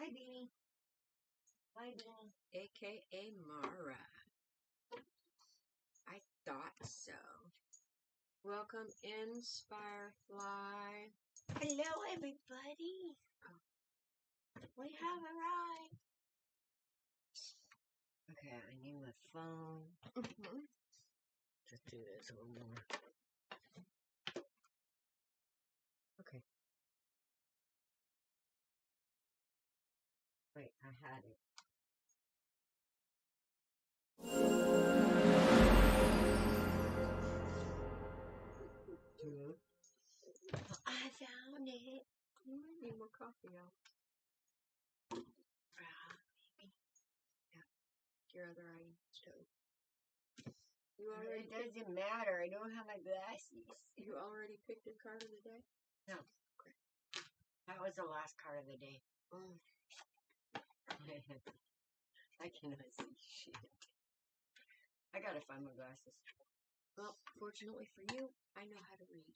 Hi, Beanie. Hi, Beanie. AKA Mara. I thought so. Welcome in, Firefly. Hello, everybody. We have arrived. Okay, I need my phone. Let's do this a little more. Okay. Wait, I had it. I found it. You might need more coffee, y'all. Maybe. Yeah. Your other eye stove. You already It doesn't matter. I don't have my glasses. You already picked your card of the day? No. Okay. That was the last card of the day. I cannot see shit. I gotta find my glasses. Well, fortunately for you, I know how to read.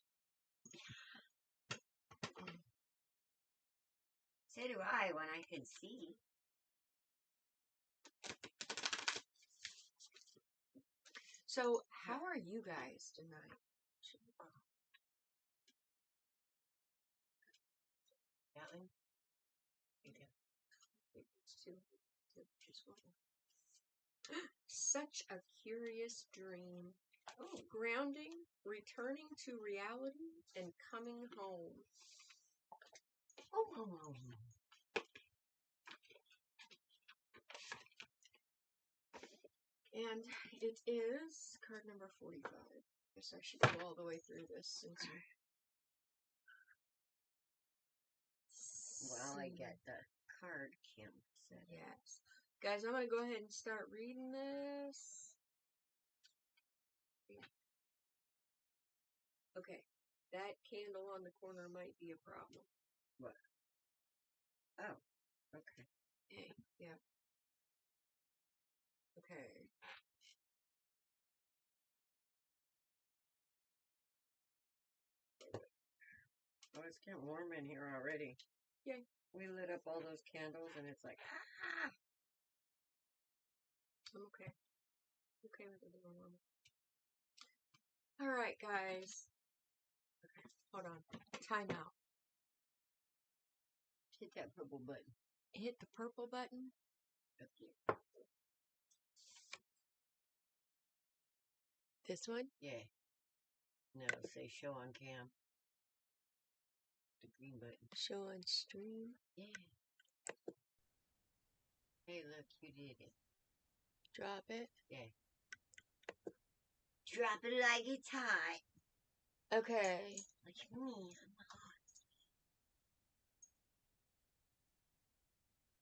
So do I when I can see. So, how are you guys tonight? That one? Just one. Such a curious dream. Oh, grounding, returning to reality, and coming home. Oh. And it is card number 45. Guess I should go all the way through this since you... Well, I get the card count set. Yes. Guys, I'm going to go ahead and start reading this. Okay. That candle on the corner might be a problem. What? Oh, okay. Hey, yeah. Okay. Oh, it's getting warm in here already. Yay. We lit up all those candles and it's like, ah! I'm okay. Okay with it being warm. Alright, guys. Okay, hold on. Time out. Hit that purple button. Hit the purple button. Okay. This one? Yeah. No, say show on cam. The green button. Show on stream. Yeah. Hey, look, you did it. Drop it. Yeah. Drop it like it's hot. Okay. Like me.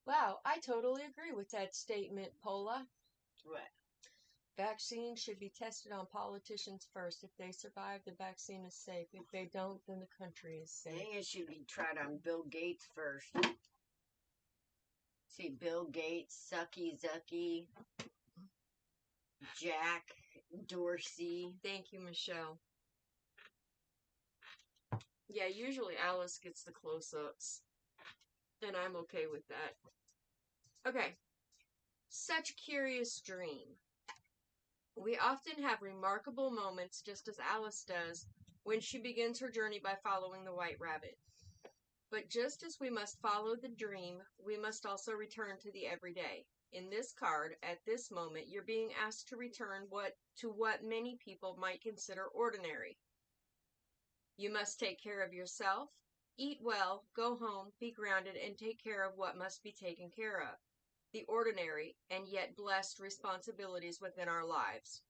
Wow, I totally agree with that statement, Paula. What? Vaccines should be tested on politicians first. If they survive, the vaccine is safe. If they don't, then the country is I safe. think it should be tried on Bill Gates first. See, Bill Gates, Sucky Zucky, Jack Dorsey. Thank you, Michelle. Yeah, usually Alice gets the close-ups. And I'm okay with that. Okay. Such a curious dream. We often have remarkable moments, just as Alice does, when she begins her journey by following the white rabbit. But just as we must follow the dream, we must also return to the everyday. In this card, at this moment, you're being asked to return to what many people might consider ordinary. You must take care of yourself, eat well, go home, be grounded, and take care of what must be taken care of. The ordinary and yet blessed responsibilities within our lives.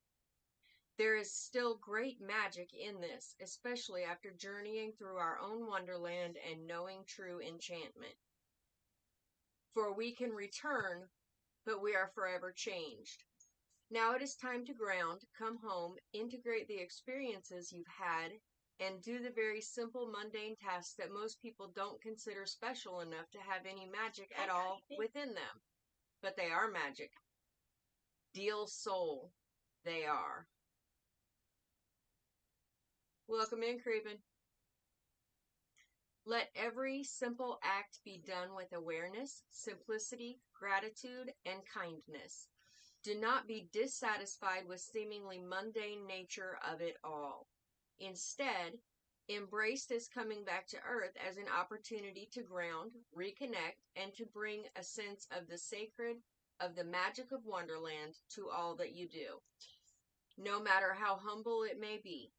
There is still great magic in this, especially after journeying through our own wonderland and knowing true enchantment. For we can return, but we are forever changed. Now it is time to ground, come home, integrate the experiences you've had, and do the very simple, mundane tasks that most people don't consider special enough to have any magic at all within them. But they are magic. Deal soul, they are. Welcome in, Creepin'. Let every simple act be done with awareness, simplicity, gratitude, and kindness. Do not be dissatisfied with seemingly mundane nature of it all. Instead, embrace this coming back to earth as an opportunity to ground, reconnect, and to bring a sense of the sacred, of the magic of Wonderland to all that you do. No matter how humble it may be,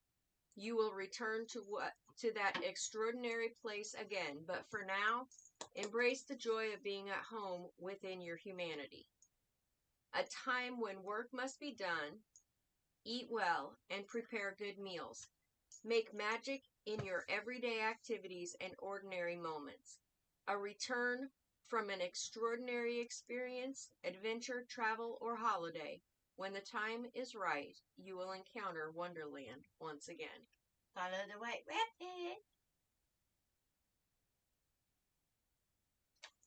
you will return to that extraordinary place again, but for now, embrace the joy of being at home within your humanity. A time when work must be done, eat well, and prepare good meals. Make magic in your everyday activities and ordinary moments. A return from an extraordinary experience, adventure, travel, or holiday. When the time is right, you will encounter Wonderland once again. Follow the white rabbit.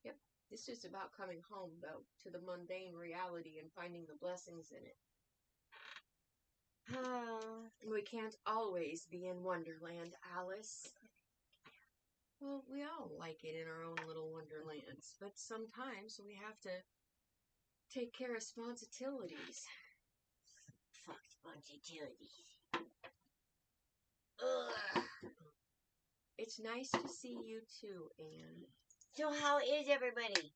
Yep. This is about coming home, though, to the mundane reality and finding the blessings in it. We can't always be in Wonderland, Alice. Well, we all like it in our own little wonderlands, but sometimes we have to take care of responsibilities. Fuck responsibilities. Ugh. It's nice to see you too, Anne. So how is everybody?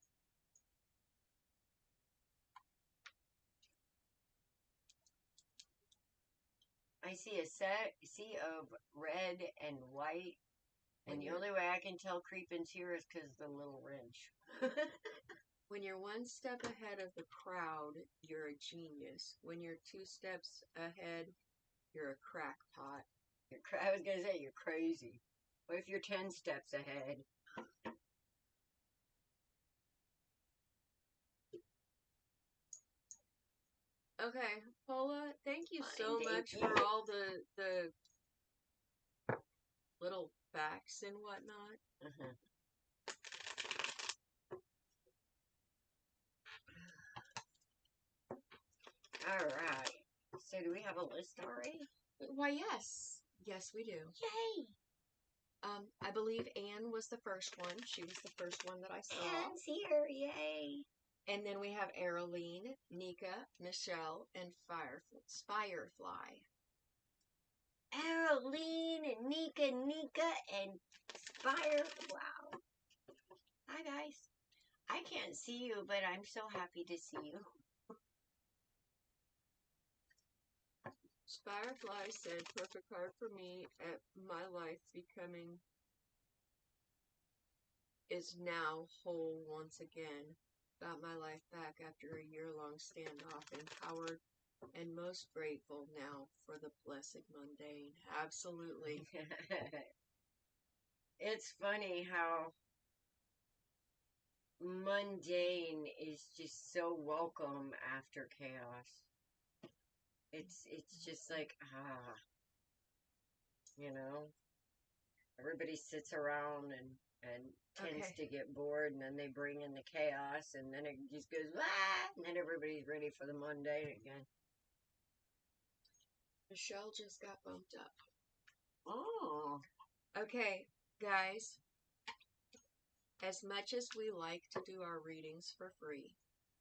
I see a sea of red and white, and the only way I can tell creeping's here is because the little wrench. When you're one step ahead of the crowd, you're a genius. When you're 2 steps ahead, you're a crackpot. I was going to say, you're crazy. What if you're 10 steps ahead? Okay, Paula, thank you so Fine, much thank you. for all the little facts and whatnot. All right. So do we have a list already? Why, yes. Yes, we do. Yay! I believe Anne was the first one. She was the first one that I saw. Anne's here, yay! And then we have Araline, Nika, Michelle, and Firefly. Araline and Nika, and Spire. Wow. Hi, guys. I can't see you, but I'm so happy to see you. Firefly said, perfect card for me at my life becoming is now whole once again. Got my life back after a year-long standoff, empowered and most grateful now for the blessed mundane. Absolutely. It's funny how mundane is just so welcome after chaos. It's just like, you know, everybody sits around and tends to get bored, and then they bring in the chaos, and then it just goes, and then everybody's ready for the mundane again. Michelle just got bumped up. Oh. Okay, guys. As much as we like to do our readings for free,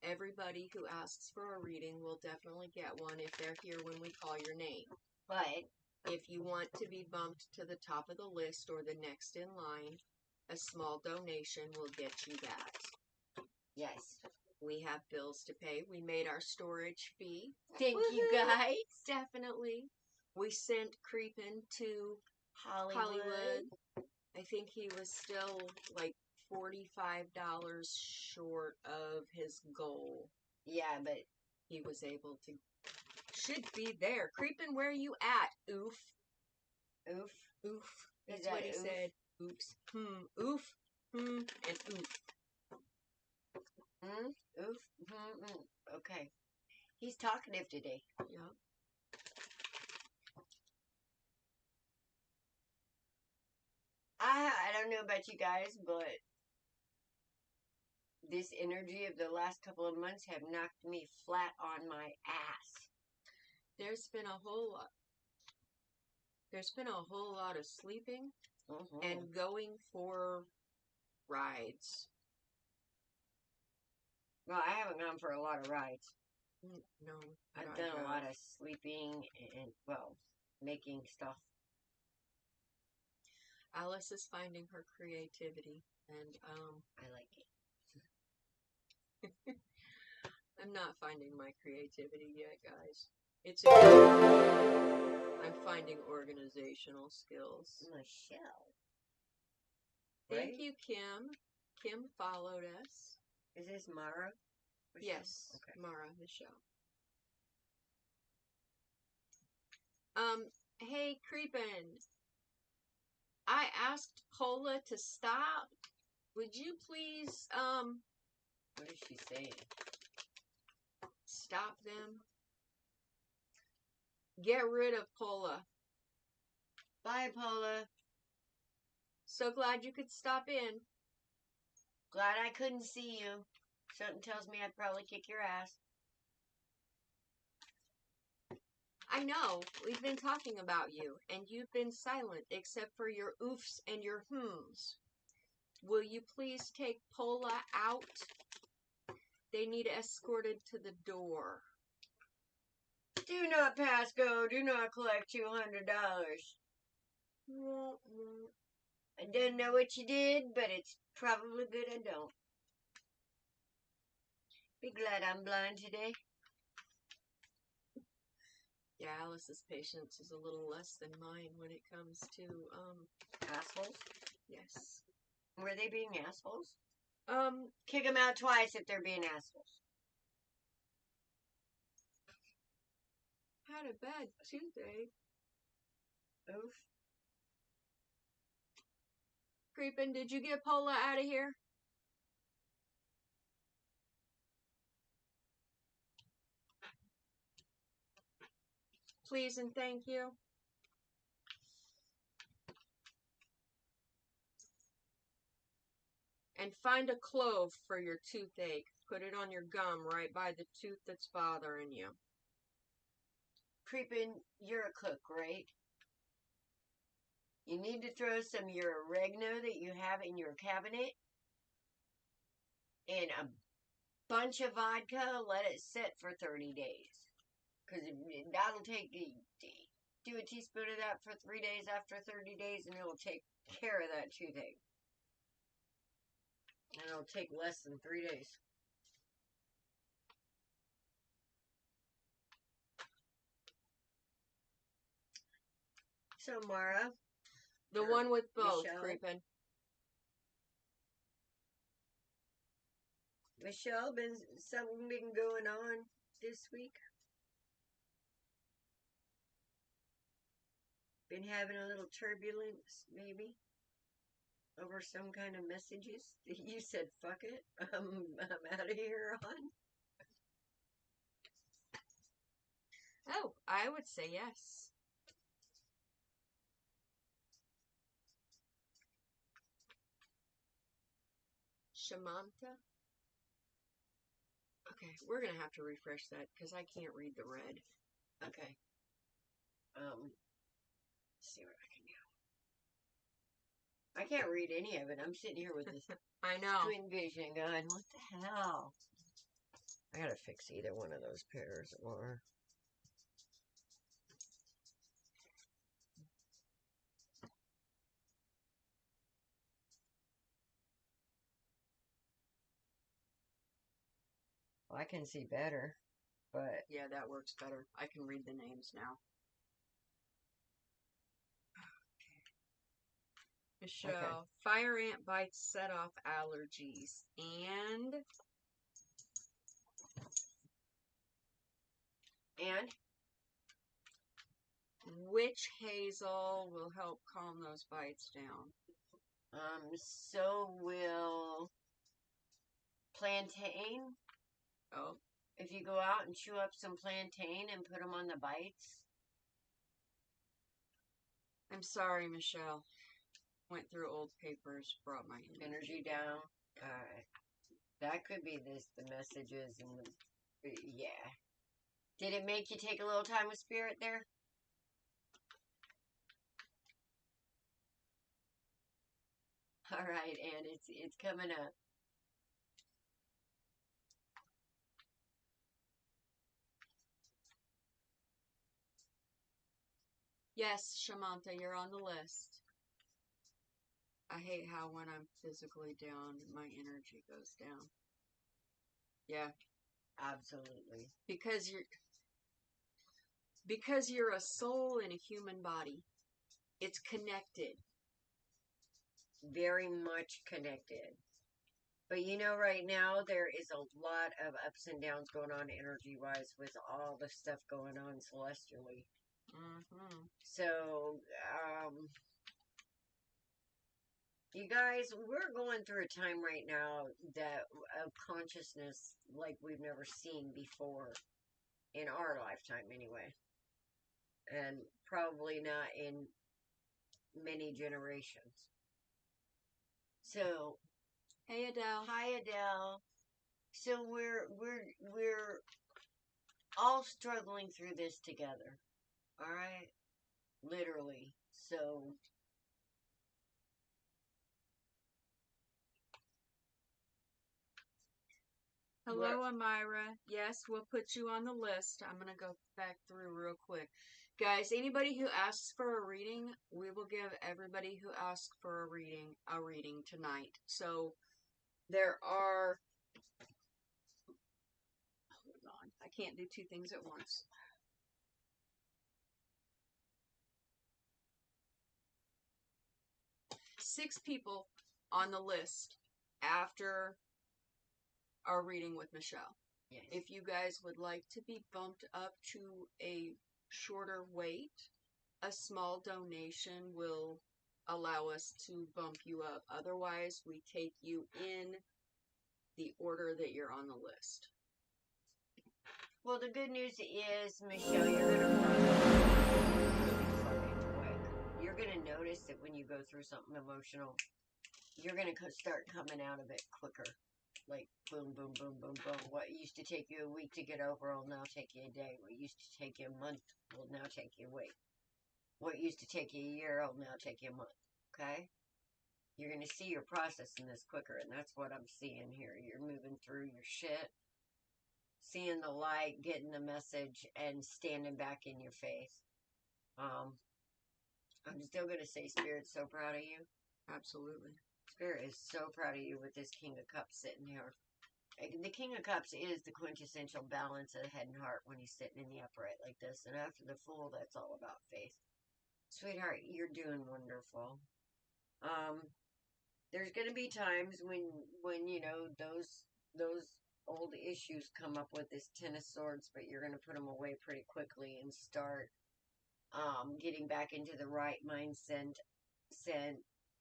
everybody who asks for a reading will definitely get one if they're here when we call your name. But if you want to be bumped to the top of the list or the next in line, a small donation will get you that. Yes. We have bills to pay. We made our storage fee. Thank you, guys. Definitely. We sent Creepin' to Hollywood. I think he was still like $45 short of his goal. Yeah, but he was able to. Should be there. Creepin', where you at? Oof. Oof. Oof. That's what he said. Oops. Oof. And oof. Oof. Okay. He's talkative today. Yeah. I don't know about you guys, but this energy of the last couple of months have knocked me flat on my ass. There's been a whole lot of sleeping. and going for rides. Well, I haven't gone for a lot of rides. No. I've done a lot of sleeping and, well, making stuff. Alice is finding her creativity, and I like it. I'm not finding my creativity yet, guys. I'm finding organizational skills. Michelle. Thank you, Kim. Kim followed us. Is this Mara? Michelle? Yes, okay. Mara, Michelle. Hey, Creepin'. I asked Pola to stop. Would you please, What is she saying? Stop them? Get rid of Pola. Bye, Pola. So glad you could stop in. Glad I couldn't see you. Something tells me I'd probably kick your ass. I know. We've been talking about you, and you've been silent except for your oofs and your hmms. Will you please take Pola out? They need escorted to the door. Do not pass go. Do not collect $200. I don't know what you did, but it's probably good I don't. Be glad I'm blind today. Yeah, Alice's patience is a little less than mine when it comes to, Assholes? Yes. Were they being assholes? Kick them out twice if they're being assholes. Had a bad toothache. Oof. Creepin', did you get Pola out of here? Please and thank you. And find a clove for your toothache. Put it on your gum right by the tooth that's bothering you. Creepin', you're a cook, right? You need to throw some of your oregano that you have in your cabinet in a bunch of vodka. Let it sit for 30 days. Because that'll take, do a teaspoon of that for 3 days after 30 days, and it'll take care of that toothache. And it'll take less than 3 days. So, Mara. The one with both, Michelle. Creepin'. Michelle, something been going on this week? Been having a little turbulence, maybe? Over some kind of messages? You said, fuck it, I'm out of here on? Oh, I would say yes. Shamanta? Okay, we're going to have to refresh that because I can't read the red. Okay. Let's see what I can do. I can't read any of it. I'm sitting here with this I know. twin vision going, what the hell? I gotta fix either one of those pairs or... Well, I can see better, but... Yeah, that works better. I can read the names now. Okay. Michelle, okay. Fire ant bites set off allergies. And? Witch hazel will help calm those bites down. So will plantain. Oh. If you go out and chew up some plantain and put them on the bites. I'm sorry, Michelle. Went through old papers, brought my energy down. That could be the messages and the, yeah. Did it make you take a little time with spirit there? All right, and it's coming up. Yes, Shamanta, you're on the list. I hate how when I'm physically down, my energy goes down. Yeah. Absolutely. Because you're a soul in a human body. It's connected. Very much connected. But you know, right now there is a lot of ups and downs going on energy-wise with all the stuff going on celestially. Mm-hmm. So, you guys, we're going through a time right now that of consciousness like we've never seen before in our lifetime, anyway, and probably not in many generations. So, Hey, Adele. hi, Adele. So we're all struggling through this together. All right, literally. So Hello, Amira. Yes, we'll put you on the list. I'm going to go back through real quick. Guys, anybody who asks for a reading, we will give everybody who asks for a reading tonight. So there are, hold on, I can't do two things at once. 6 people on the list after our reading with Michelle. yes. If you guys would like to be bumped up to a shorter wait, a small donation will allow us to bump you up. Otherwise, we take you in the order that you're on the list. Well, the good news is, Michelle, you're gonna notice that when you go through something emotional, you're gonna start coming out of it quicker. Like boom, boom, boom, boom, boom. What used to take you a week to get over will now take you a day. What used to take you a month will now take you a week. What used to take you a year will now take you a month. Okay? You're going to see your processing this quicker, and that's what I'm seeing here. You're moving through your shit, seeing the light, getting the message, and standing back in your faith. I'm still going to say Spirit's so proud of you. Absolutely. Spirit is so proud of you with this King of Cups sitting here. The King of Cups is the quintessential balance of the head and heart when he's sitting in the upright like this. And after the Fool, that's all about faith. Sweetheart, you're doing wonderful. There's going to be times when you know those old issues come up with this Ten of Swords, but you're going to put them away pretty quickly and start getting back into the right mindset.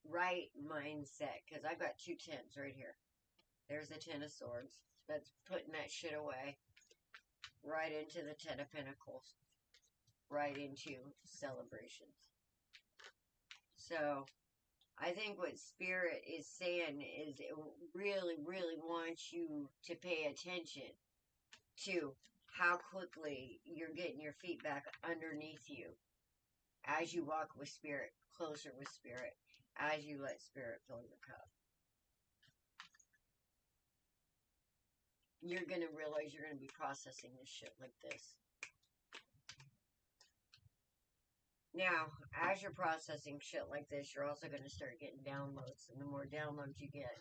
Right mindset, because I've got 2 tens right here. There's the Ten of Swords. That's putting that shit away. Right into the Ten of Pentacles. Right into celebrations. So, I think what Spirit is saying is it really, really wants you to pay attention to how quickly you're getting your feet back underneath you as you walk with Spirit, closer with Spirit, as you let Spirit fill your cup. You're going to realize you're going to be processing this shit like this. Now, as you're processing shit like this, you're also going to start getting downloads. And the more downloads you get,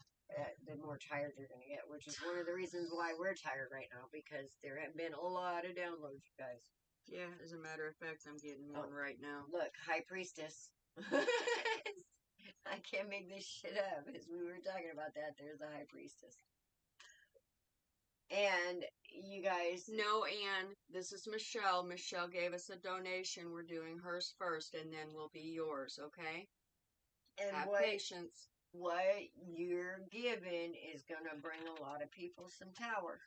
the more tired you're going to get. Which is one of the reasons why we're tired right now. Because there have been a lot of downloads, you guys. Yeah, as a matter of fact, I'm getting one right now. Look, High Priestess. I can't make this shit up. As we were talking about that, there's the High Priestess. And you guys... No, Anne, this is Michelle. Michelle gave us a donation. We're doing hers first, and then we'll be yours, okay? And have patience. What you're giving is going to bring a lot of people some power.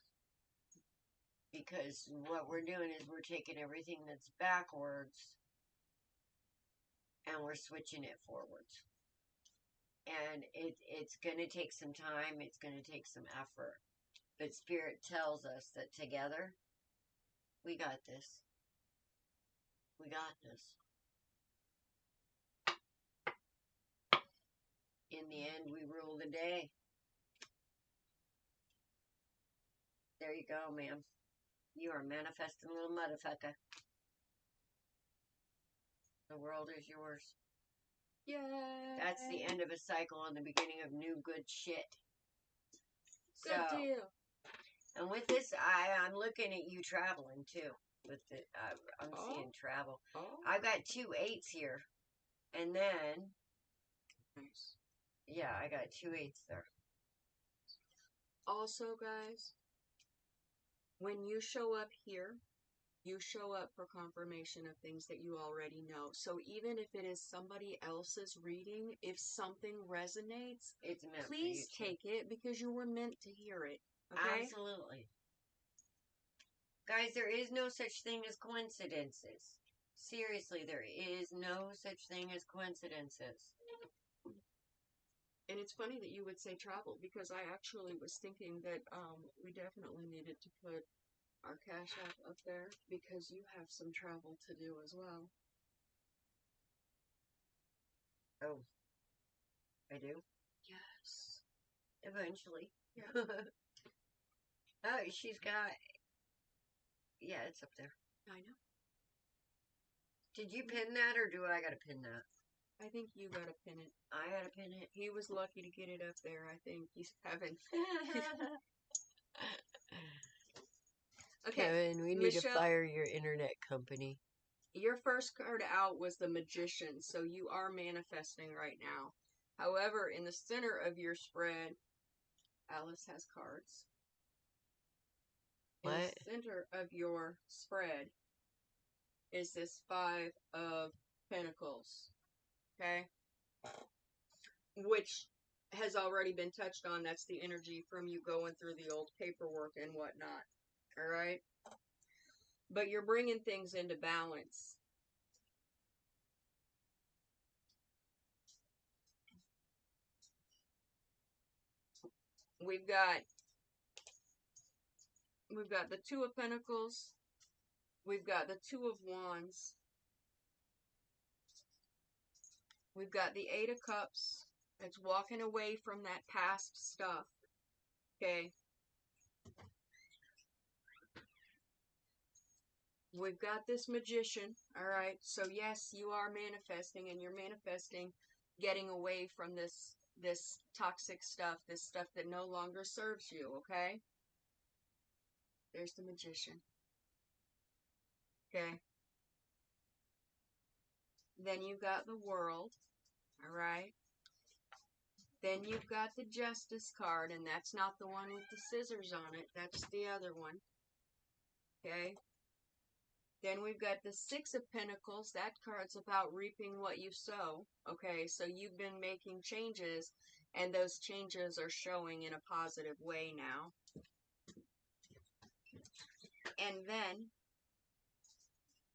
Because what we're doing is we're taking everything that's backwards and we're switching it forwards. And it's going to take some time. It's going to take some effort. But Spirit tells us that together, we got this. We got this. In the end, we rule the day. There you go, ma'am. You are manifesting little motherfucker. The world is yours. Yay! That's the end of a cycle and the beginning of new good shit. Good deal. And with this, I'm looking at you traveling too. With the, I'm seeing travel. Oh. I've got 2 8s here, and then Nice. yeah, I got 2 8s there. Also, guys, when you show up here, you show up for confirmation of things that you already know. So even if it is somebody else's reading, if something resonates, It's meant please for you take it because you were meant to hear it. Okay? Absolutely. Guys, there is no such thing as coincidences. Seriously, there is no such thing as coincidences. And it's funny that you would say travel because I actually was thinking that we definitely needed to put our Cash App up there because you have some travel to do as well. Oh, I do? Yes. Eventually. Yeah. Oh, she's got... Yeah, it's up there. I know. Did you pin that, or do I gotta pin that? I think you gotta pin it. I gotta pin it. He was lucky to get it up there. I think he's having... Okay, Kevin, we need to fire your internet company. Your first card out was the Magician, so you are manifesting right now. However, in the center of your spread, Alice has cards. What? In the center of your spread is this 5 of Pentacles. Okay? Which has already been touched on. That's the energy from you going through the old paperwork and whatnot. Alright? But you're bringing things into balance. We've got the 2 of Pentacles. We've got the 2 of Wands. We've got the 8 of Cups. It's walking away from that past stuff. Okay? We've got this Magician. Alright? So yes, you are manifesting, and you're manifesting getting away from this toxic stuff, this stuff that no longer serves you, okay? There's the Magician. Okay? Then you've got the World. Alright? Then you've got the Justice card, and that's not the one with the scissors on it. That's the other one. Okay? Then we've got the 6 of Pentacles. That card's about reaping what you sow. Okay? So you've been making changes, and those changes are showing in a positive way now. And then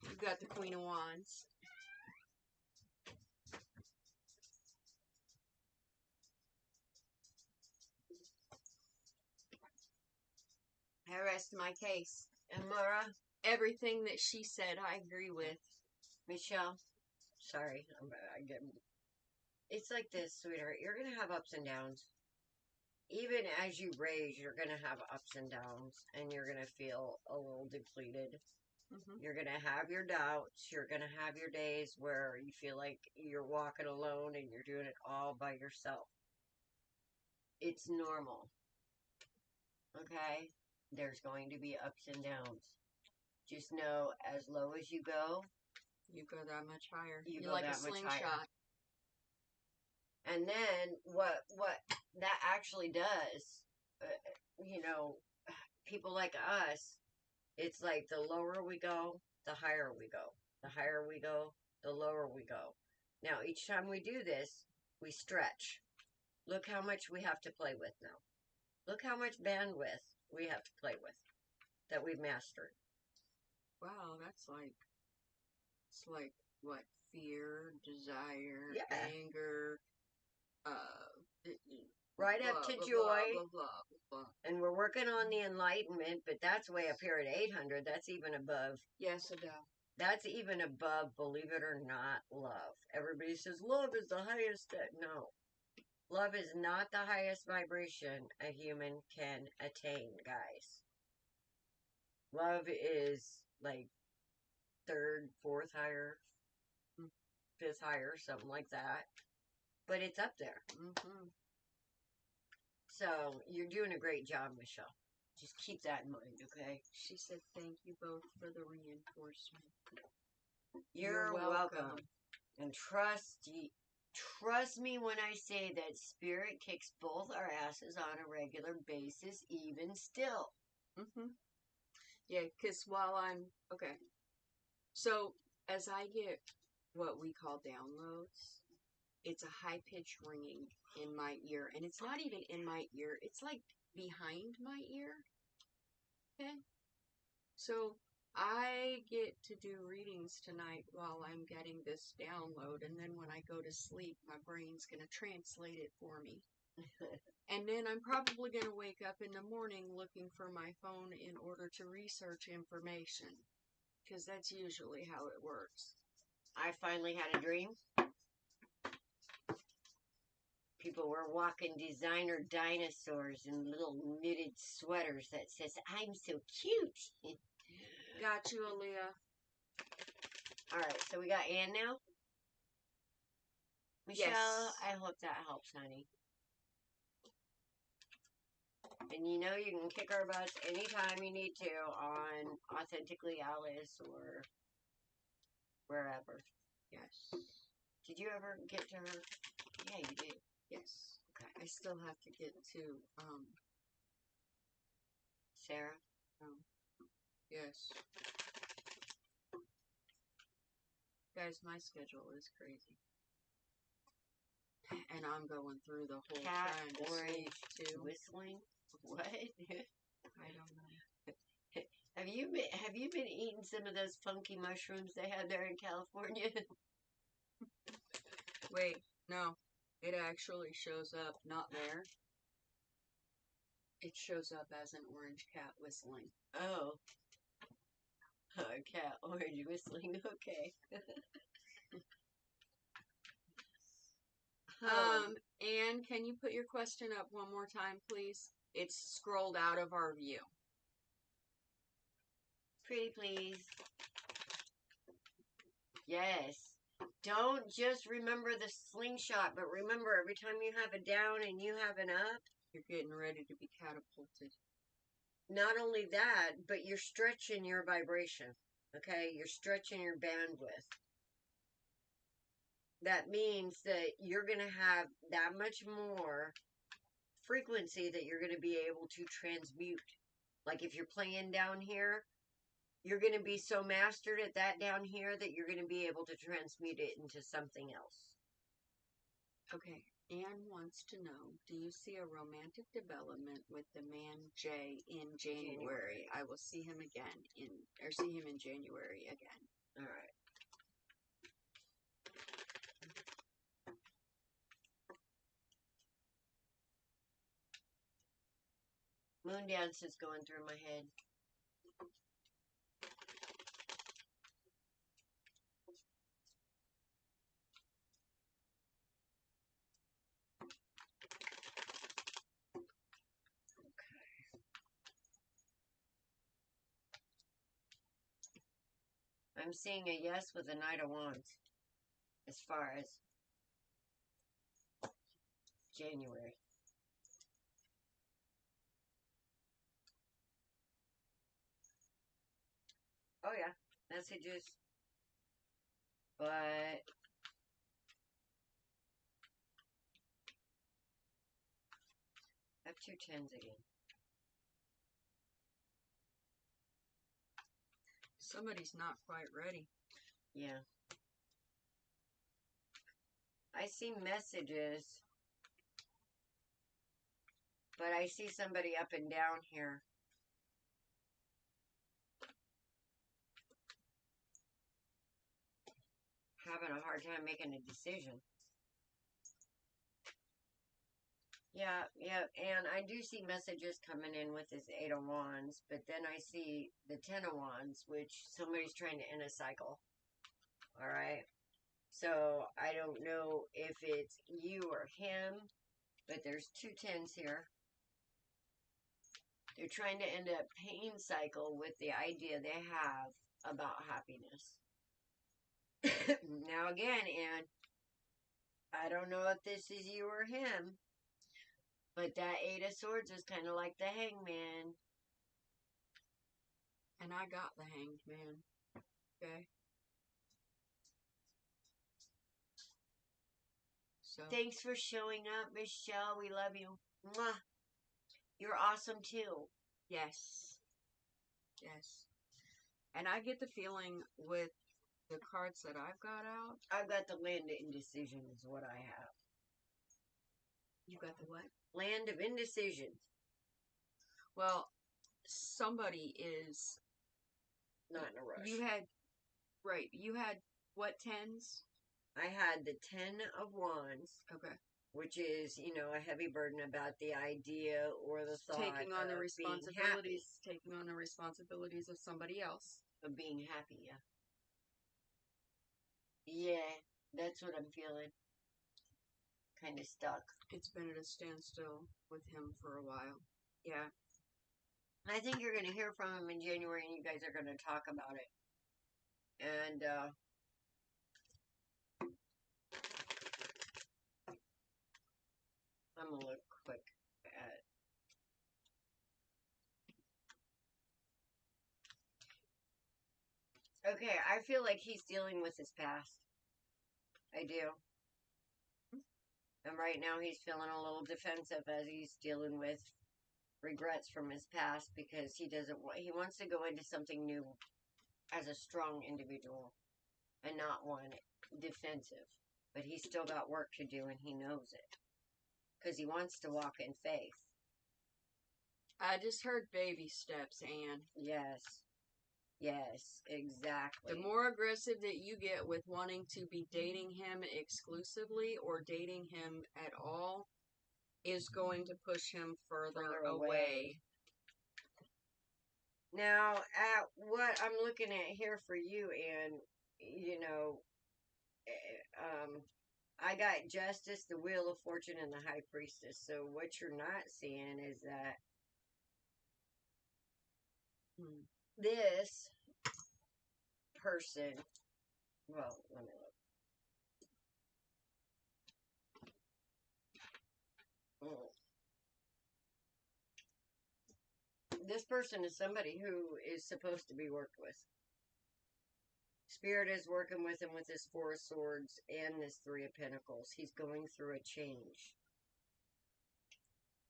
you've got the Queen of Wands. I rest my case. And Laura? Everything that she said, I agree with. Michelle? Sorry. It's like this, sweetheart. You're going to have ups and downs. Even as you raise, you're going to have ups and downs. And you're going to feel a little depleted. Mm-hmm. You're going to have your doubts. You're going to have your days where you feel like you're walking alone and you're doing it all by yourself. It's normal. Okay? There's going to be ups and downs. Just know, as low as you go that much higher. You're like that a much slingshot. higher. And then what that actually does, people like us, it's like the lower we go, the higher we go. The higher we go, the lower we go. Now, each time we do this, we stretch. Look how much we have to play with now. Look how much bandwidth we have to play with that we've mastered. Wow, it's like what? Fear, desire, anger, right blah, up to blah, joy. Blah, blah, blah, blah. And we're working on the enlightenment, but that's way up here at 800. That's even above. Yes, Adele. That's even above, believe it or not, love. Everybody says love is the highest. No. Love is not the highest vibration a human can attain, guys. Love is like third, fourth higher, fifth higher, something like that. But it's up there. Mm-hmm. So you're doing a great job, Michelle. Just keep that in mind, okay? She said thank you both for the reinforcement. You're welcome. And trust me when I say that spirit kicks both our asses on a regular basis, even still. Mm-hmm. Yeah, because while I'm... Okay. So, as I get what we call downloads, it's a high-pitched ringing in my ear. And it's not even in my ear. It's like behind my ear. Okay? So, I get to do readings tonight while I'm getting this download. And then when I go to sleep, my brain's going to translate it for me. And then I'm probably going to wake up in the morning looking for my phone in order to research information. Because that's usually how it works. I finally had a dream. People were walking designer dinosaurs in little knitted sweaters that says, "I'm so cute." Got you, Aaliyah. Alright, so we got Ann now? Michelle, Yes. I hope that helps, honey. And you know you can kick our butts anytime you need to on Authentically Alice or wherever. Yes. Did you ever get to her? Yeah, you did. Yes. Okay. I still have to get to, Sarah? Yes. Guys, my schedule is crazy. And I'm going through the whole Cat, trying to orange, sleep, too. whistling? What? I don't know. Have you been eating some of those funky mushrooms they had there in California? Wait, no. It actually shows up not there. It shows up as an orange cat whistling. Oh. Cat, orange, whistling, okay. Anne, can you put your question up one more time, please? It's scrolled out of our view. Pretty please. Yes. Don't just remember the slingshot, but remember every time you have a down and you have an up, you're getting ready to be catapulted. Not only that, but you're stretching your vibration. Okay? You're stretching your bandwidth. That means that you're going to have that much more frequency that you're going to be able to transmute. Like if you're playing down here, you're going to be so mastered at that down here that you're going to be able to transmute it into something else. Okay, Anne wants to know, do you see a romantic development with the man Jay in January? I will see him again see him in January again. All right. Moon dance is going through my head. I'm seeing a yes with a Knight of Wands as far as January. Oh yeah, messages. But I have 2 10s again. Somebody's not quite ready. Yeah. I see messages, but I see somebody up and down here. Having a hard time making a decision. Yeah, and I do see messages coming in with this 8 of Wands, but then I see the 10 of Wands, which somebody's trying to end a cycle. Alright? So, I don't know if it's you or him, But there's 2 10s here. They're trying to end a pain cycle with the idea they have about happiness. Now again, Anne, I don't know if this is you or him, but that 8 of Swords is kind of like the Hangman. And I got the Hanged Man. Okay. So. Thanks for showing up, Michelle. We love you. Mwah. You're awesome too. Yes. Yes. And I get the feeling with the cards that I've got out. I've got the Land of Indecision is what I have. You got the what? Land of Indecision. Well, somebody is not in a rush. You had what 10s? I had the 10 of Wands. Okay. Which is, a heavy burden about the idea or the thought taking on the responsibilities, of somebody else. Of being happy, yeah. Yeah, that's what I'm feeling. Kind of stuck. It's been at a standstill with him for a while. Yeah. I think you're going to hear from him in January and you guys are going to talk about it. And, I'm going to look quick at... Okay, I feel like he's dealing with his past. I do. And right now he's feeling a little defensive as he's dealing with regrets from his past because he wants to go into something new as a strong individual and not one defensive. But he's still got work to do and he knows it. Because he wants to walk in faith. I just heard baby steps, Anne. Yes. Yes, exactly. The more aggressive that you get with wanting to be dating him exclusively or dating him at all is going to push him further away. Now, at what I'm looking at here for you, Anne, I got Justice, the Wheel of Fortune, and the High Priestess. So what you're not seeing is that this person, well, let me look. This person is somebody who is supposed to be worked with. Spirit is working with him with his 4 of Swords and this 3 of Pentacles. He's going through a change.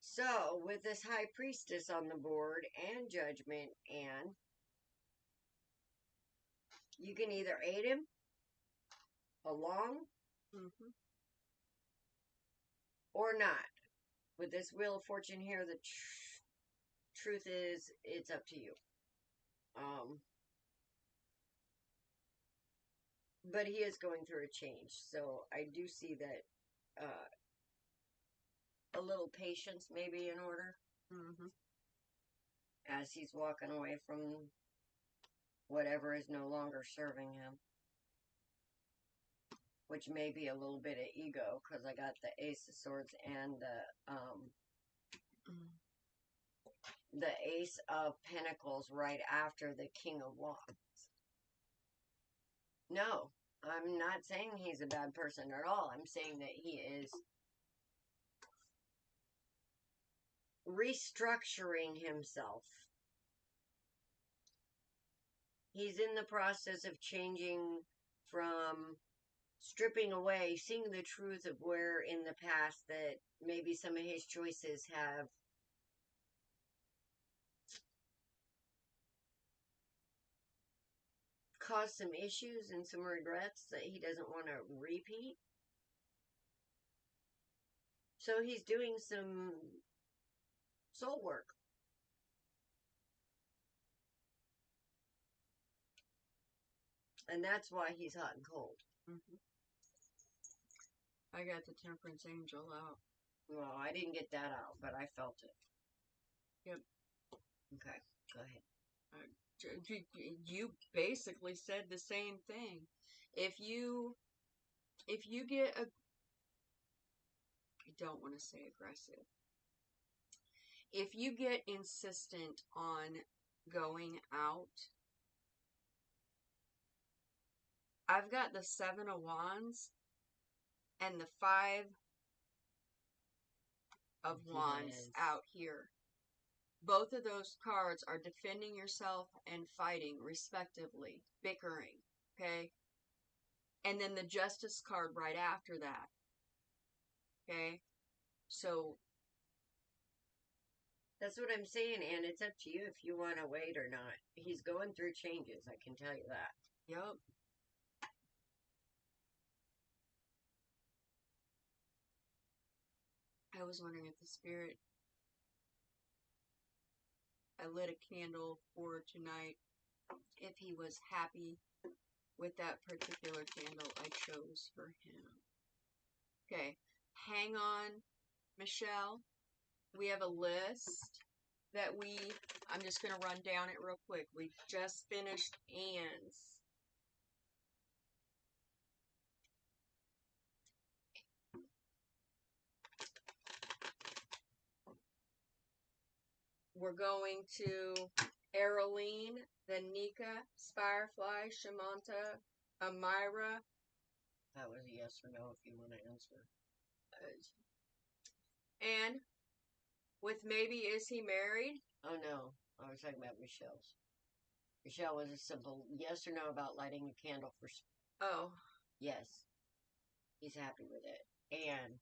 So, with this High Priestess on the board and Judgment, and you can either aid him along or not. With this Wheel of Fortune here, the truth is, it's up to you. But he is going through a change, so I do see that a little patience may be in order as he's walking away from whatever is no longer serving him, which may be a little bit of ego, because I got the Ace of Swords and the Ace of Pentacles right after the King of Wands. No, I'm not saying he's a bad person at all. I'm saying that he is restructuring himself. He's in the process of changing from stripping away, seeing the truth of where in the past that maybe some of his choices have caused some issues and some regrets that he doesn't want to repeat. So he's doing some soul work. And that's why he's hot and cold. I got the Temperance Angel out. Well, I didn't get that out, but I felt it. Yep. Okay, go ahead. You basically said the same thing. If you get I don't want to say aggressive. If you get insistent on going out, I've got the 7 of Wands and the 5 of Wands out here. Both of those cards are defending yourself and fighting, respectively, bickering, okay? And then the Justice card right after that, okay? So that's what I'm saying, and it's up to you if you want to wait or not. He's going through changes, I can tell you that. Yep. I was wondering if the spirit I lit a candle for tonight, if he was happy with that particular candle I chose for him. Okay, hang on, Michelle. We have a list that I'm just going to run down it real quick. We just finished Anne's. We're going to Arlene, then Nika, Spirefly, Shamanta, Amira. That was a yes or no if you want to answer. And with maybe is he married? Oh no, I was talking about Michelle's. Michelle was a simple yes or no about lighting a candle for. Oh. Yes. He's happy with it. And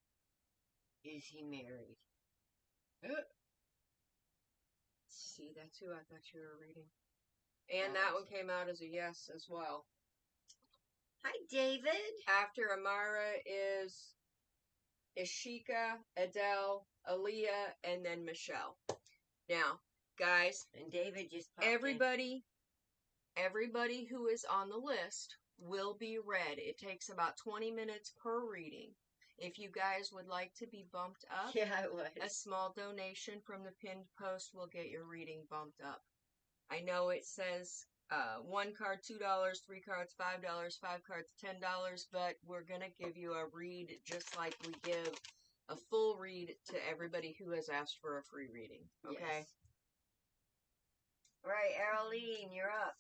is he married? See, that's who I thought you were reading. And that one came out as a yes as well. Hi, David. After Amara is Ishika, Adele, Aaliyah, and then Michelle. Now, guys, and David just everybody who is on the list will be read. It takes about 20 minutes per reading. If you guys would like to be bumped up, yeah, I would. A small donation from the pinned post will get your reading bumped up. I know it says 1 card $2, 3 cards $5, 5 cards $10, but we're going to give you a read just like we give a full read to everybody who has asked for a free reading. Okay? Yes. All right, Arlene, you're up.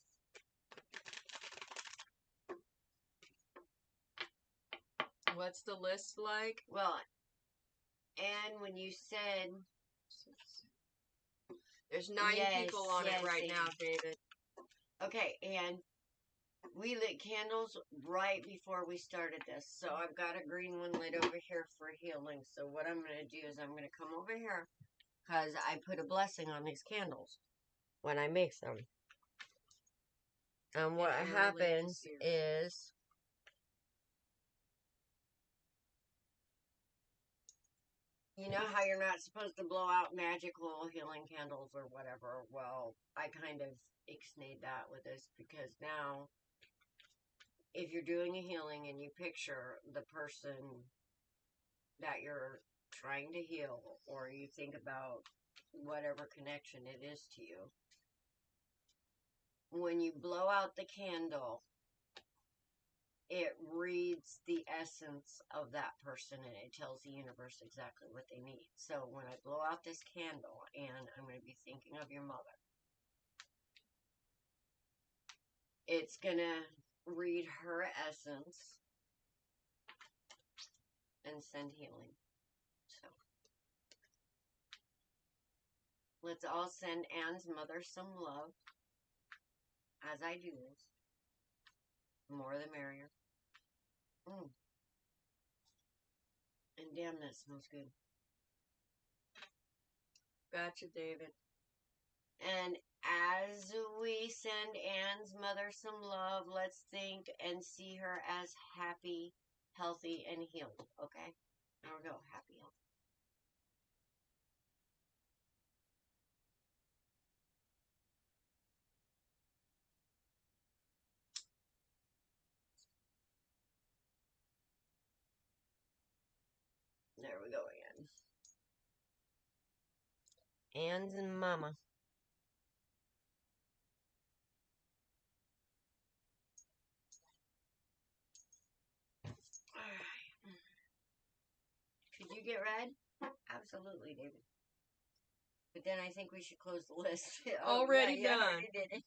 What's the list like? Well, and when you said there's 9 people on it right now, David. Okay, and we lit candles right before we started this. So I've got a green one lit over here for healing. So what I'm going to do is I'm going to come over here because I put a blessing on these candles when I make them. And what happens is you know how you're not supposed to blow out magical healing candles or whatever? Well, I kind of ixnayed that with this because now if you're doing a healing and you picture the person that you're trying to heal or you think about whatever connection it is to you, when you blow out the candle, it reads the essence of that person and it tells the universe exactly what they need. So when I blow out this candle and I'm going to be thinking of your mother, it's going to read her essence and send healing. So let's all send Anne's mother some love as I do this. The more the merrier. And damn, that smells good. Gotcha, David. And as we send Anne's mother some love, let's think and see her as happy, healthy, and healed. Okay? There we go. Happy, healthy. There we go again. Anne's and Mama. Could you you get red? Absolutely, David. But then I think we should close the list. Already done. Already did it.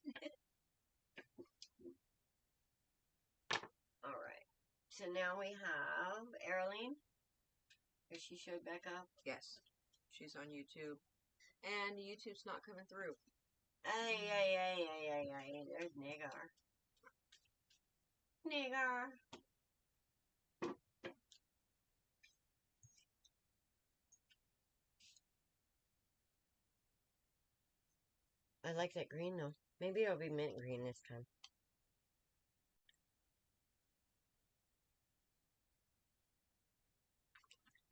All right. So now we have Arlene. Is she showed back up? Yes. She's on YouTube. And YouTube's not coming through. Ay. There's Nagar. Nagar. I like that green though. Maybe it'll be mint green this time.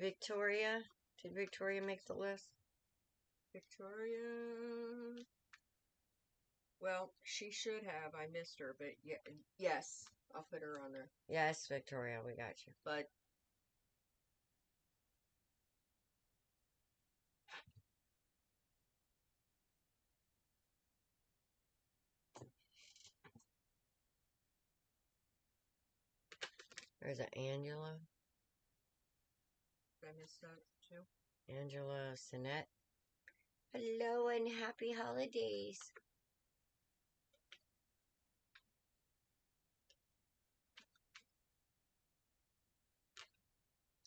Victoria. Did Victoria make the list? Victoria. Well, she should have. I missed her, but yes, I'll put her on there. Yes, Victoria, we got you. But There's an Angela. I missed that too. Angela Sinette. Hello and happy holidays.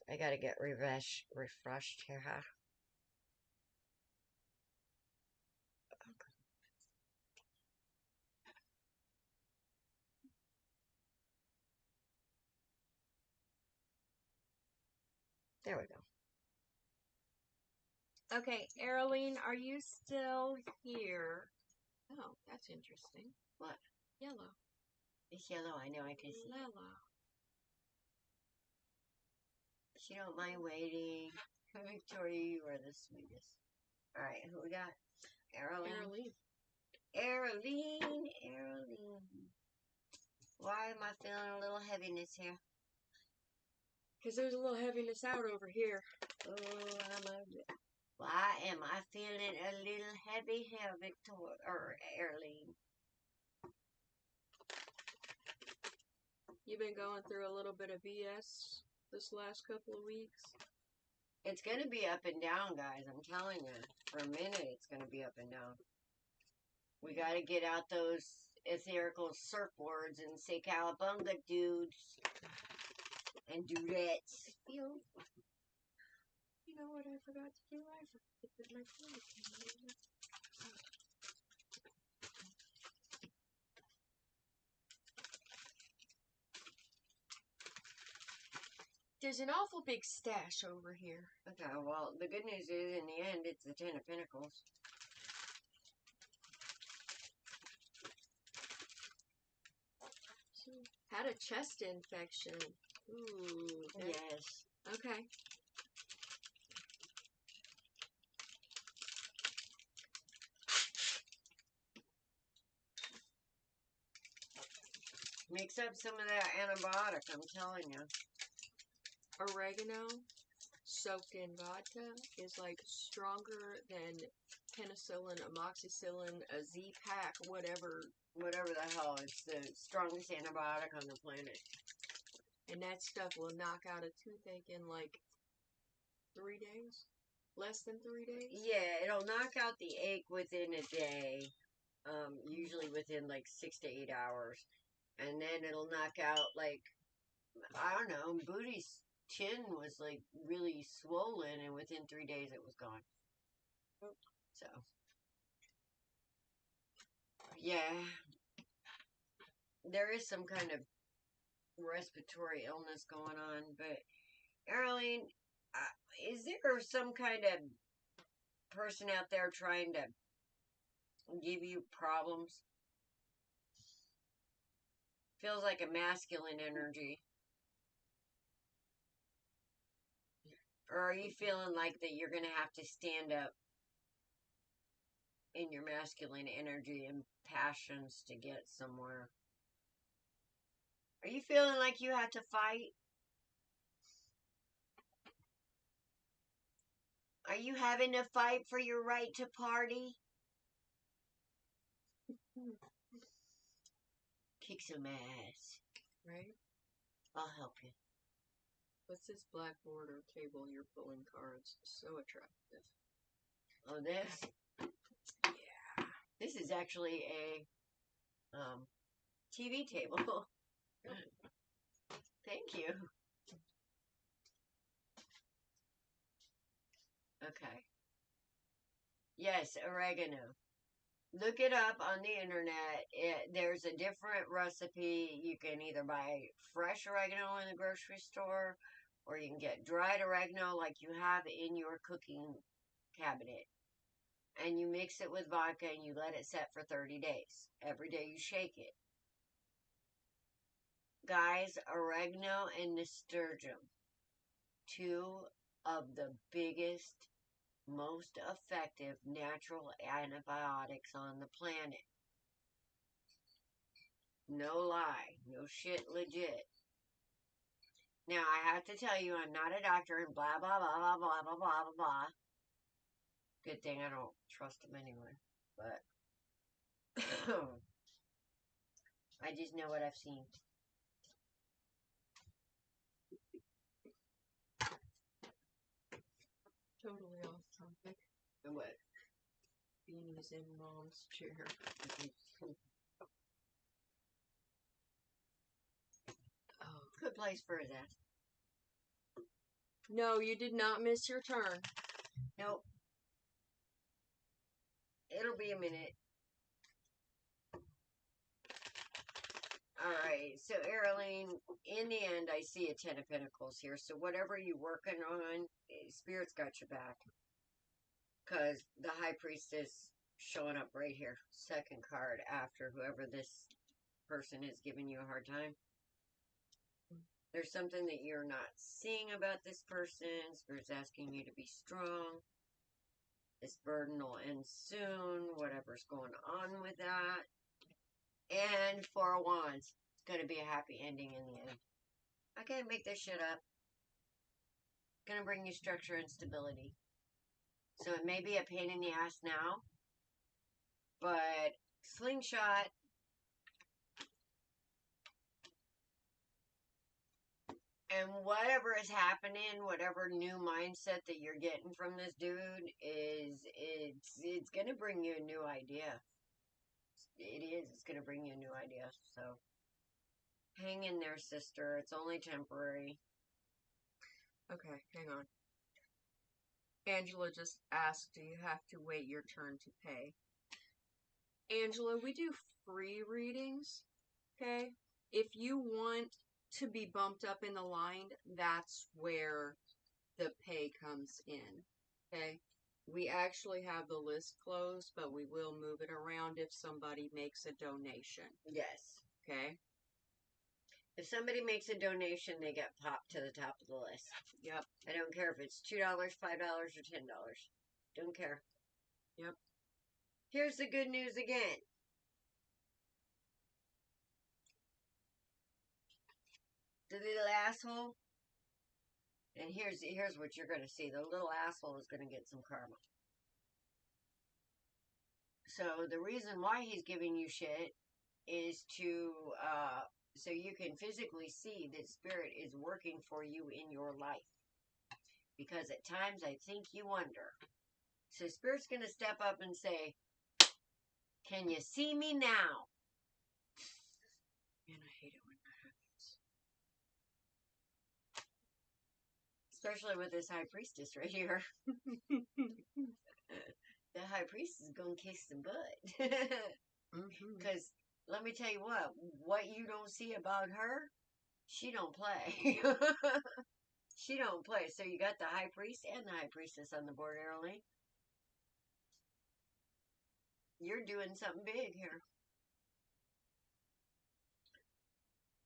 I gotta get refreshed here, huh? There we go. Okay, Arlene, are you still here? Oh, that's interesting. What? Yellow. It's yellow, I know, I can see. Yellow. She don't mind waiting. Victoria, you are the sweetest. Alright, who we got? Arlene. Arlene. Why am I feeling a little heaviness here? Because there's a little heaviness out over here. Why am I feeling a little heavy here, Victoria or Arlene? You've been going through a little bit of BS this last couple of weeks. It's going to be up and down, guys. I'm telling you. For a minute, it's going to be up and down. We got to get out those etherical surfboards and say cowabunga, dudes. And dudettes. You know what I forgot to do? I forgot to put my clothes in. There's an awful big stash over here. Okay, well, the good news is, in the end, it's the Ten of Pentacles. Had a chest infection. Ooh. Okay. Yes. Okay. Mix up some of that antibiotic, I'm telling you. Oregano soaked in vodka is like stronger than penicillin, amoxicillin, a Z-Pack, whatever the hell. It's the strongest antibiotic on the planet. And that stuff will knock out a toothache in like 3 days? Less than 3 days? Yeah, it'll knock out the ache within a day. Usually within like 6 to 8 hours. And then it'll knock out like, I don't know, Booty's chin was like really swollen and within 3 days it was gone. So, yeah. There is some kind of respiratory illness going on, but Arlene, is there some kind of person out there trying to give you problems? Feels like a masculine energy. Or are you feeling like that you're going to have to stand up in your masculine energy and passions to get somewhere? Are you feeling like you have to fight? Are you having to fight for your right to party? Kick some ass. Right? I'll help you. What's this black border table you're pulling cards? So attractive. Oh, this? Yeah. This is actually a TV table. Thank you. Okay. Yes, oregano. Look it up on the internet. There's a different recipe. You can either buy fresh oregano in the grocery store, or you can get dried oregano like you have in your cooking cabinet. And you mix it with vodka and you let it set for 30 days. Every day you shake it. Guys, oregano and nasturtium, two of the biggest, most effective natural antibiotics on the planet. No lie. No shit legit. Now, I have to tell you, I'm not a doctor and blah, blah, blah, blah, blah, blah, blah, blah, blah. Good thing I don't trust them anyway. But I just know what I've seen. Totally off topic. What? Beanie's in Mom's chair. Oh. Good place for his ass. No, you did not miss your turn. Nope. It'll be a minute. Alright, so Arlene, in the end, I see a 10 of Pentacles here. So whatever you're working on, Spirit's got your back. Because the High Priestess showing up right here. Second card after whoever this person is giving you a hard time. There's something that you're not seeing about this person. Spirit's asking you to be strong. This burden will end soon. Whatever's going on with that. And Four of Wands. It's going to be a happy ending in the end. I can't make this shit up. It's going to bring you structure and stability. So it may be a pain in the ass now. But slingshot. And whatever is happening, whatever new mindset that you're getting from this dude it's gonna bring you a new idea. It's gonna bring you a new idea. So hang in there, sister. It's only temporary. Okay, hang on. Angela just asked, do you have to wait your turn to pay? Angela, we do free readings, okay? If you want to be bumped up in the line, that's where the pay comes in, okay? We actually have the list closed, but we will move it around if somebody makes a donation. Yes. Okay? If somebody makes a donation, they get popped to the top of the list. Yep. I don't care if it's $2, $5, or $10. Don't care. Yep. Here's the good news again. The little asshole. And here's what you're going to see. The little asshole is going to get some karma. So the reason why he's giving you shit is to, so you can physically see that Spirit is working for you in your life. Because at times I think you wonder. So Spirit's going to step up and say, can you see me now? And I hate it when that happens. Especially with this High Priestess right here. The High Priestess is going to kiss some butt. Because, let me tell you what you don't see about her, she don't play. She don't play. So you got the High Priest and the High Priestess on the board, Arlene. You're doing something big here.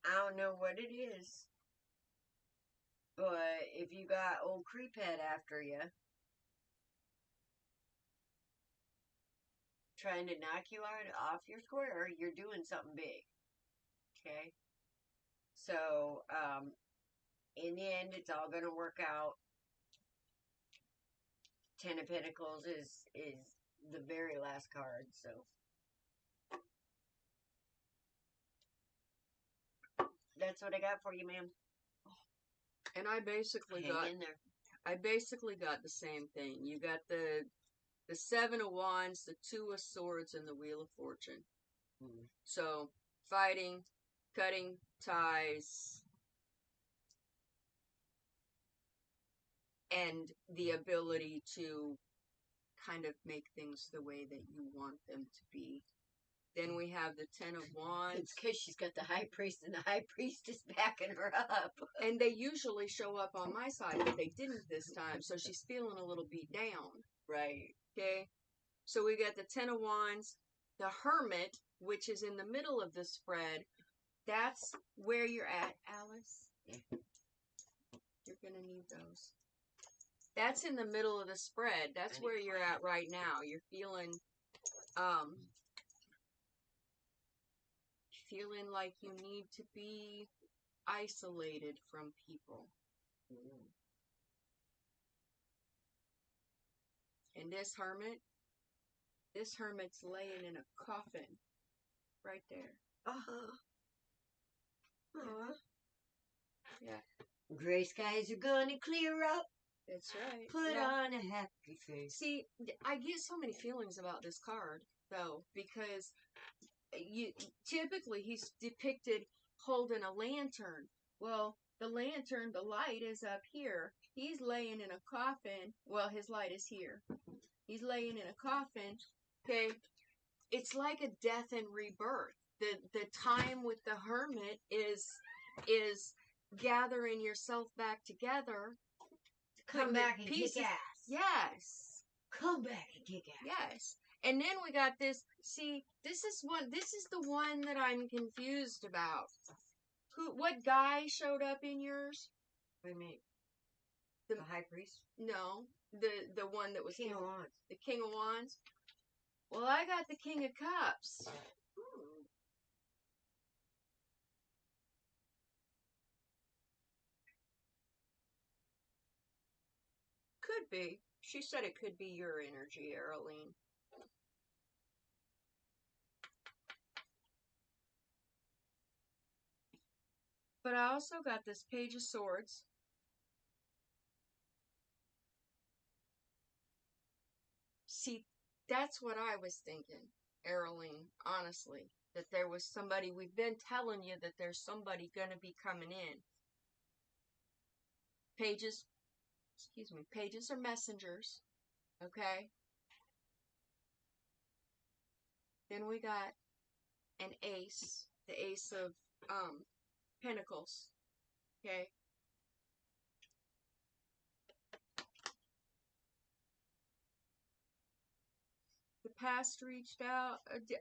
I don't know what it is. But if you got old Creephead after you, trying to knock you off your square, you're doing something big. Okay? So, in the end, it's all going to work out. 10 of Pentacles is the very last card, so. That's what I got for you, ma'am. And I basically Hang got in there. the same thing. You got the Seven of Wands, the Two of Swords, and the Wheel of Fortune. Mm. So, fighting, cutting ties, and the ability to kind of make things the way that you want them to be. Then we have the Ten of Wands. It's because she's got the High Priest and the High Priestess backing her up. And they usually show up on my side, but they didn't this time, so she's feeling a little beat down. Right. Okay? So we got the Ten of Wands, the Hermit, which is in the middle of the spread. That's where you're at, Alice. Yeah. You're gonna need those. That's in the middle of the spread. That's where you're at right now. You're feeling like you need to be isolated from people. Mm. And this hermit's laying in a coffin right there. Uh-huh. Uh-huh. Yeah. Gray skies are gonna clear up. That's right. Put on a happy face. See, I get so many feelings about this card, though, because typically he's depicted holding a lantern. Well, the lantern, the light is up here. He's laying in a coffin. Well, his light is here. He's laying in a coffin. Okay, it's like a death and rebirth. The time with the hermit is gathering yourself back together. Come back and kick ass. Yes. Come back and kick ass. Yes. And then we got this. See, this is the one that I'm confused about. What guy showed up in yours? What do you mean? The High Priest? No, the one that was King of Wands. The King of Wands. Well, I got the King of Cups. Could be. She said it could be your energy, Arlene. But I also got this Page of Swords. See, that's what I was thinking, Arlene, honestly. That there was somebody, we've been telling you that there's somebody going to be coming in. Pages are messengers, okay? Then we got an ace, the Ace of Pentacles, okay? The past reached out,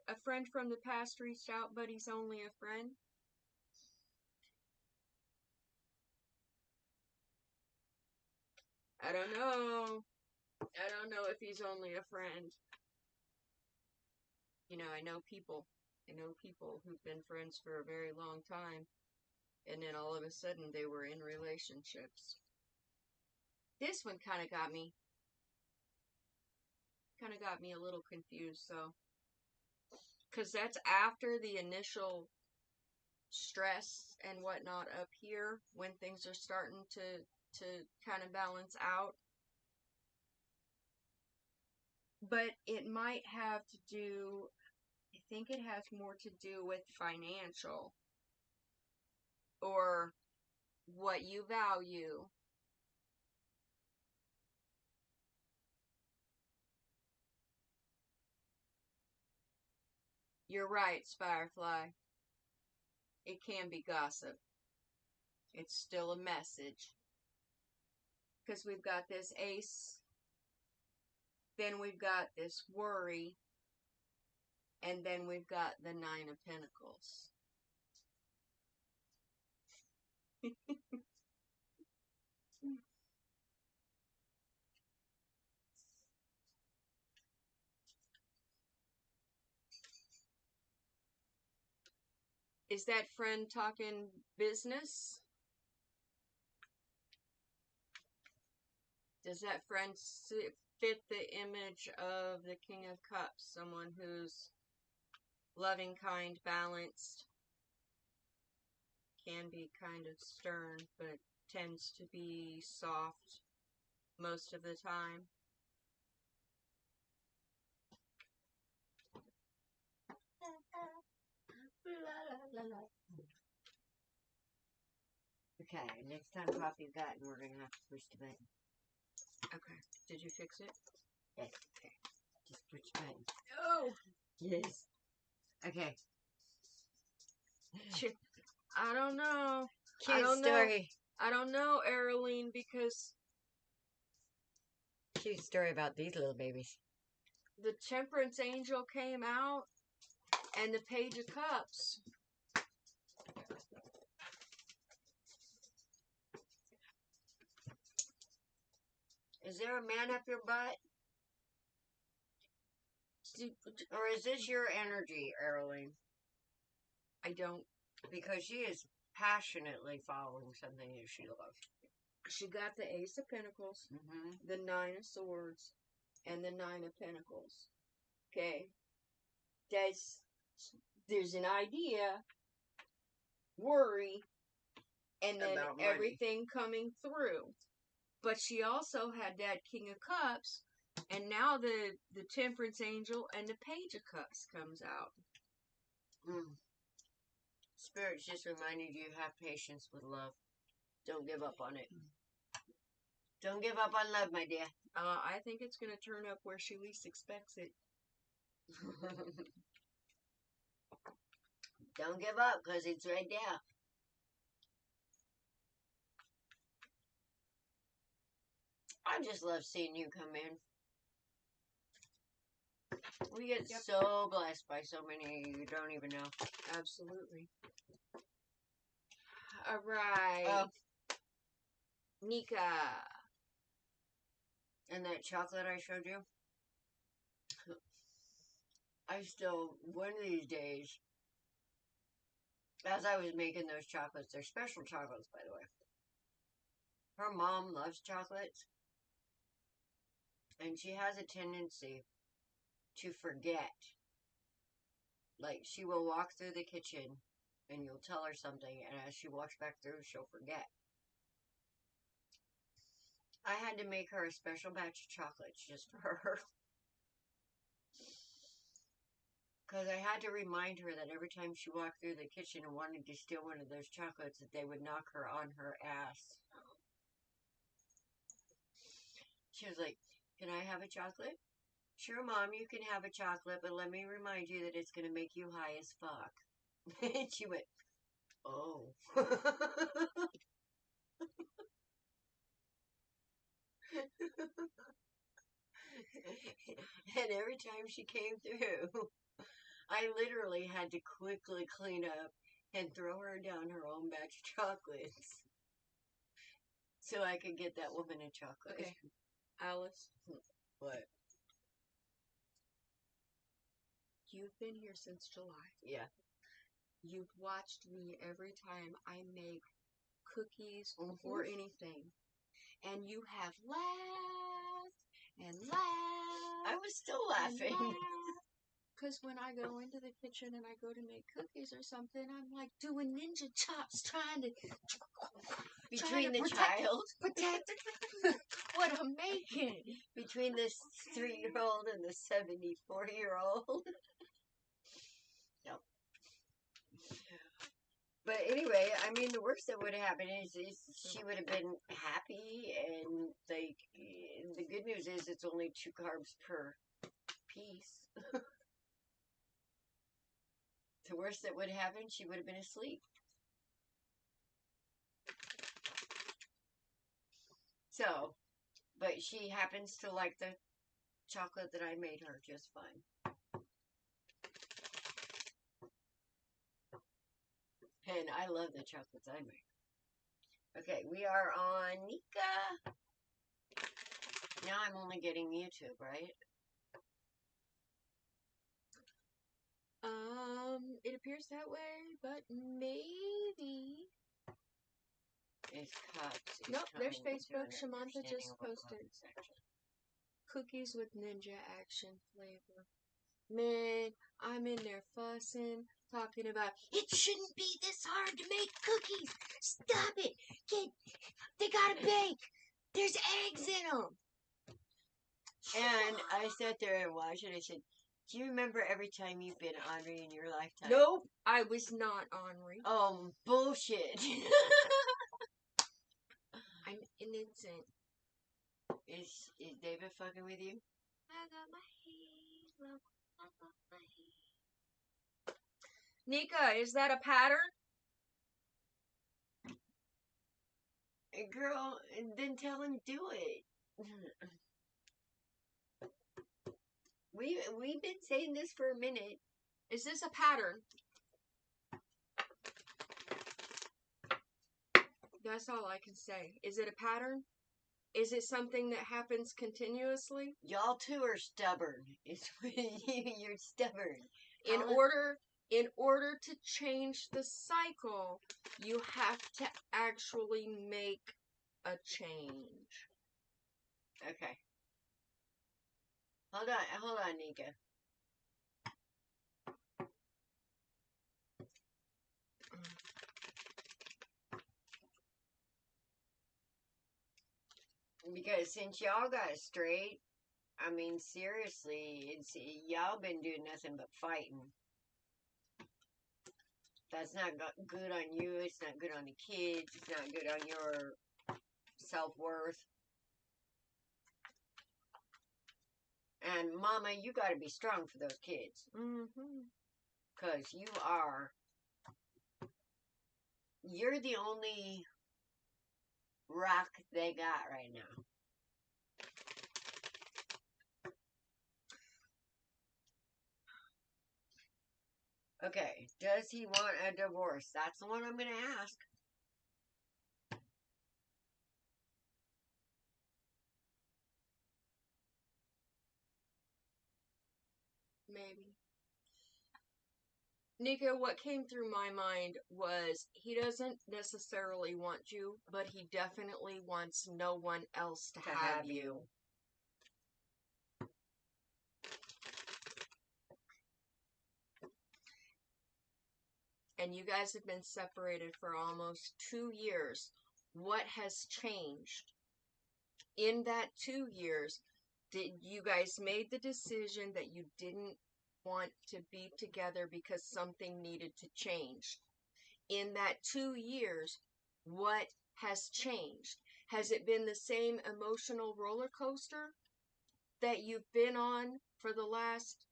a friend from the past reached out, but he's only a friend. I don't know. I don't know if he's only a friend. You know, I know people who've been friends for a very long time, and then all of a sudden they were in relationships. This one kind of got me a little confused, so, because that's after the initial stress and whatnot up here, when things are starting to kind of balance out. But it might have to do, I think it has more to do with financial, or what you value. You're right, Firefly. It can be gossip. It's still a message. Because we've got this ace, then we've got this worry, and then we've got the Nine of Pentacles. Is that friend talking business? Does that friend fit the image of the King of Cups? Someone who's loving, kind, balanced, can be kind of stern, but tends to be soft most of the time. Okay, next time coffee's gotten, we're gonna have to push the button. Okay. Did you fix it? Yes. Okay. Just push the button. Oh! Yes. Okay. I don't know. Cute story. I don't know, Eroline, because Cute story about these little babies. the Temperance Angel came out, and the Page of Cups. Is there a man up your butt? Or is this your energy, Eroline? I don't. Because she is passionately following something that she loves. She got the Ace of Pentacles, the Nine of Swords, and the Nine of Pentacles. Okay. There's an idea, worry, and then About money. everything coming through. But she also had that King of Cups, and now the Temperance Angel and the Page of Cups comes out. Spirit's just reminding you, have patience with love. Don't give up on it. Don't give up on love, my dear. I think it's going to turn up where she least expects it. Don't give up, because it's right there. I just love seeing you come in. We get so blessed by so many you don't even know. Absolutely. All right. Oh. Nika. And that chocolate I showed you? I still, one of these days, as I was making those chocolates, they're special chocolates, by the way. Her mom loves chocolates. And she has a tendency to forget. Like, she will walk through the kitchen and you'll tell her something, and as she walks back through, she'll forget. I had to make her a special batch of chocolates just for her. Because I had to remind her that every time she walked through the kitchen and wanted to steal one of those chocolates, that they would knock her on her ass. She was like, "Can I have a chocolate?" "Sure, Mom, you can have a chocolate, but let me remind you that it's going to make you high as fuck." And she went, "Oh." And every time she came through, I literally had to quickly clean up and throw her down her own batch of chocolates so I could get that woman a chocolate. Okay. Alice. What? You've been here since July. Yeah. You've watched me every time I make cookies or anything. And you have laughed and laughed. I was still laughing. Because when I go into the kitchen and I go to make cookies or something, I'm like doing ninja chops trying to Between the protect what I'm making. Between this 3-year-old and the 74-year-old. Yep. But anyway, I mean, the worst that would have happened is she would have been happy, and like, the good news is it's only 2 carbs per piece. The worst that would happen, she would have been asleep. So, but she happens to like the chocolate that I made her just fine. And I love the chocolates I make. Okay, we are on Nika. Now I'm only getting YouTube, right? It appears that way, but maybe. It's cups. Nope, there's Facebook. Shamantha just posted cookies with ninja action flavor. Man, I'm in there fussing. talking about, it shouldn't be this hard to make cookies. Stop it. Kid, they gotta bake. There's eggs in them. And I sat there and watched it. I said, do you remember every time you've been ornery in your lifetime? Nope, I was not ornery. Oh, bullshit. I'm innocent. Is David fucking with you? I got my halo. I got my halo. Nika, is that a pattern? Girl, then tell him do it. We've been saying this for a minute. Is this a pattern? That's all I can say. Is it a pattern? Is it something that happens continuously? Y'all two are stubborn. You're stubborn. In order to change the cycle, you have to actually make a change. Okay. Hold on, Nika. Because since y'all got straight, I mean, seriously, y'all been doing nothing but fighting. That's not good on you. It's not good on the kids. It's not good on your self-worth. And Mama, you got to be strong for those kids. Because you're the only rock they got right now. Okay, does he want a divorce? That's the one I'm going to ask. Maybe. Nika, what came through my mind was he doesn't necessarily want you, but he definitely wants no one else to have you. And you guys have been separated for almost 2 years. What has changed? In that 2 years, did you guys made the decision that you didn't want to be together because something needed to change? In that 2 years, what has changed? Has it been the same emotional roller coaster that you've been on for the last...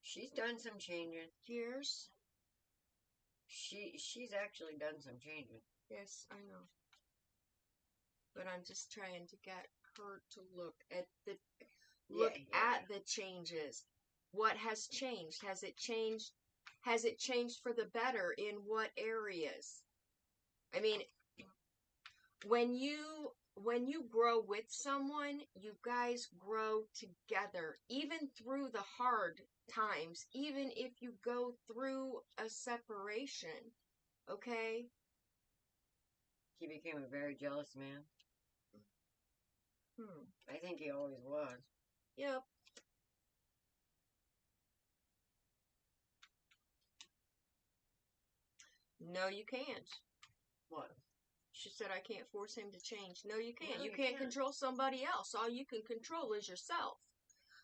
She's done some changing. Years? She's actually done some changing. Yes, I know. But I'm just trying to get her to look at the changes. What has changed? Has it changed? Has it changed for the better? In what areas? I mean, when you grow with someone, you guys grow together, even through the hard times, even if you go through a separation. Okay? He became a very jealous man. I think he always was. Yep. No, you can't. What? She said, I can't force him to change. No, you can't. No, you can't control somebody else. All you can control is yourself.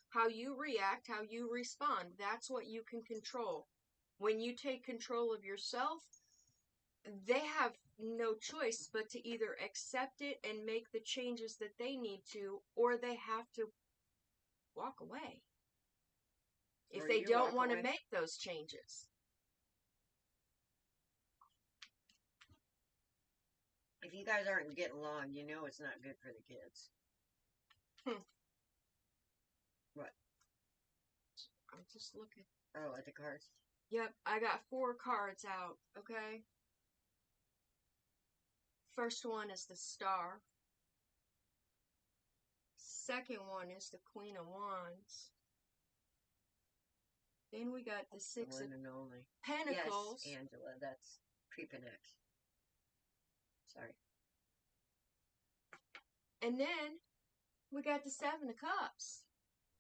How you react, how you respond. That's what you can control. When you take control of yourself, they have no choice but to either accept it and make the changes that they need to, or they have to walk away. If they don't want to make those changes. If you guys aren't getting along, you know it's not good for the kids. What? I'm just looking. Oh, at the cards? Yep, I got 4 cards out, okay? First one is the Star. Second one is the Queen of Wands. Then we got the Six of Pentacles. Yes, Angela, that's pre-connect. Sorry. And then we got the 7 of Cups.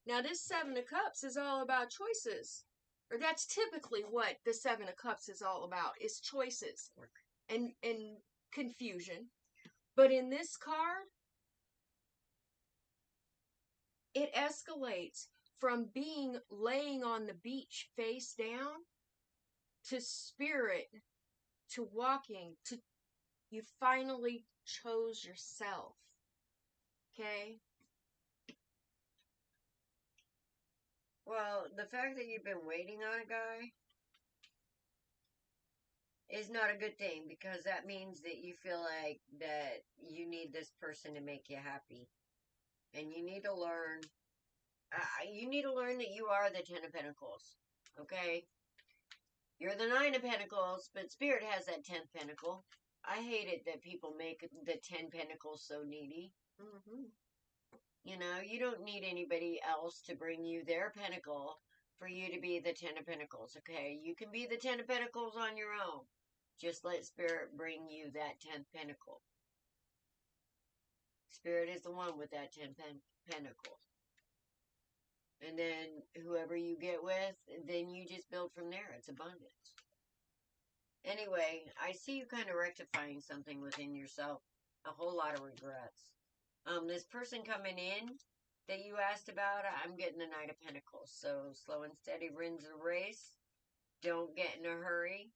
Now this 7 of Cups is all about choices. or that's typically what the Seven of Cups is all about, is choices and confusion. But in this card, it escalates from being laying on the beach face down to spirit to walking to you finally chose yourself. Okay? Well, the fact that you've been waiting on a guy is not a good thing, because that means that you feel like that you need this person to make you happy. And you need to learn that you are the Ten of Pentacles. Okay? You're the Nine of Pentacles, but Spirit has that 10th Pentacle. I hate it that people make the 10 Pentacles so needy. Mm-hmm. You know, you don't need anybody else to bring you their pentacle for you to be the Ten of Pentacles, okay? You can be the Ten of Pentacles on your own. Just let Spirit bring you that 10th Pentacle. Spirit is the one with that 10 Pentacles. And then whoever you get with, then you just build from there. It's abundance. Anyway, I see you kind of rectifying something within yourself. A whole lot of regrets. This person coming in that you asked about, I'm getting the Knight of Pentacles. So slow and steady wins the race. Don't get in a hurry.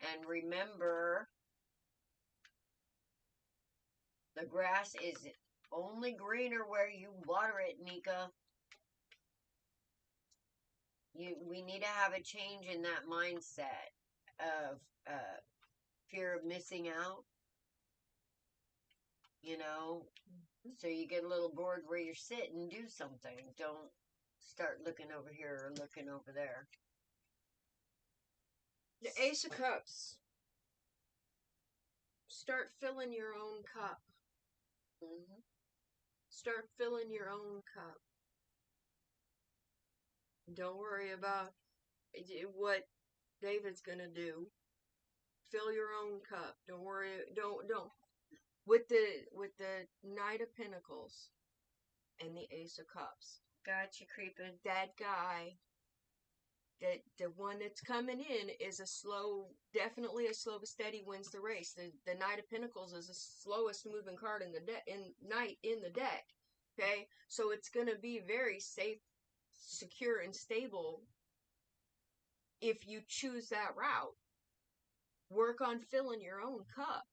And remember, the grass is only greener where you water it, Nika. We need to have a change in that mindset of fear of missing out. You know, so you get a little bored where you're sitting, do something. Don't start looking over here or looking over there. The Ace of Cups. Start filling your own cup. Mm-hmm. Start filling your own cup. Don't worry about what David's gonna do. Fill your own cup. Don't worry. Don't. With the Knight of Pentacles and the Ace of Cups. Got you creeping. That guy, the one that's coming in is definitely a slow but steady wins the race. The Knight of Pentacles is the slowest moving card in the Knight in the deck. Okay, so it's gonna be very safe, secure, and stable if you choose that route. Work on filling your own cup.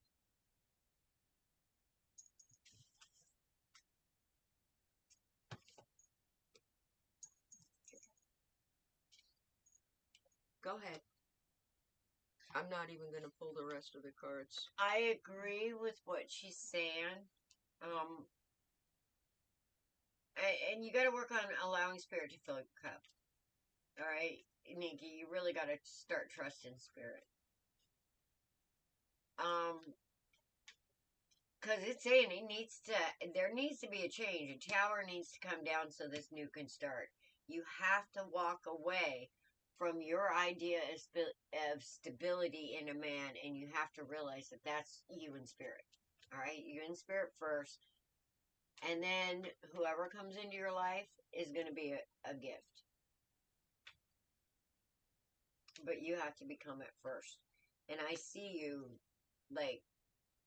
Go ahead. I'm not even going to pull the rest of the cards. I agree with what she's saying. And you got to work on allowing Spirit to fill your cup. All right, Nikki, you really got to start trusting Spirit. Because it's saying there needs to be a change. A tower needs to come down so this new can start. You have to walk away from your idea of stability in a man, and you have to realize that that's you in Spirit. All right, you in Spirit first, and then whoever comes into your life is going to be a gift. But you have to become it first. And I see you, like,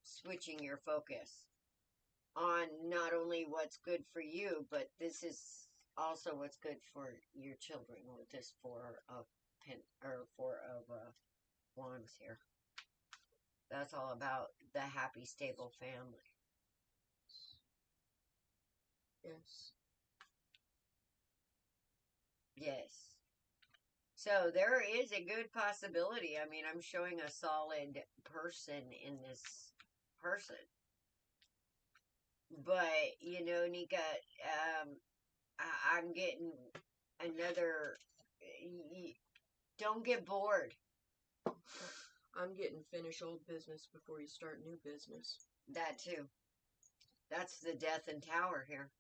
switching your focus on not only what's good for you, but this is also what's good for your children with this Four of Wands here. That's all about the happy, stable family. Yes. Yes. So there is a good possibility. I mean, I'm showing a solid person in this person. But, you know, Nika, I'm getting another... Don't get bored. I'm getting finish old business before you start new business. That too. That's the Death and Tower here.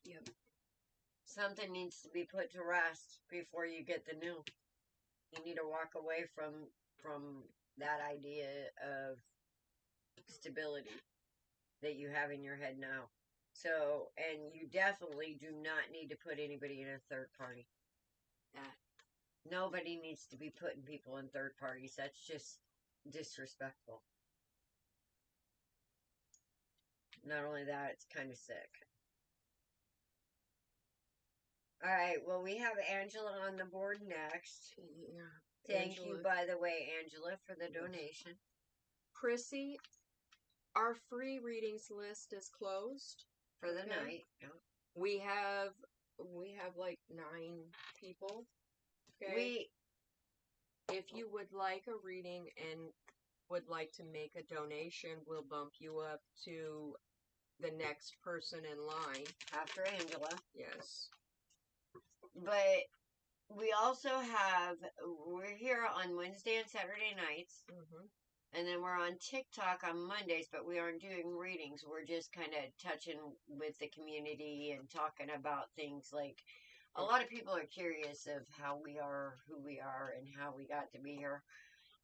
Yep. Something needs to be put to rest before you get the new. You need to walk away from that idea of stability that you have in your head now. So, and you definitely do not need to put anybody in a third party. Nobody needs to be putting people in third parties. That's just disrespectful. Not only that, it's kind of sick. All right, well, we have Angela on the board next. Yeah. Thank Angela. you, by the way, Angela, for the Yes. donation. Prissy, our free readings list is closed. For the Okay. night. Yeah. We have like 9 people. Okay. If you would like a reading and would like to make a donation, we'll bump you up to the next person in line. After Angela. Yes. But we also have, we're here on Wednesday and Saturday nights. Mm-hmm. And then we're on TikTok on Mondays, but we aren't doing readings. We're just kind of touching with the community and talking about things like, a lot of people are curious of how we are, who we are, and how we got to be here.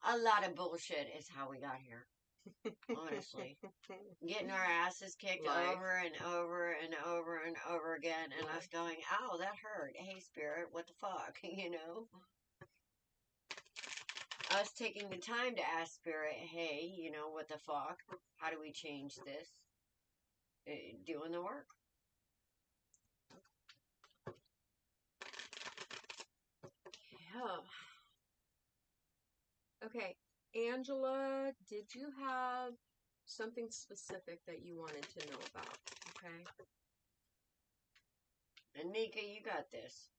A lot of bullshit is how we got here. Honestly. Getting our asses kicked over and over and over and over again, and us going, ow, that hurt. Hey, Spirit, what the fuck? You know? Us taking the time to ask Spirit, hey, you know, what the fuck? How do we change this? Doing the work. Yeah. Okay. Angela, did you have something specific that you wanted to know about? Okay. And Nika, you got this.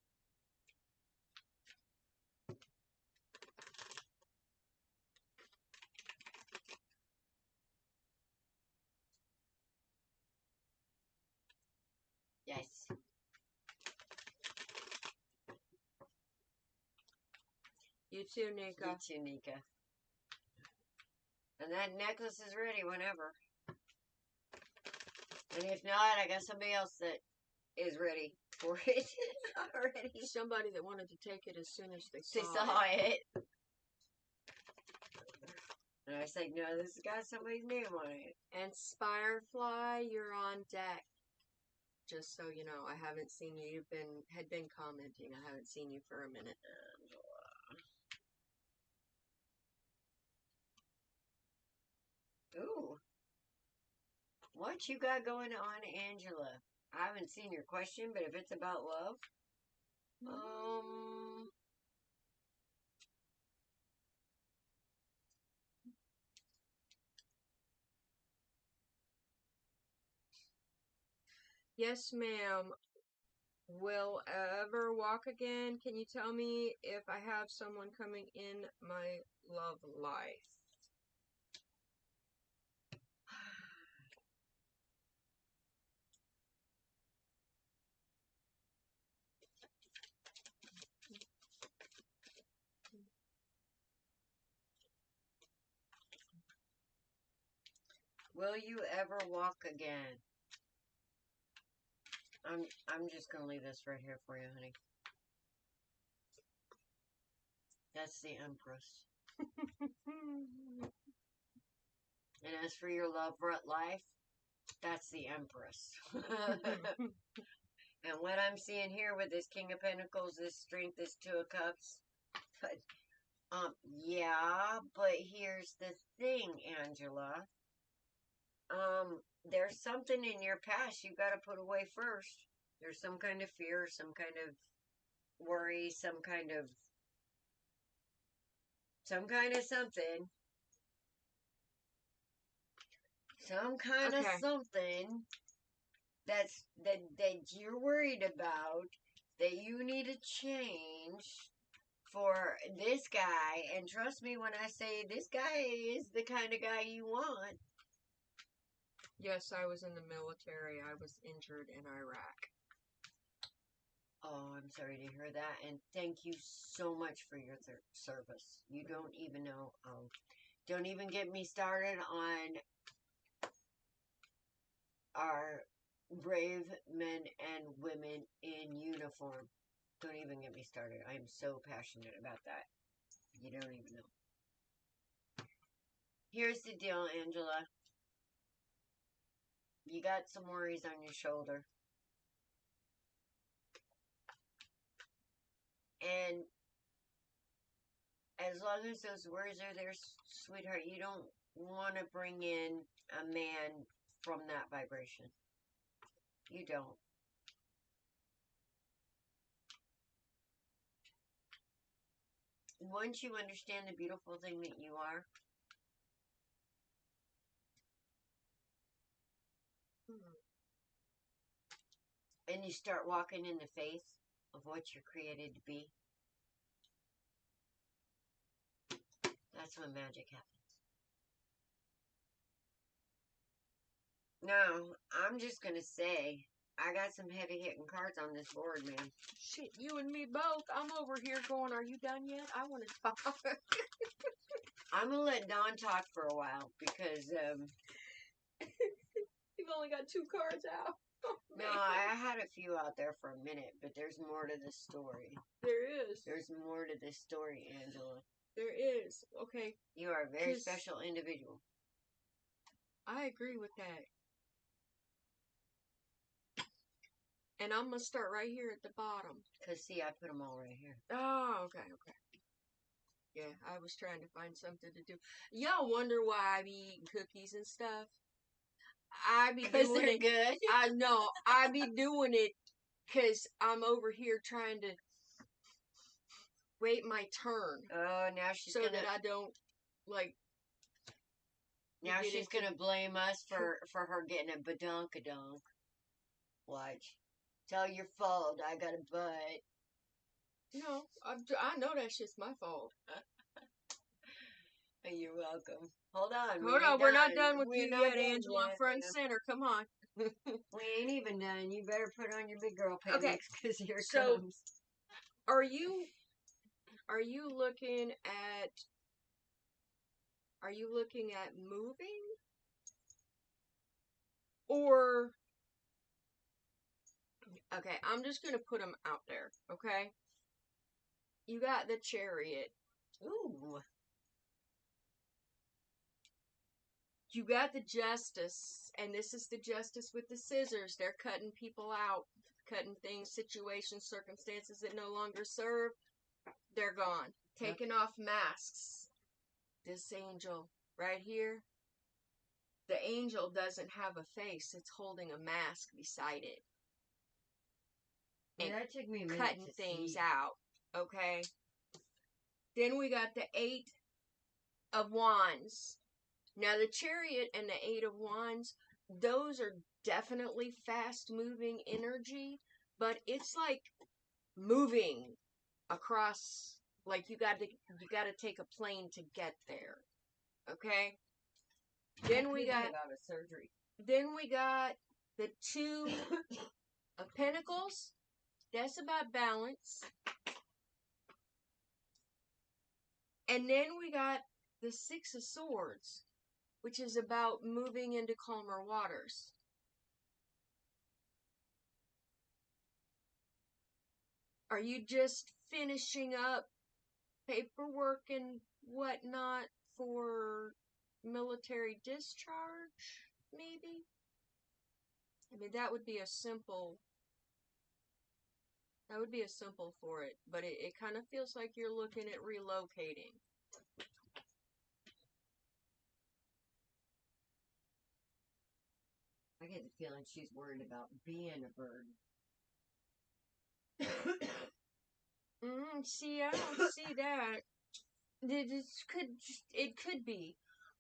Yes. You too, Nika. You too, Nika. And that necklace is ready whenever. And if not, I got somebody else that is ready for it already. Somebody that wanted to take it as soon as they They saw saw it. And I said, no, this has got somebody's name on it. And Spirefly, you're on deck. Just so you know, I haven't seen you. You had been commenting. I haven't seen you for a minute. Ooh. What you got going on, Angela? I haven't seen your question, but if it's about love, Yes, ma'am. Will ever walk again? Can you tell me if I have someone coming in my love life? will you ever walk again? I'm just gonna leave this right here for you, honey. That's the Empress. And as for your love life, that's the Empress. And what I'm seeing here with this King of Pentacles, this Strength, this Two of Cups, yeah, but here's the thing, Angela. There's something in your past you gotta put away first. There's some kind of fear, some kind of worry, some kind of something. Some kind of something that you're worried about, that you need to change for this guy. And trust me when I say this guy is the kind of guy you want. Yes, I was in the military. I was injured in Iraq. Oh, I'm sorry to hear that. And thank you so much for your service. You don't even know. Don't even get me started on our brave men and women in uniform. Don't even get me started. I am so passionate about that. You don't even know. Here's the deal, Angela. You got some worries on your shoulder. And as long as those words are there, sweetheart, you don't want to bring in a man from that vibration. You don't. Once you understand the beautiful thing that you are, and you start walking in the faith of what you're created to be, that's when magic happens. Now, I'm just going to say, I got some heavy hitting cards on this board, man. Shit, you and me both. I'm over here going, are you done yet? I want to talk. I'm going to let Dawn talk for a while because, You've only got 2 cards out. Oh, no, I had a few out there for a minute, but there's more to this story. There is. There's more to this story, Angela. There is. Okay. You are a very special individual. I agree with that. And I'm going to start right here at the bottom. Because, see, I put them all right here. Oh, okay. Yeah, I was trying to find something to do. Y'all wonder why I be eating cookies and stuff? I be doing Because they're it. good. I know. I be doing it because I'm over here trying to wait my turn. Oh, now she's so gonna... that I don't, like... Now she's going to blame us for her getting a badunkadunk. Watch. Tell your fault. I got a butt. No, I know that shit's my fault. You're welcome. Hold on. We're not done with you yet, Angela. Front and center, come on. We ain't even done. You better put on your big girl pants. Okay, because here it so, comes. Are you looking at... Are you looking at moving? Or... Okay, I'm just going to put them out there, okay? You got the Chariot. Ooh. You got the Justice, and this is the Justice with the scissors. They're cutting people out, cutting things, situations, circumstances that no longer serve. They're gone. Taking off masks. This angel right here, the angel doesn't have a face. It's holding a mask beside it. And that took me a minute cutting to things see. out, okay? Then we got the 8 of Wands. Now, the Chariot and the 8 of Wands, those are definitely fast-moving energy, but it's like moving across, like you got to take a plane to get there, okay? Then we got about a surgery. Then we got the 2 of Pentacles. That's about balance. And then we got the 6 of Swords, which is about moving into calmer waters. Are you just finishing up paperwork and whatnot for military discharge, maybe? I mean, that would be a simple for it, but it kind of feels like you're looking at relocating. I get the feeling she's worried about being a bird. See, I don't see that. It could be,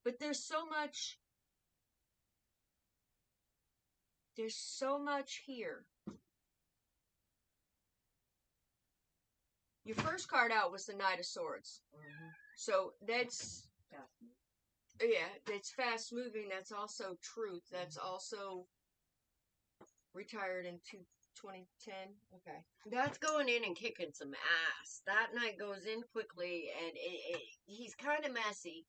but there's so much here. Your first card out was the Knight of Swords. Mm-hmm. So that's fast moving. That's also truth. That's also retired in 2010. Okay. That's going in and kicking some ass. That Knight goes in quickly, and he's kind of messy.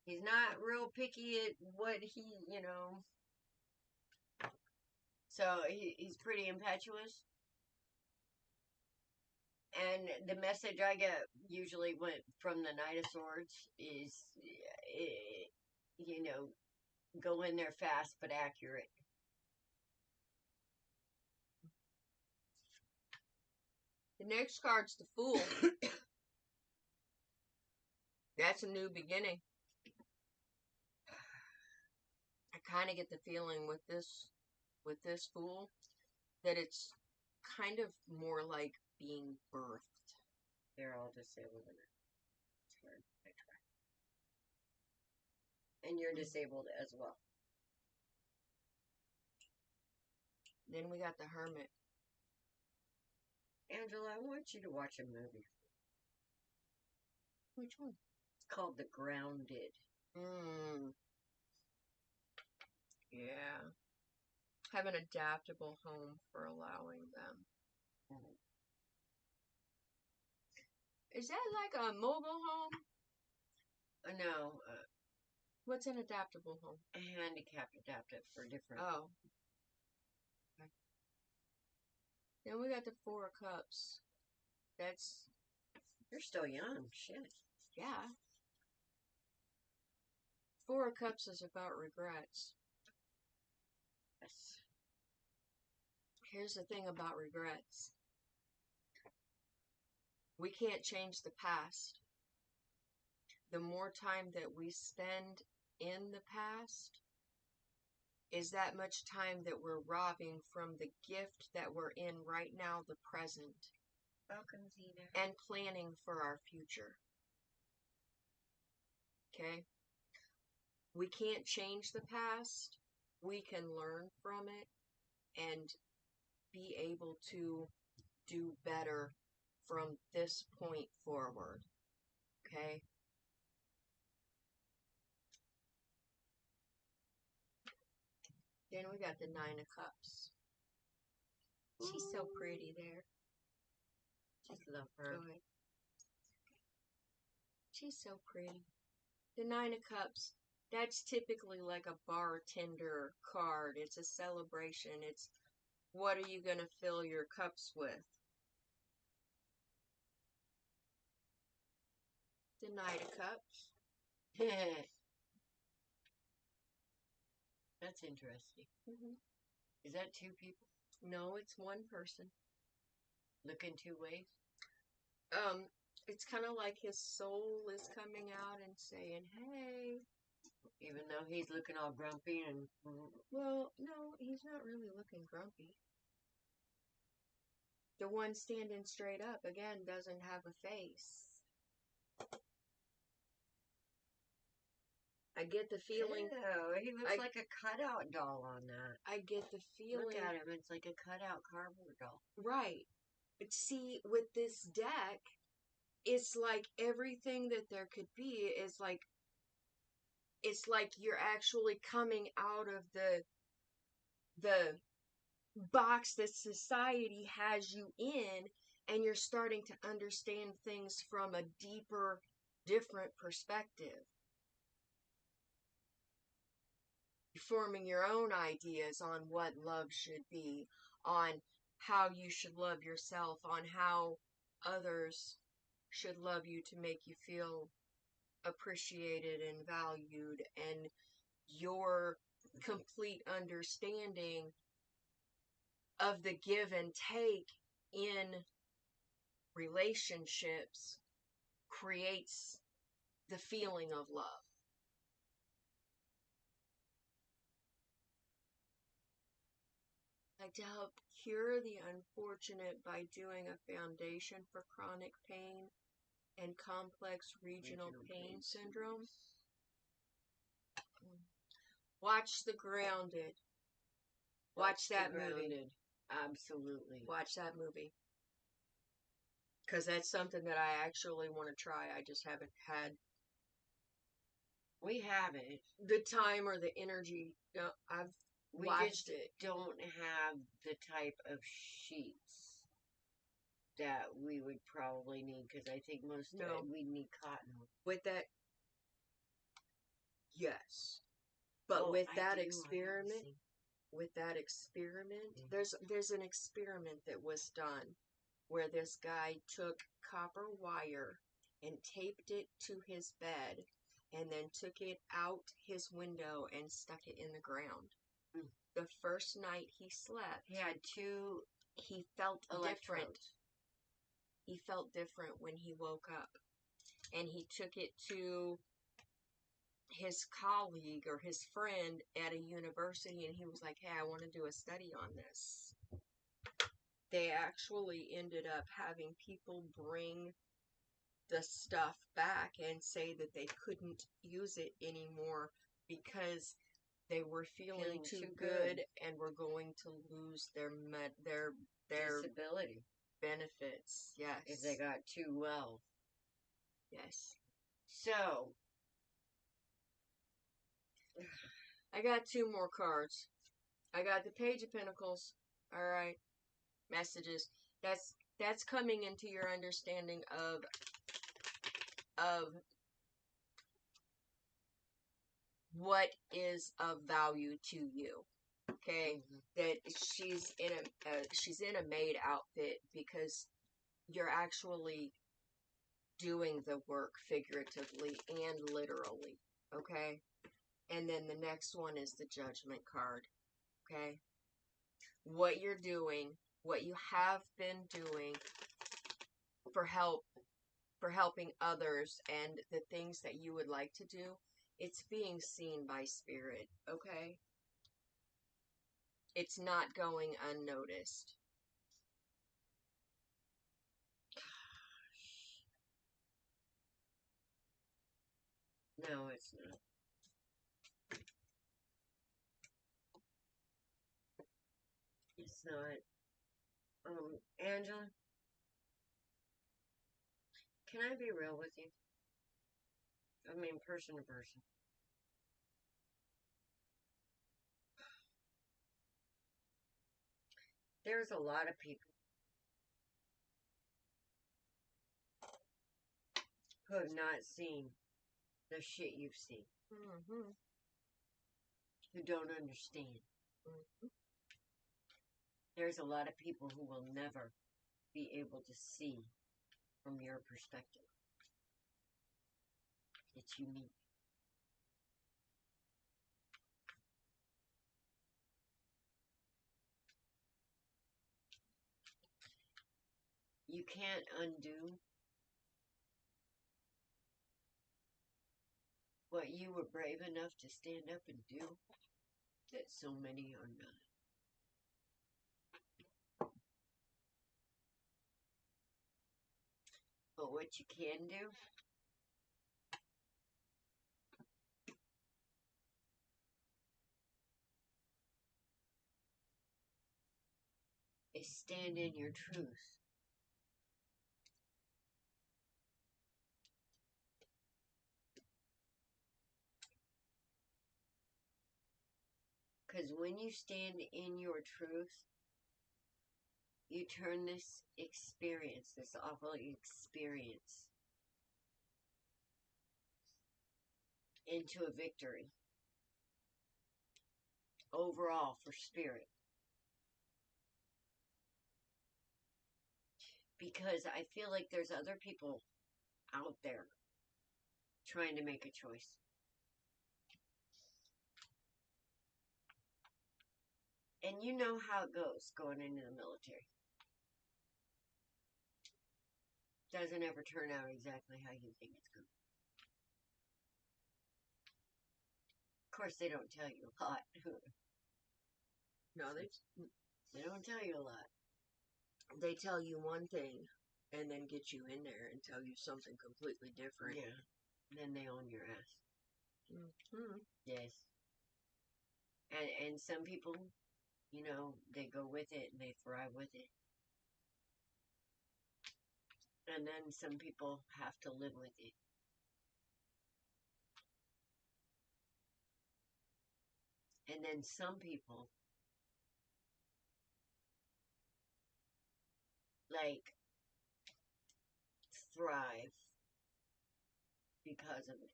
He's not real picky at what he, So he's pretty impetuous. And the message I get usually went from the Knight of Swords is, go in there fast but accurate. The The next card's the Fool. That's a new beginning. I kind of get the feeling with this Fool that it's kind of more like being birthed. They're all disabled in it. It's hard. I try. And you're disabled as well. Then we got the Hermit. Angela, I want you to watch a movie. Which one? It's called The Grounded. Yeah. Have an adaptable home for allowing them. Is that like a mobile home? No. What's an adaptable home? A handicapped adaptive for different. Oh. Okay. Then we got the Four of Cups. That's... You're still young. Shit. Yeah. Four of Cups is about regrets. Yes. Here's the thing about regrets. We can't change the past. The more time that we spend in the past is that much time that we're robbing from the gift that we're in right now, the present. Welcome, Zena. And planning for our future. Okay? We can't change the past. We can learn from it and be able to do better from this point forward. Okay? Then we got the Nine of Cups. She's so pretty there. Just love her. Go ahead. She's so pretty. The Nine of Cups, that's typically like a bartender card. It's a celebration. It's what are you going to fill your cups with? The Knight of Cups. That's interesting. Mm-hmm. Is that two people? No, it's one person. Looking two ways? It's kind of like his soul is coming out and saying, hey. Even though he's looking all grumpy and... Well, no, he's not really looking grumpy. The one standing straight up, again, doesn't have a face. I get the feeling... Ew, he looks like a cutout doll on that. I get the feeling... Look at him, it's like a cutout cardboard doll. Right. But see, with this deck, it's like everything that there could be is like... It's like you're actually coming out of the box that society has you in, and you're starting to understand things from a deeper, different perspective. You're forming your own ideas on what love should be, on how you should love yourself, on how others should love you to make you feel appreciated and valued, and your complete understanding of the give and take in relationships creates the feeling of love. Like to help cure the unfortunate by doing a foundation for chronic pain and complex regional pain syndrome. Watch The Grounded. Watch that movie. Absolutely. Watch that movie. Because that's something that I actually want to try. I just haven't had... We haven't. The time or the energy. No, I've watched it. We don't have the type of sheets that we would probably need, because I think most of it we need cotton. With that, yes. But with that experiment, there's an experiment that was done where this guy took copper wire and taped it to his bed and then took it out his window and stuck it in the ground. The first night he slept, he felt different. he felt different when he woke up. And he took it to his colleague or his friend at a university, and he was like, hey, I want to do a study on this. They actually ended up having people bring the stuff back and say that they couldn't use it anymore because they were feeling too good and were going to lose their disability benefits. Yes. If they got too well. Yes. So I got 2 more cards. I got the Page of Pentacles. All right. Messages. That's coming into your understanding of what is of value to you. Okay, that she's in a maid outfit because you're actually doing the work figuratively and literally. Okay, and then the next one is the Judgment card. Okay, what you're doing, what you have been doing for helping others, and the things that you would like to do, it's being seen by Spirit. Okay. It's not going unnoticed. no, it's not. It's not. Angela, can I be real with you? I mean, person to person. There's a lot of people who have not seen the shit you've seen. Mm-hmm. Who don't understand. Mm-hmm. There's a lot of people who will never be able to see from your perspective. It's unique. You can't undo what you were brave enough to stand up and do that so many are not. But what you can do is stand in your truth. Because when you stand in your truth, you turn this experience, this awful experience, into a victory. Overall, for Spirit. Because I feel like there's other people out there trying to make a choice. And you know how it goes going into the military. Doesn't ever turn out exactly how you think it's going to. Of course, they don't tell you a lot. No, They don't tell you a lot. They tell you one thing and then get you in there and tell you something completely different. Yeah. Then they own your ass. Mm-hmm. Yes. And some people, you know, they go with it and they thrive with it. And then some people have to live with it. And then some people, like, thrive because of it.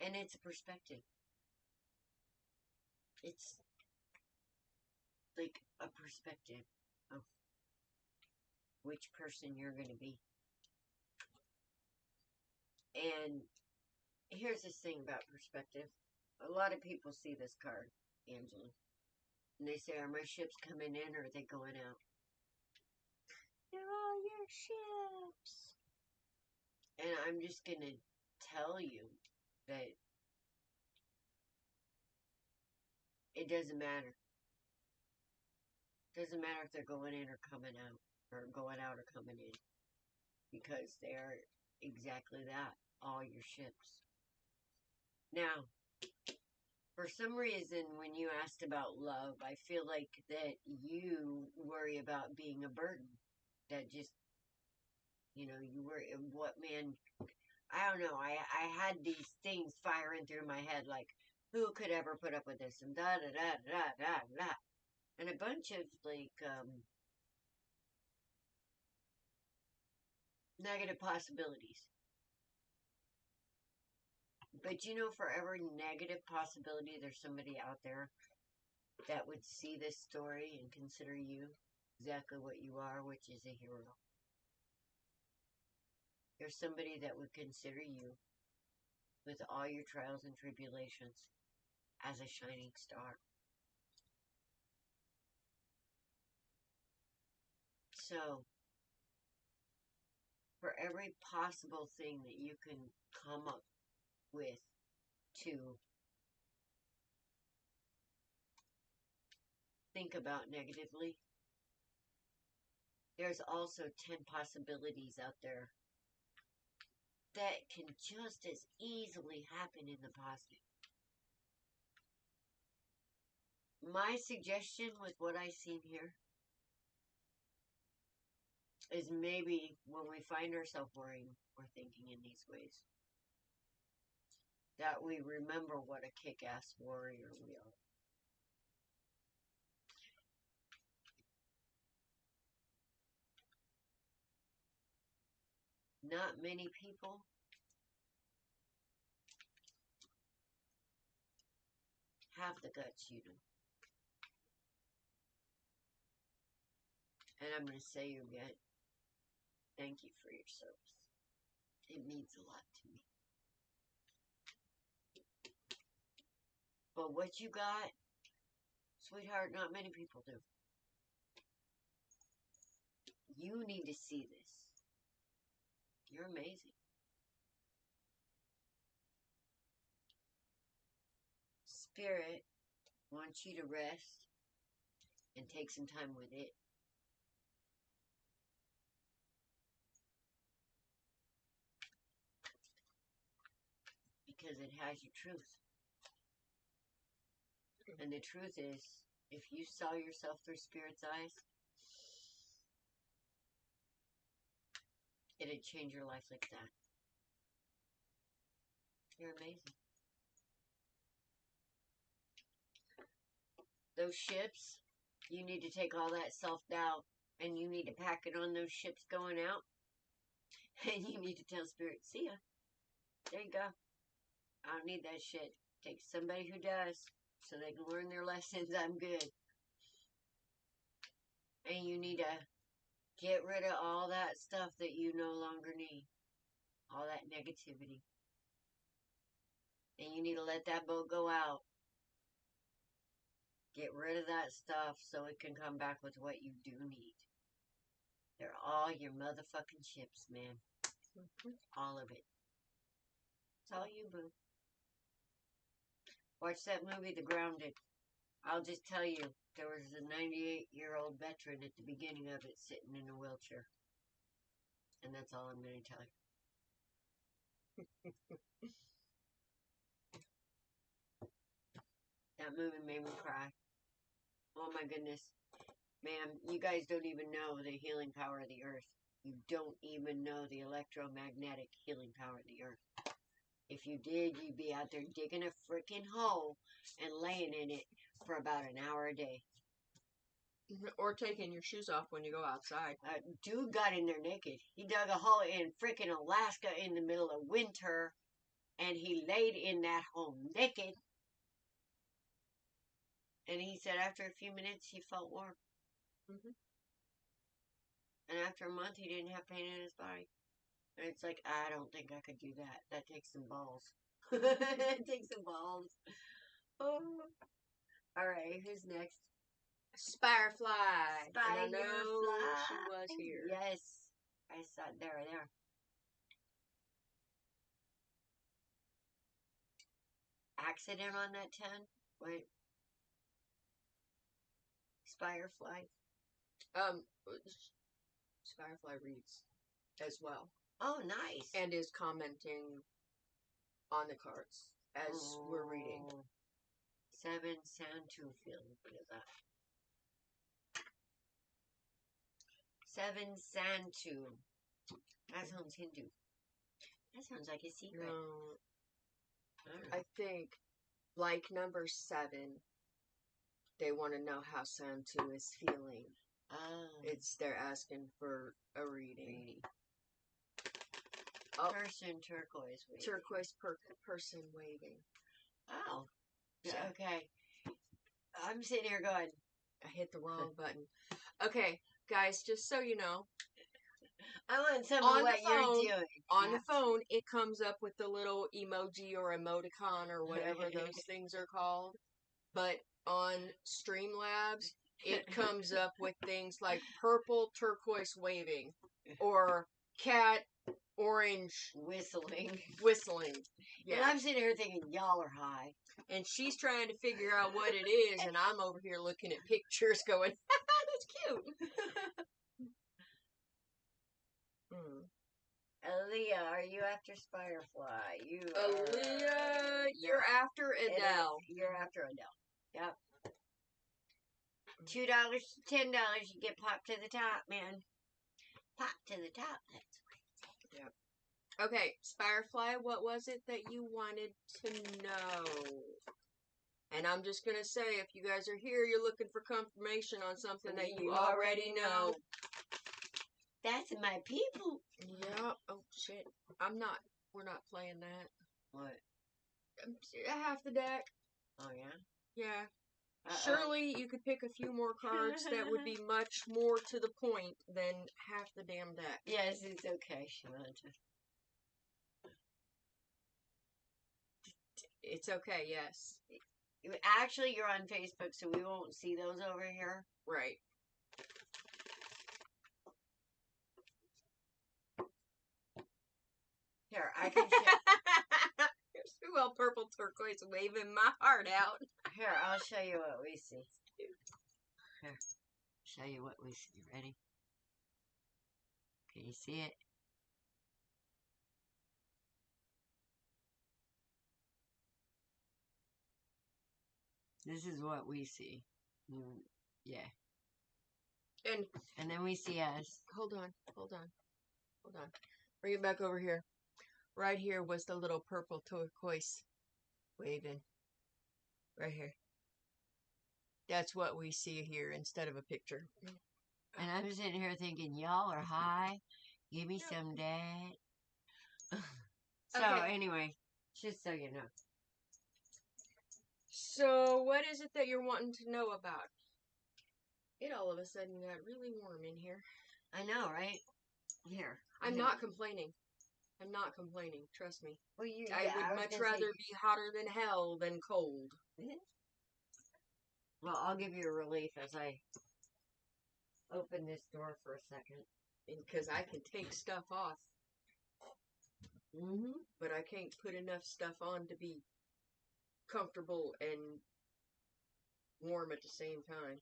And it's a perspective. It's like a perspective of which person you're going to be. And here's this thing about perspective. A lot of people see this card, Angela, and they say, are my ships coming in or are they going out? ships. And I'm just going to tell you that it doesn't matter. It doesn't matter if they're going in or coming out, or going out or coming in, because they are exactly that, all your ships. Now, for some reason, when you asked about love, I feel like that you worry about being a burden. That just, you worry, what man, I don't know, I had these things firing through my head, like, who could ever put up with this, and da-da-da-da-da-da-da. And a bunch of, like, negative possibilities. But for every negative possibility, there's somebody out there that would see this story and consider you exactly what you are, which is a hero. There's somebody that would consider you, with all your trials and tribulations, as a shining star. So, for every possible thing that you can come up with to think about negatively, there's also 10 possibilities out there that can just as easily happen in the positive. My suggestion with what I've seen here is maybe when we find ourselves worrying or thinking in these ways, that we remember what a kick-ass warrior we are. Not many people have the guts you do. And I'm going to say you again, thank you for your service. It means a lot to me. But what you got, sweetheart, not many people do. You need to see this. You're amazing. Spirit wants you to rest and take some time with it. Because it has your truth. And the truth is, if you saw yourself through Spirit's eyes, it'd change your life like that. You're amazing. Those ships, you need to take all that self-doubt and you need to pack it on those ships going out. And you need to tell Spirit, see ya. There you go. I don't need that shit. Take somebody who does so they can learn their lessons. I'm good. And you need to get rid of all that stuff that you no longer need. All that negativity. And you need to let that boat go out. Get rid of that stuff so it can come back with what you do need. They're all your motherfucking ships, man. All of it. It's all you, boo. Watch that movie, The Grounded. I'll just tell you, there was a 98-year-old veteran at the beginning of it sitting in a wheelchair. And that's all I'm going to tell you. That movie made me cry. Oh my goodness. Ma'am, you guys don't even know the healing power of the earth. You don't even know the electromagnetic healing power of the earth. If you did, you'd be out there digging a freaking hole and laying in it for about an hour a day. Or taking your shoes off when you go outside. Dude got in there naked. He dug a hole in freaking Alaska in the middle of winter, and he laid in that hole naked. And he said after a few minutes, he felt warm. And after a month, he didn't have pain in his body. And it's like, I don't think I could do that. That takes some balls. It takes some balls. Oh. All right, who's next? Spirefly. And I know Firefly. she was here. Yes. I saw there. Accident on that 10? Wait. Firefly. Firefly reads as well. Oh, nice. And is commenting on the cards as we're reading. 7 Santu film. What is that? 7 Santu. That sounds Hindu. That sounds like a secret. No. I think, like number 7, they want to know how Santu is feeling. They're asking for a reading. Oh. Person turquoise waving. Turquoise person waving. Oh. Yeah. Okay. I'm sitting here going, I hit the wrong button. Okay, guys, just so you know. I want some of what you're doing. On the phone, it comes up with the little emoji or emoticon or whatever those things are called. But on Streamlabs, it comes up with things like purple turquoise waving or cat orange whistling. Yeah. And I'm sitting here thinking, y'all are high. And she's trying to figure out what it is, and I'm over here looking at pictures going, that's cute. Aaliyah, are you after Firefly? Aaliyah, you're after Adele. You're after Adele. Yep. $2 to $10, you get popped to the top, man. Pop to the top. That's what it's. Yep. Okay, Firefly, what was it that you wanted to know? And I'm just going to say, if you guys are here, you're looking for confirmation on something that you already know. That's my people. Yeah. Oh, shit. We're not playing that. What? Half the deck. Oh, yeah? Yeah. Surely you could pick a few more cards that would be much more to the point than half the damn deck. Yes, it's okay, Shamanta. It's okay, yes. Actually, you're on Facebook, so we won't see those over here. Right. Here, I can show. Well, purple turquoise waving my heart out. Here, I'll show you what we see. Here, show you what we see. Ready? Can you see it? This is what we see. Yeah. And then we see us. Hold on. Bring it back over here. Right here was the little purple turquoise waving. Right here. That's what we see here instead of a picture. And I'm sitting here thinking, y'all are high. Give me some, Dad. So, anyway, just so you know. So, what is it that you're wanting to know about? It all of a sudden got really warm in here. I know, right? Here. I'm not complaining. Trust me. Well, I would much rather be hotter than hell than cold. Well, I'll give you a relief as I open this door for a second. Because I can take stuff off. But I can't put enough stuff on to be comfortable and warm at the same time.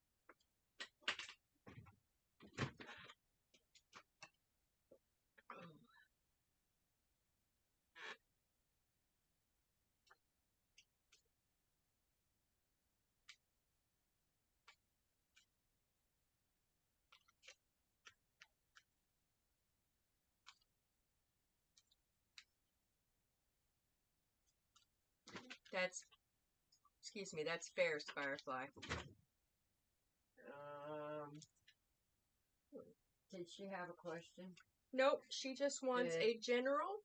That's fair, Firefly. Did she have a question? Nope, she just wants a general.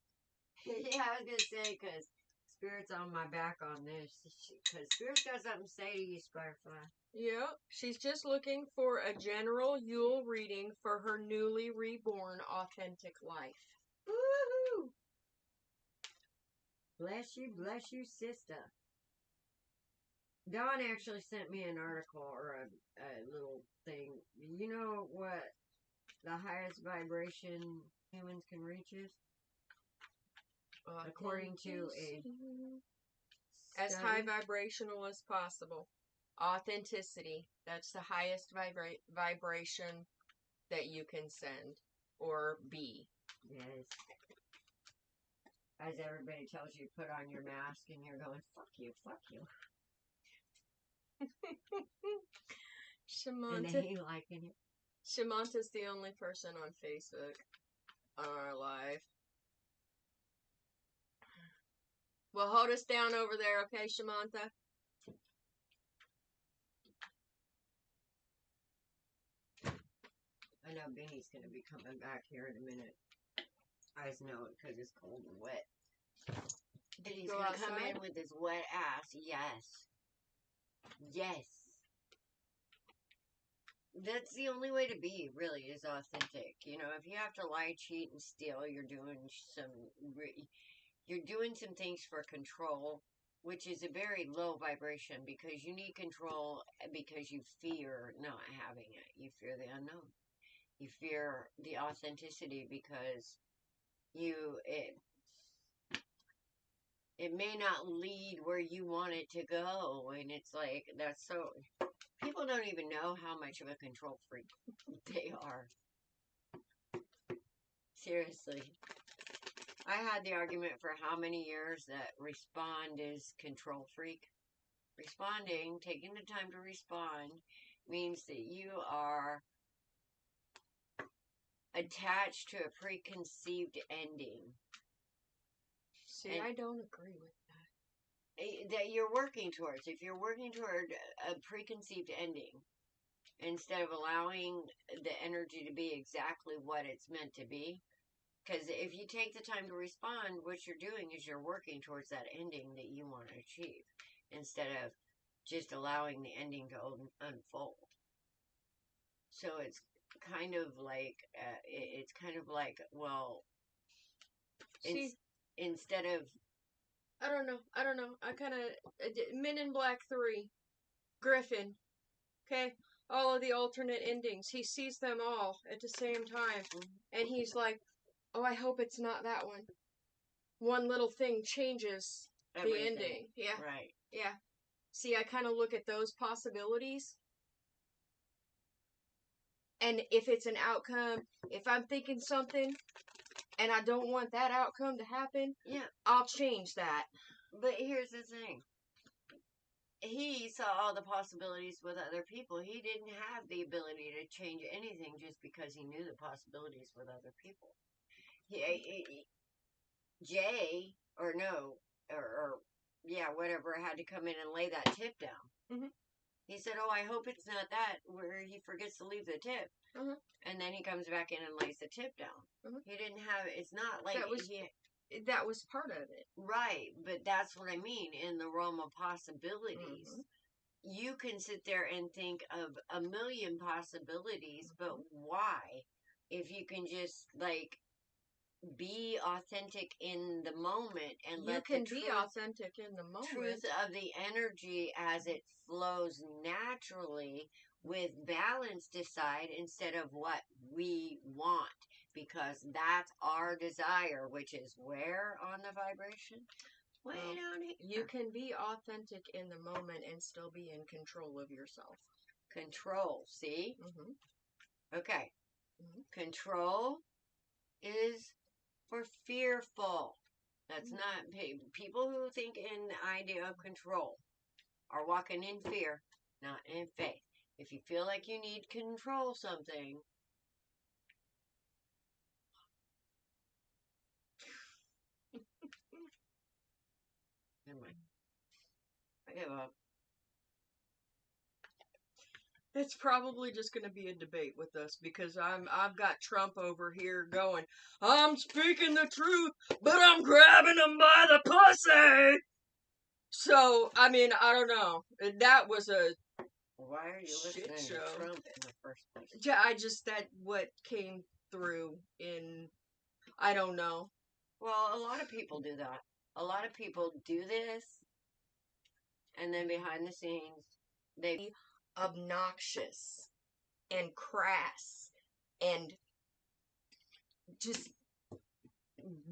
Yeah, I was going to say, because Spirit's on my back on this. Because Spirit's got something to say to you, Firefly. Yep, she's just looking for a general Yule reading for her newly reborn authentic life. Woohoo! Bless you, sister. Dawn actually sent me an article or a little thing. You know what the highest vibration humans can reach is? According to a as study? high vibrational as possible. Authenticity. That's the highest vibration that you can send or be. Yes. As everybody tells you, put on your mask and you're going, fuck you, fuck you. And they ain't liking it. Shamanta's the only person on Facebook on our live. Well, hold us down over there, okay, Shamanta? I know Benny's going to be coming back here in a minute. I just know it because it's cold and wet. And he's going to come in with his wet ass. Yes. Yes. That's the only way to be, really, is authentic. You know, if you have to lie, cheat, and steal, you're doing some things for control, which is a very low vibration because you need control because you fear not having it. You fear the unknown. You fear the authenticity because it may not lead where you want it to go, and it's like that's so. People don't even know how much of a control freak they are. Seriously. I had the argument for how many years that respond is control freak. Responding, taking the time to respond, means that you are attached to a preconceived ending. See, and I don't agree with that. That you're working towards. If you're working toward a preconceived ending, instead of allowing the energy to be exactly what it's meant to be, because if you take the time to respond, what you're doing is you're working towards that ending that you want to achieve, instead of just allowing the ending to unfold. So it's kind of like, well, instead of... I don't know. I kind of... Men in Black 3. Griffin. Okay? All of the alternate endings. He sees them all at the same time. And he's like, oh, I hope it's not that one. One little thing changes everything. The ending. Yeah. Right. Yeah. See, I kind of look at those possibilities. And if it's an outcome, if I'm thinking something and I don't want that outcome to happen, yeah, I'll change that. But here's the thing. He saw all the possibilities with other people. He didn't have the ability to change anything just because he knew the possibilities with other people. Jay, whatever, had to come in and lay that tip down. Mm-hmm. He said, oh, I hope it's not that, where he forgets to leave the tip. Mm-hmm. And then he comes back in and lays the tip down. Mm-hmm. He didn't have, it's not like... That was part of it. Right, but that's what I mean. In the realm of possibilities, you can sit there and think of a million possibilities, but why? If you can just, be authentic in the moment and let the truth... You can be authentic in the moment. Truth of the energy as it flows naturally with balance decide instead of what we want. Because that's our desire, which is where on the vibration? Way down here. You can be authentic in the moment and still be in control of yourself. Control, see? Mm-hmm. Okay. Mm-hmm. Control is for fearful. That's not... People who think in the idea of control are walking in fear, not in faith. If you feel like you need to control something... Never mind. I give up. It's probably just going to be a debate with us because I've got Trump over here going, I'm speaking the truth, but I'm grabbing him by the pussy. So, I mean, I don't know. That was a Why are you listening to Trump in the first place? That what came through in, I don't know. Well, a lot of people do that. A lot of people do this, and then behind the scenes, they... obnoxious and crass and just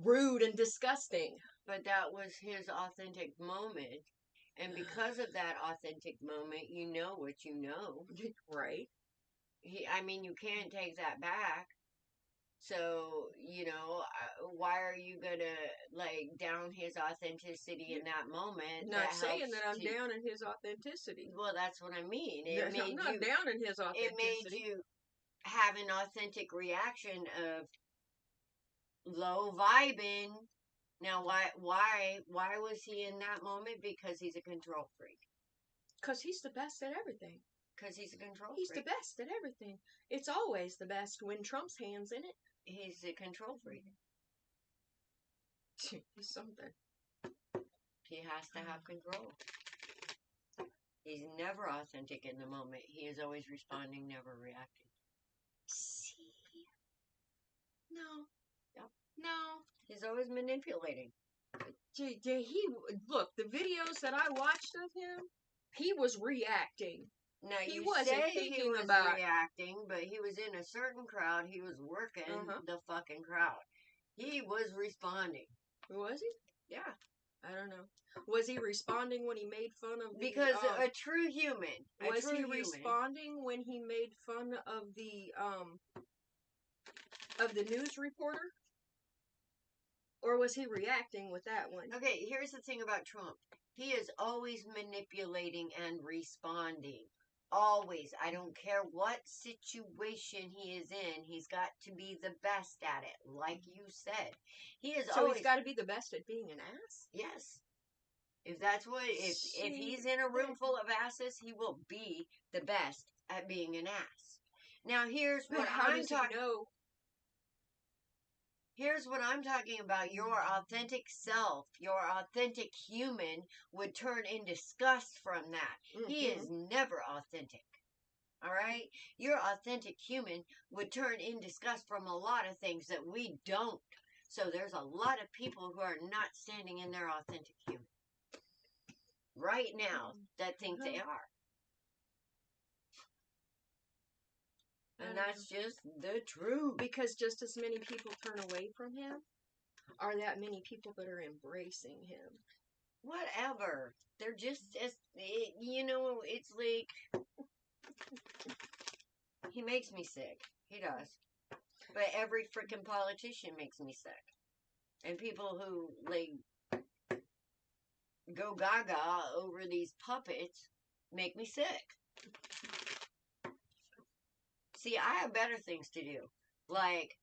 rude and disgusting. But that was his authentic moment. And because of that authentic moment, you know what you know. Right. I mean, you can't take that back. So, why are you gonna like down his authenticity in that moment? Not saying that I'm down in his authenticity. Well, that's what I mean. I'm not down in his authenticity. It made you have an authentic reaction of low vibing. Now, why was he in that moment? Because he's a control freak. Because he's the best at everything. Because he's a control freak. He's freak. the best at everything. It's always the best when Trump's hand's in it. He's a control freak. He's something. He has to have control. He's never authentic in the moment. He is always responding, never reacting. See? No. Yep. No. He's always manipulating. Look, the videos that I watched of him, he was reacting. Now, he you wasn't say thinking he was about reacting, but he was in a certain crowd. He was working the fucking crowd. He was responding. Was he? Yeah. I don't know. Was he responding when he made fun of the... Because a true human. Was he responding when he made fun of the news reporter? Or was he reacting with that one? Okay, here's the thing about Trump. He is always manipulating and responding. Always. I don't care what situation he is in. He's got to be the best at it, like you said. He's got to be the best at being an ass? Yes. If that's what... If he's in a room full of asses, he will be the best at being an ass. Now, here's what I'm talking... Here's what I'm talking about. Your authentic self, your authentic human would turn in disgust from that. Mm-hmm. He is never authentic. All right? Your authentic human would turn in disgust from a lot of things that we don't. So there's a lot of people who are not standing in their authentic human right now that think they are. And that's just the truth. Because just as many people turn away from him, are that many people that are embracing him. Whatever. They're just it's like... He makes me sick. He does. But every freaking politician makes me sick. And people who, like, go gaga over these puppets make me sick. See, I have better things to do. Like,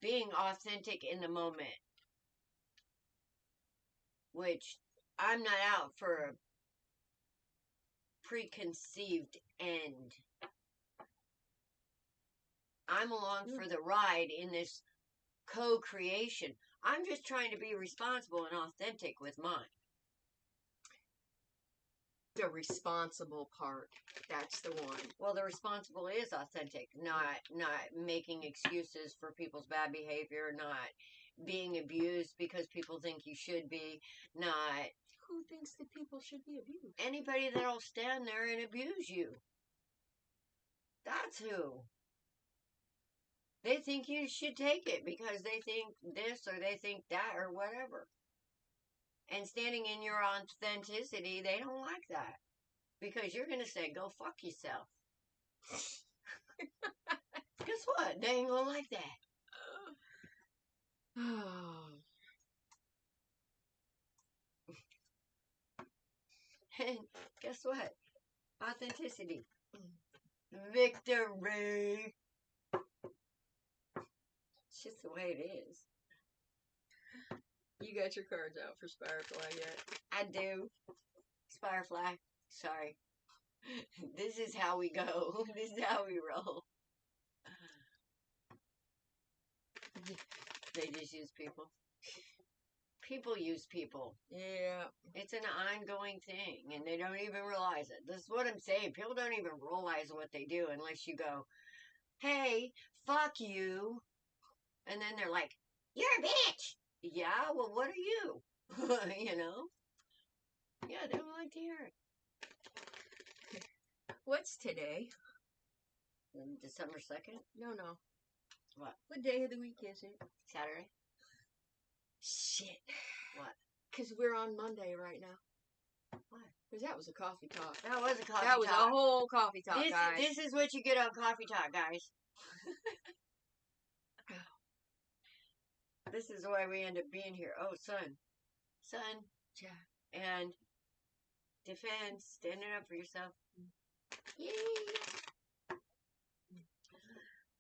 being authentic in the moment. Which, I'm not out for a preconceived end. I'm along for the ride in this co-creation. I'm just trying to be responsible and authentic with mine. The responsible part. That's the one. Well, the responsible is authentic. Not making excuses for people's bad behavior. Not being abused because people think you should be. Not... Who thinks that people should be abused? Anybody that'll stand there and abuse you. That's who. They think you should take it because they think this or they think that or whatever. And standing in your authenticity, they don't like that. Because you're going to say, go fuck yourself. Guess what? They ain't going to like that. And guess what? Authenticity. Victory. It's just the way it is. You got your cards out for Firefly yet? I do. Firefly. Sorry. This is how we go. This is how we roll. They just use people. People use people. Yeah. It's an ongoing thing, and they don't even realize it. This is what I'm saying. People don't even realize what they do unless you go, hey, fuck you. And then they're like, you're a bitch. Yeah, well, what are you? You know? Yeah, they don't like to hear it. What's today? December 2nd? No. What? What day of the week is it? Saturday? Shit. What? Because we're on Monday right now. What? Because that was a coffee talk. That was a coffee That was talk. a whole coffee talk, guys. This is what you get on Coffee Talk, guys. This is why we end up being here. Oh, son. Yeah. And defend, standing up for yourself. Yay!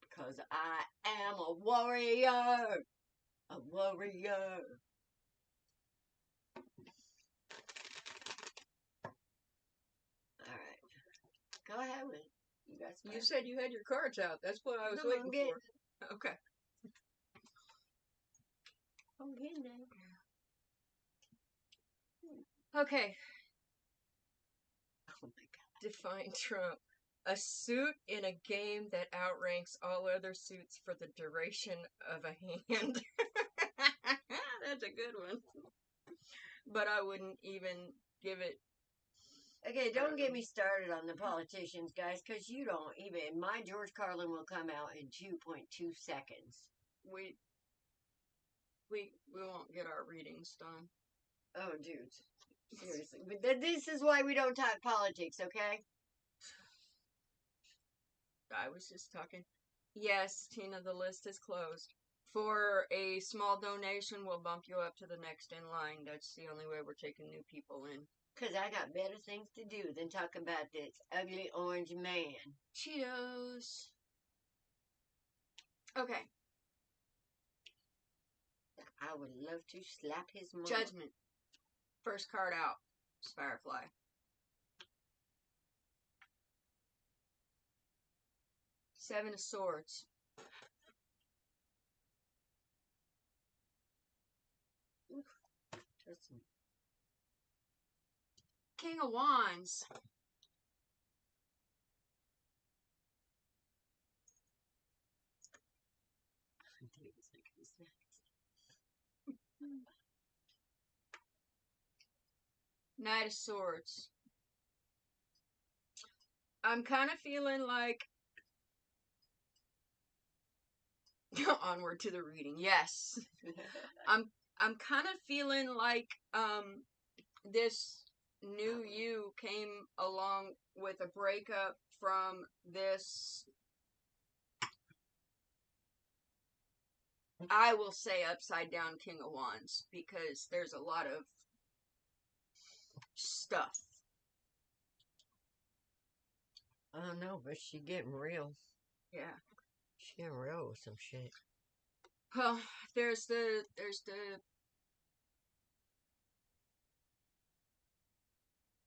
Because I am a warrior. A warrior. Alright. Go ahead with it. You guys. You said you had your cards out. That's what I was No, waiting I'm getting. for. Okay. I'm getting there. Okay. Oh my god. Define Trump. A suit in a game that outranks all other suits for the duration of a hand. That's a good one. But I wouldn't even give it. Okay, don't get me started on the politicians, guys, because you don't even. My George Carlin will come out in 2.2 seconds. We won't get our readings done. Oh, dudes. Seriously. But this is why we don't talk politics, okay? I was just talking. Yes, Tina, the list is closed. For a small donation, we'll bump you up to the next in line. That's the only way we're taking new people in. Because I got better things to do than talk about this ugly orange man. Cheetos. Okay. I would love to slap his mom. Judgment. First card out. Firefly. Seven of Swords. King of Wands. Knight of Swords. I'm kind of feeling like onward to the reading. Yes. I'm kind of feeling like this new you came along with a breakup from this, I will say, upside down King of Wands, because there's a lot of stuff. I don't know, but she getting real. Yeah. She getting real with some shit. Well, there's the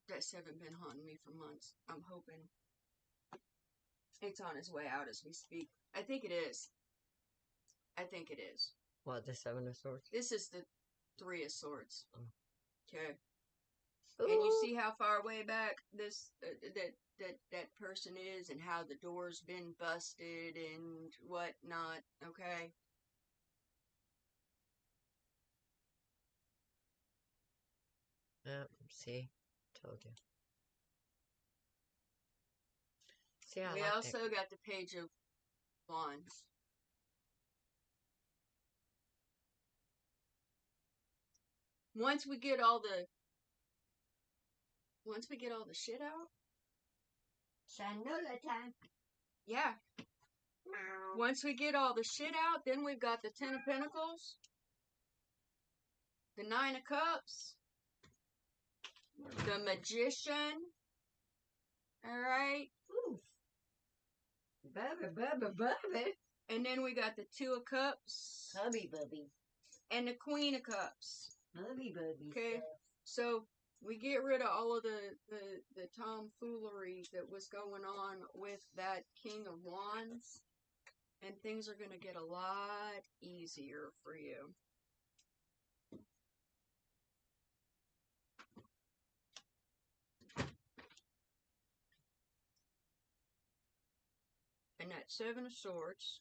that seven been haunting me for months. I'm hoping it's on its way out as we speak. I think it is. What, the Seven of Swords? This is the Three of Swords. Okay. Ooh. And you see how far way back this that person is, and how the door's been busted and whatnot. Okay. See, told you. See, I We like also that. got the Page of Wands. Once we get all the shit out. Shanola time. Yeah. Once we get all the shit out, then we've got the Ten of Pentacles, the Nine of Cups, the Magician. Alright. Bubba. And then we got the Two of Cups. Hubby bubby. And the Queen of Cups. Hubby bubby. Okay. So we get rid of all of the tomfoolery that was going on with that King of Wands, and things are going to get a lot easier for you. And that Seven of Swords,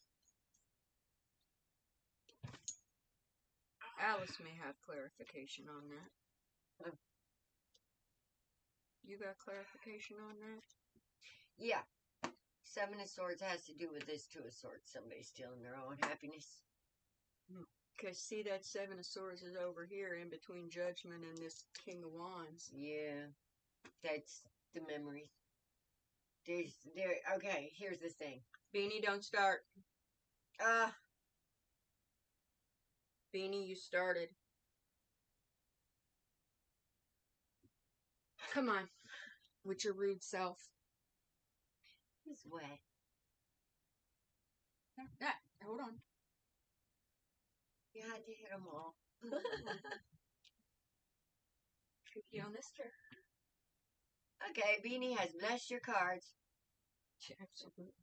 Alice may have clarification on that. You got clarification on that? Yeah. Seven of Swords has to do with this Two of Swords. Somebody stealing their own happiness. Because see, that Seven of Swords is over here in between Judgment and this King of Wands. Yeah, that's the memory. Okay, here's the thing. Beanie, don't start. Beanie, you started. Come on, with your rude self. It's wet. Hold on. You had to hit them all. Tricky on this turn. Okay, Beanie has blessed your cards. Absolutely.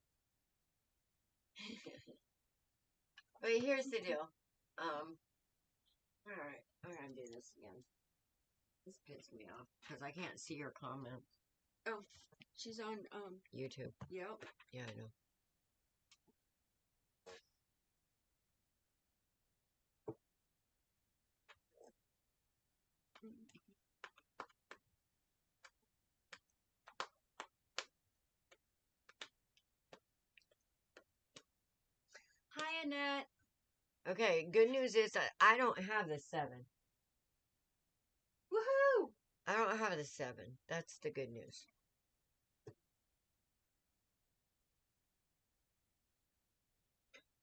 But here's the deal. Alright, I'm gonna do this again. This pissed me off because I can't see your comment. Oh, she's on YouTube. Yep. Yeah, I know. Hi, Annette. Okay, good news is that I don't have the 7. Woohoo! I don't have the 7. That's the good news.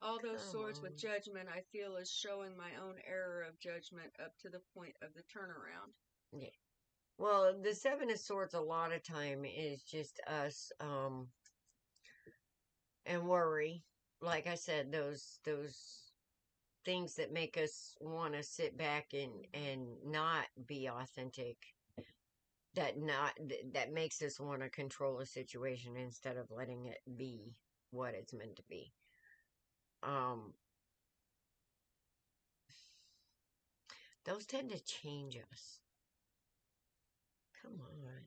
All those swords with Judgment, I feel, is showing my own error of judgment up to the point of the turnaround. Yeah. Well, the 7 of Swords a lot of time is just us, and worry. Like I said, those things that make us want to sit back and not be authentic. That makes us want to control a situation instead of letting it be what it's meant to be. Those tend to change us. Come on.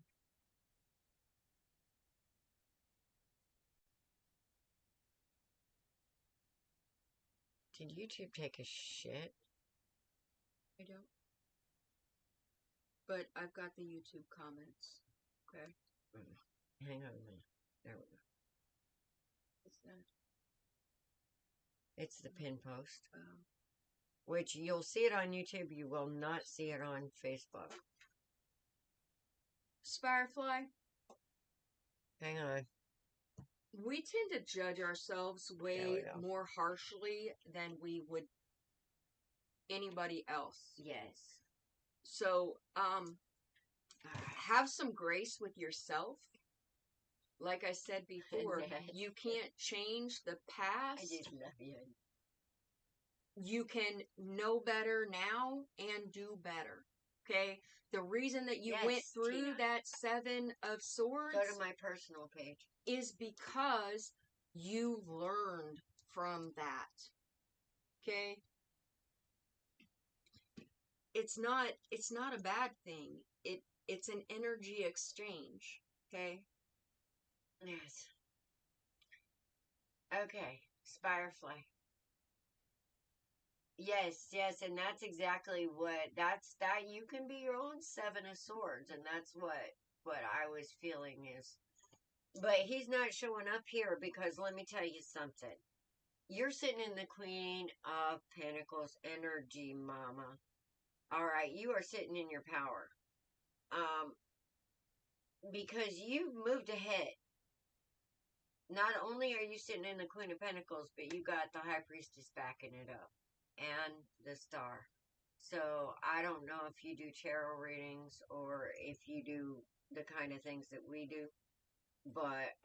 Did YouTube take a shit? I don't. But I've got the YouTube comments. Okay. Hang on a minute. There we go. What's that? It's the pin post. Which you'll see it on YouTube. You will not see it on Facebook. Spirefly. Hang on. We tend to judge ourselves way more harshly than we would anybody else. Yes. So, have some grace with yourself. Like I said before, you can't change the past. I just love you. You can know better now and do better. Okay? The reason that you went through that 7 of Swords. Go to my personal page. Is because you learned from that. Okay? It's not a bad thing. It's an energy exchange. Okay? Yes. Okay. Spirefly. Yes, and that's exactly that you can be your own 7 of Swords, and that's what I was feeling is. But he's not showing up here because let me tell you something. You're sitting in the Queen of Pentacles energy, mama. Alright, you are sitting in your power. Because you've moved ahead. Not only are you sitting in the Queen of Pentacles, but you got the High Priestess backing it up. And the Star. So, I don't know if you do tarot readings or if you do the kind of things that we do. But,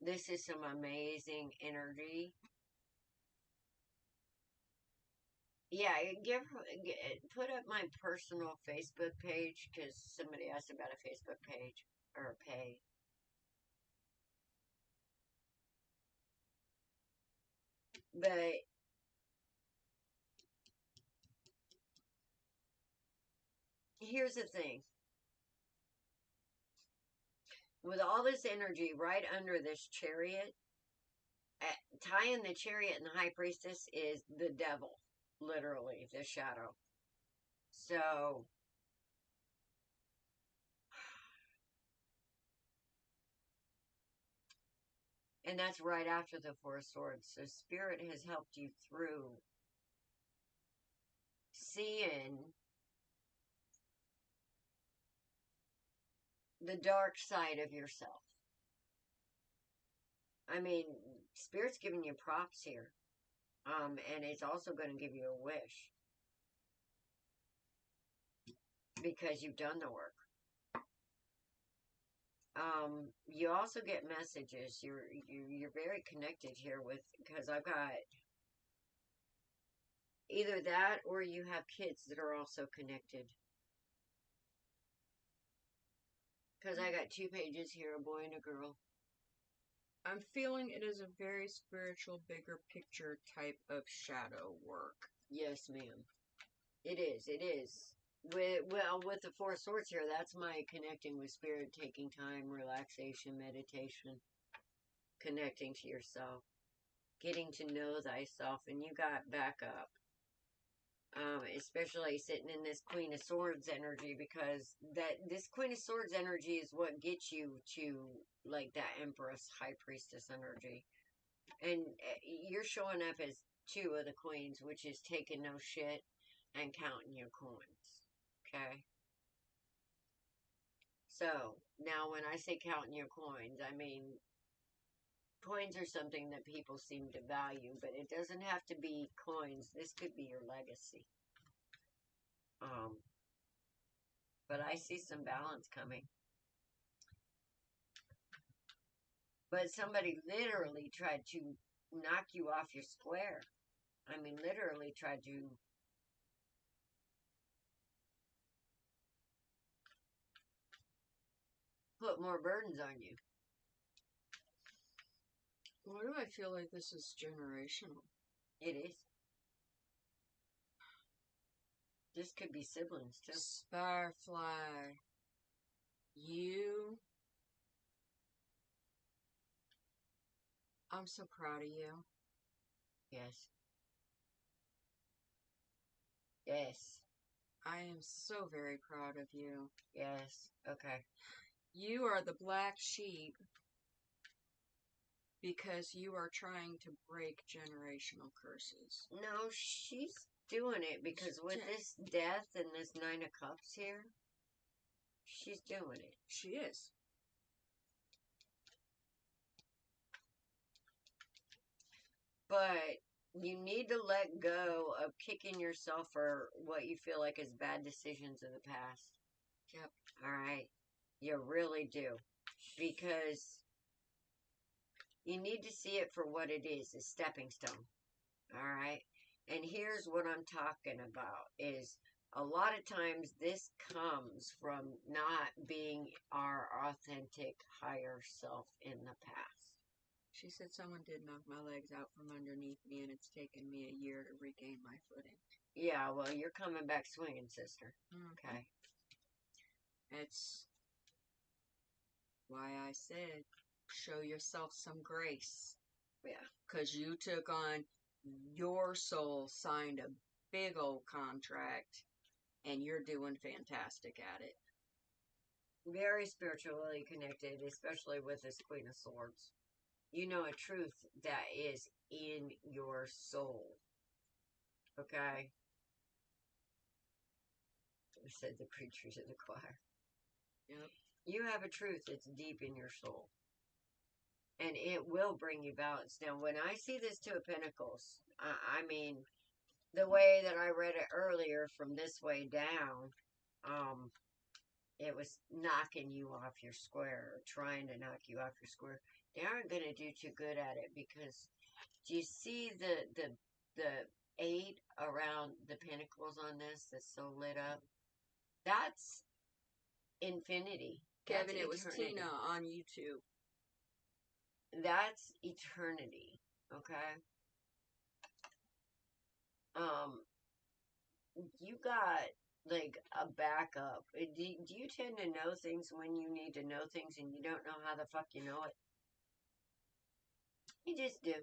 this is some amazing energy. Yeah, put up my personal Facebook page because somebody asked about a Facebook page or a pay. But here's the thing. With all this energy right under this Chariot, tying the Chariot and the High Priestess is the devil. Literally, the shadow. So, And that's right after the Four of Swords. So Spirit has helped you through seeing the dark side of yourself. I mean, Spirit's giving you props here. And it's also going to give you a wish. Because you've done the work. You also get messages. You're very connected here with, because I've got either that or you have kids that are also connected. Because I got 2 pages here, a boy and a girl. I'm feeling it is a very spiritual, bigger picture type of shadow work. Yes, ma'am. It is. It is. With the Four of Swords here, that's my connecting with Spirit, taking time, relaxation, meditation, connecting to yourself, getting to know thyself, and you got backup. Especially sitting in this Queen of Swords energy, because this Queen of Swords energy is what gets you to like that Empress, High Priestess energy, and you're showing up as 2 of the queens, which is taking no shit and counting your coins. Okay. So now, when I say counting your coins, I mean coins are something that people seem to value, but it doesn't have to be coins. This could be your legacy. But I see some balance coming. But somebody literally tried to knock you off your square. I mean, literally tried to put more burdens on you. Why do I feel like this is generational? It is. This could be siblings, too. Firefly. You. I'm so proud of you. Yes. Yes. I am so very proud of you. Yes. Okay. You are the black sheep because you are trying to break generational curses. No, she's doing it because with this death and this 9 of Cups here, she's doing it. She is. But you need to let go of kicking yourself for what you feel like is bad decisions of the past. Yep. Alright? You really do. Because you need to see it for what it is, a stepping stone. Alright? And here's what I'm talking about is a lot of times this comes from not being our authentic higher self in the past. She said someone did knock my legs out from underneath me, and it's taken me a year to regain my footing. Yeah, well, you're coming back swinging, sister. Okay. That's why I said, show yourself some grace. Yeah. Because you took on, your soul signed a big old contract, and you're doing fantastic at it. Very spiritually connected, especially with this Queen of Swords. You know a truth that is in your soul. Okay? I said the preacher to the choir. Yep. You have a truth that's deep in your soul. And it will bring you balance. Now, when I see this 2 of Pentacles, I mean, the way that I read it earlier from this way down, it was knocking you off your square, or trying to knock you off your square. They aren't going to do too good at it, because do you see the 8 around the Pentacles on this that's so lit up? That's infinity. Kevin, That's it was eternity. Tina on YouTube. That's eternity, okay? You got, like, a backup. Do you tend to know things when you need to know things and you don't know how the fuck you know it? You just do.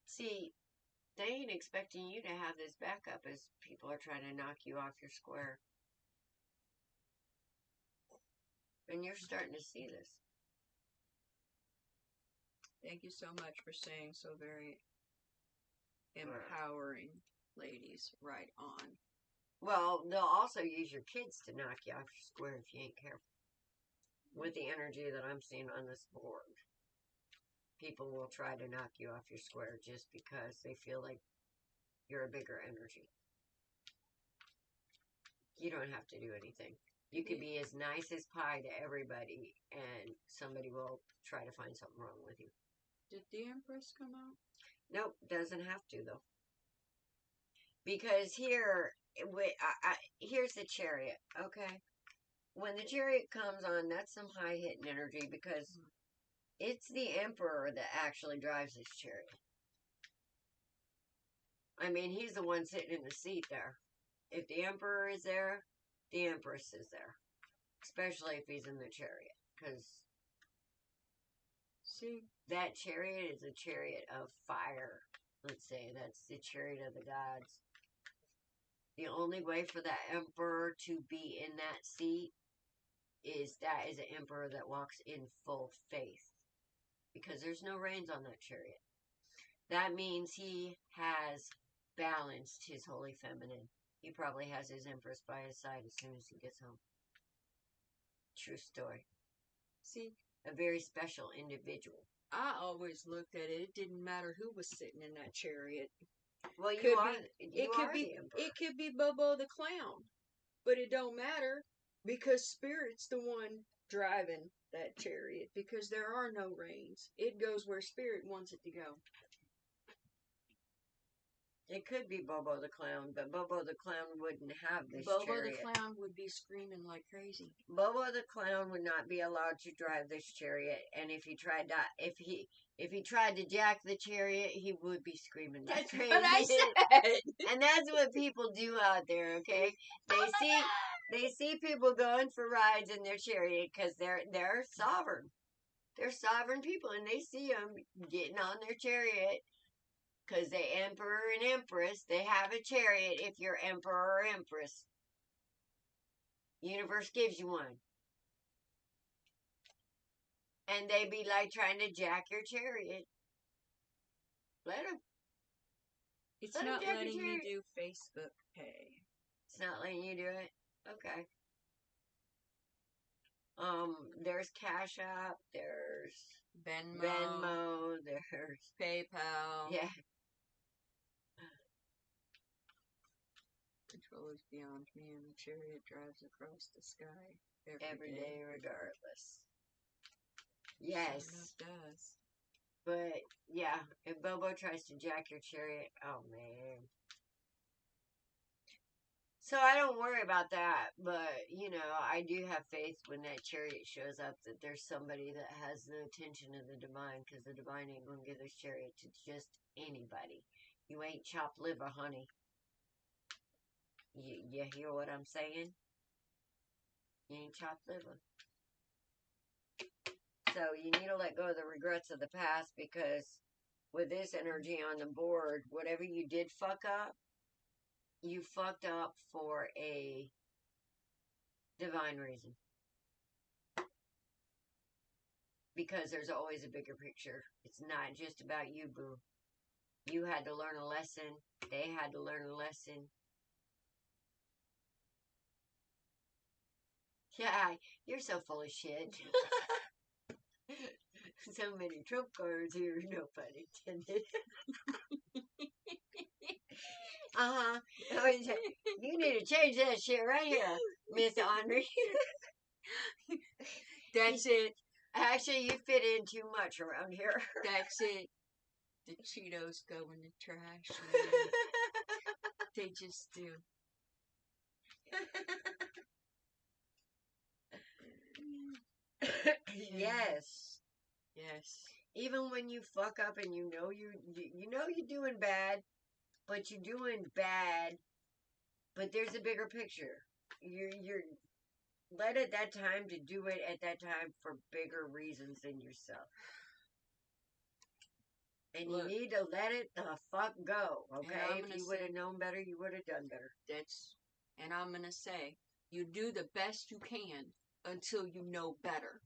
See, they ain't expecting you to have this backup as people are trying to knock you off your square. And you're starting to see this. Thank you so much for saying so very empowering, ladies. Right on. Well, they'll also use your kids to knock you off your square if you ain't careful. With the energy that I'm seeing on this board, people will try to knock you off your square just because they feel like you're a bigger energy. You don't have to do anything. You could be as nice as pie to everybody, and somebody will try to find something wrong with you. Did the Empress come out? Nope, doesn't have to, though. Because here, here's the Chariot, okay? When the Chariot comes on, that's some high-hitting energy because it's the Emperor that actually drives this Chariot. I mean, he's the one sitting in the seat there. If the Emperor is there, the Empress is there. Especially if he's in the Chariot. Because see, that Chariot is a chariot of fire. Let's say that's the Chariot of the gods. The only way for that Emperor to be in that seat is that is an Emperor that walks in full faith. Because there's no reins on that Chariot. That means he has balanced his Holy Feminine. He probably has his Empress by his side as soon as he gets home. True story. See, a very special individual. I always looked at it. It didn't matter who was sitting in that chariot. Well, It could be Bobo the Clown, but it don't matter because Spirit's the one driving that chariot because there are no reins. It goes where Spirit wants it to go. It could be Bobo the Clown, but Bobo the Clown wouldn't have this Bobo chariot. the Clown would be screaming like crazy. Bobo the Clown would not be allowed to drive this chariot, and if he tried to jack the chariot, he would be screaming like crazy. That's what I said. And that's what people do out there, okay? They see people going for rides in their chariot because they're sovereign. They're sovereign people, and they see them getting on their chariot. Because the Emperor and Empress, they have a chariot if you're Emperor or Empress. Universe gives you one. And they be like trying to jack your chariot. Let them. It's not letting me do Facebook Pay. It's not letting you do it? Okay. There's Cash App, there's Venmo, there's PayPal. Yeah. Control is beyond me, and the chariot drives across the sky every day regardless. Yes. It does. But, yeah, if Bobo tries to jack your chariot, oh, man. So I don't worry about that, but, you know, I do have faith when that chariot shows up that there's somebody that has the attention of the divine, because the divine ain't going to give this chariot to just anybody. You ain't chopped liver, honey. You hear what I'm saying? You ain't chopped liver. So you need to let go of the regrets of the past, because with this energy on the board, whatever you did fuck up, you fucked up for a divine reason. Because there's always a bigger picture. It's not just about you, boo. You had to learn a lesson. They had to learn a lesson. Yeah, you're so full of shit. So many trump cards here, no pun intended. You need to change that shit right here, Miss Henri. That's it. Actually, you fit in too much around here. That's it. The Cheetos go in the trash. They just do. Yes. Yes. Even when you fuck up and you know you're doing bad, but you're doing bad, but there's a bigger picture. You're let at that time to do it at that time for bigger reasons than yourself. And look, you need to let it the fuck go, okay? If you would have known better, you would have done better. And I'm going to say, you do the best you can until you know better.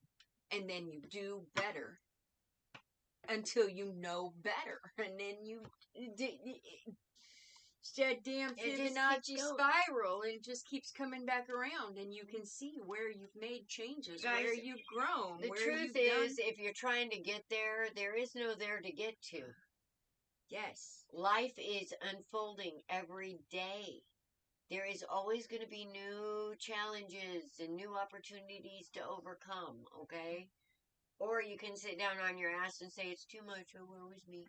And then you do better until you know better. And then you... It's that damn Fibonacci spiral, and it just keeps coming back around, and you can see where you've made changes, Guys, where you've grown. The where truth is, if you're trying to get there, there is no there to get to. Yes. Life is unfolding every day. There is always going to be new challenges and new opportunities to overcome, okay? Or you can sit down on your ass and say, it's too much, oh, woe is me.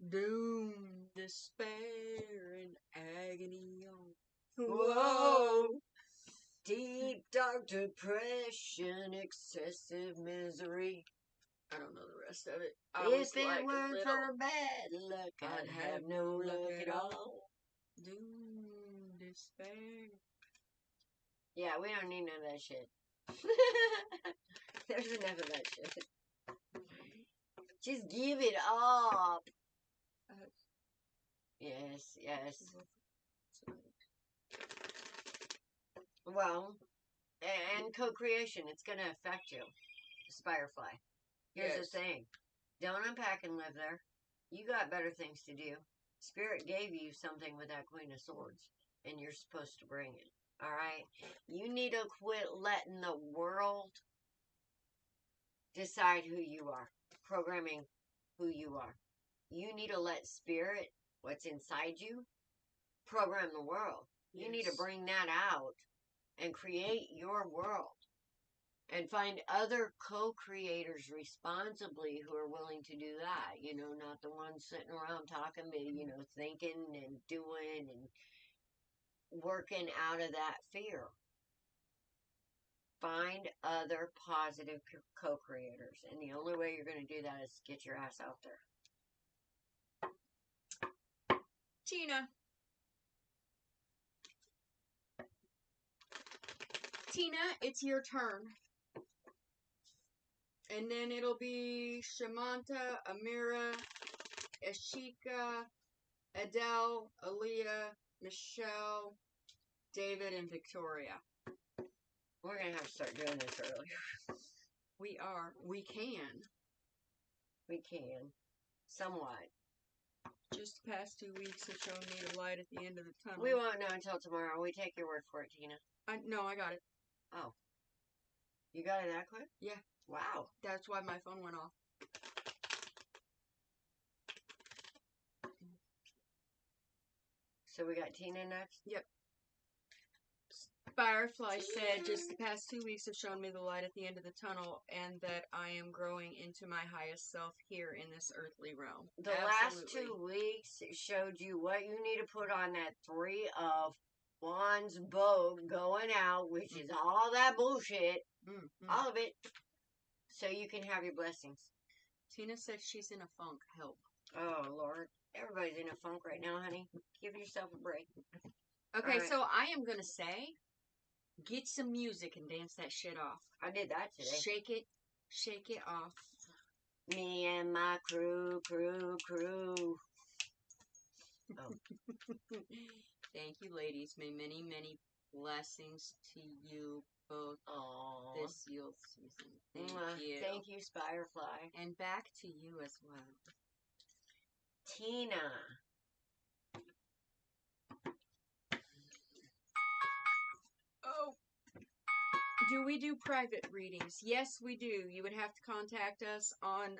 Doom, despair, and agony. Whoa! Deep, dark depression, excessive misery. I don't know the rest of it. If it weren't for bad luck, I'd have no luck at all. Doom, despair. Yeah, we don't need none of that shit. There's enough of that shit. Just give it up. Yes, yes. Well, and co-creation, it's going to affect you. Spirefly. Here's the thing. Don't unpack and live there. You got better things to do. Spirit gave you something with that Queen of Swords, and you're supposed to bring it. All right? You need to quit letting the world decide who you are, programming who you are. You need to let Spirit, what's inside you, program the world. You need to bring that out and create your world. And find other co-creators responsibly who are willing to do that. You know, not the ones sitting around talking, but, you know, thinking and doing and working out of that fear. Find other positive co-creators. And the only way you're going to do that is get your ass out there. Tina, it's your turn. And then it'll be Shamanta, Amira, Ashika, Adele, Aaliyah, Michelle, David, and Victoria. We're going to have to start doing this earlier. We are. We can. We can. Somewhat. Just the past 2 weeks have shown me the light at the end of the tunnel. We won't know until tomorrow. We take your word for it, Tina. No, I got it. Oh. You got it that quick? Yeah. Wow. That's why my phone went off. So we got Tina next? Yep. Firefly said, just the past 2 weeks have shown me the light at the end of the tunnel, and that I am growing into my highest self here in this earthly realm. The last 2 weeks showed you what you need to put on that 3 of Wands boat going out, which is all that bullshit. All of it. So you can have your blessings. Tina said she's in a funk. Help. Oh, Lord. Everybody's in a funk right now, honey. Give yourself a break. Okay, right. So I am going to say, get some music and dance that shit off. I did that today. Shake it off. Me and my crew. Oh. Thank you, ladies. May many, many blessings to you both this Yule season. Thank you. Thank you, Spirefly. And back to you as well. Tina. Oh. Do we do private readings? Yes, we do. You would have to contact us on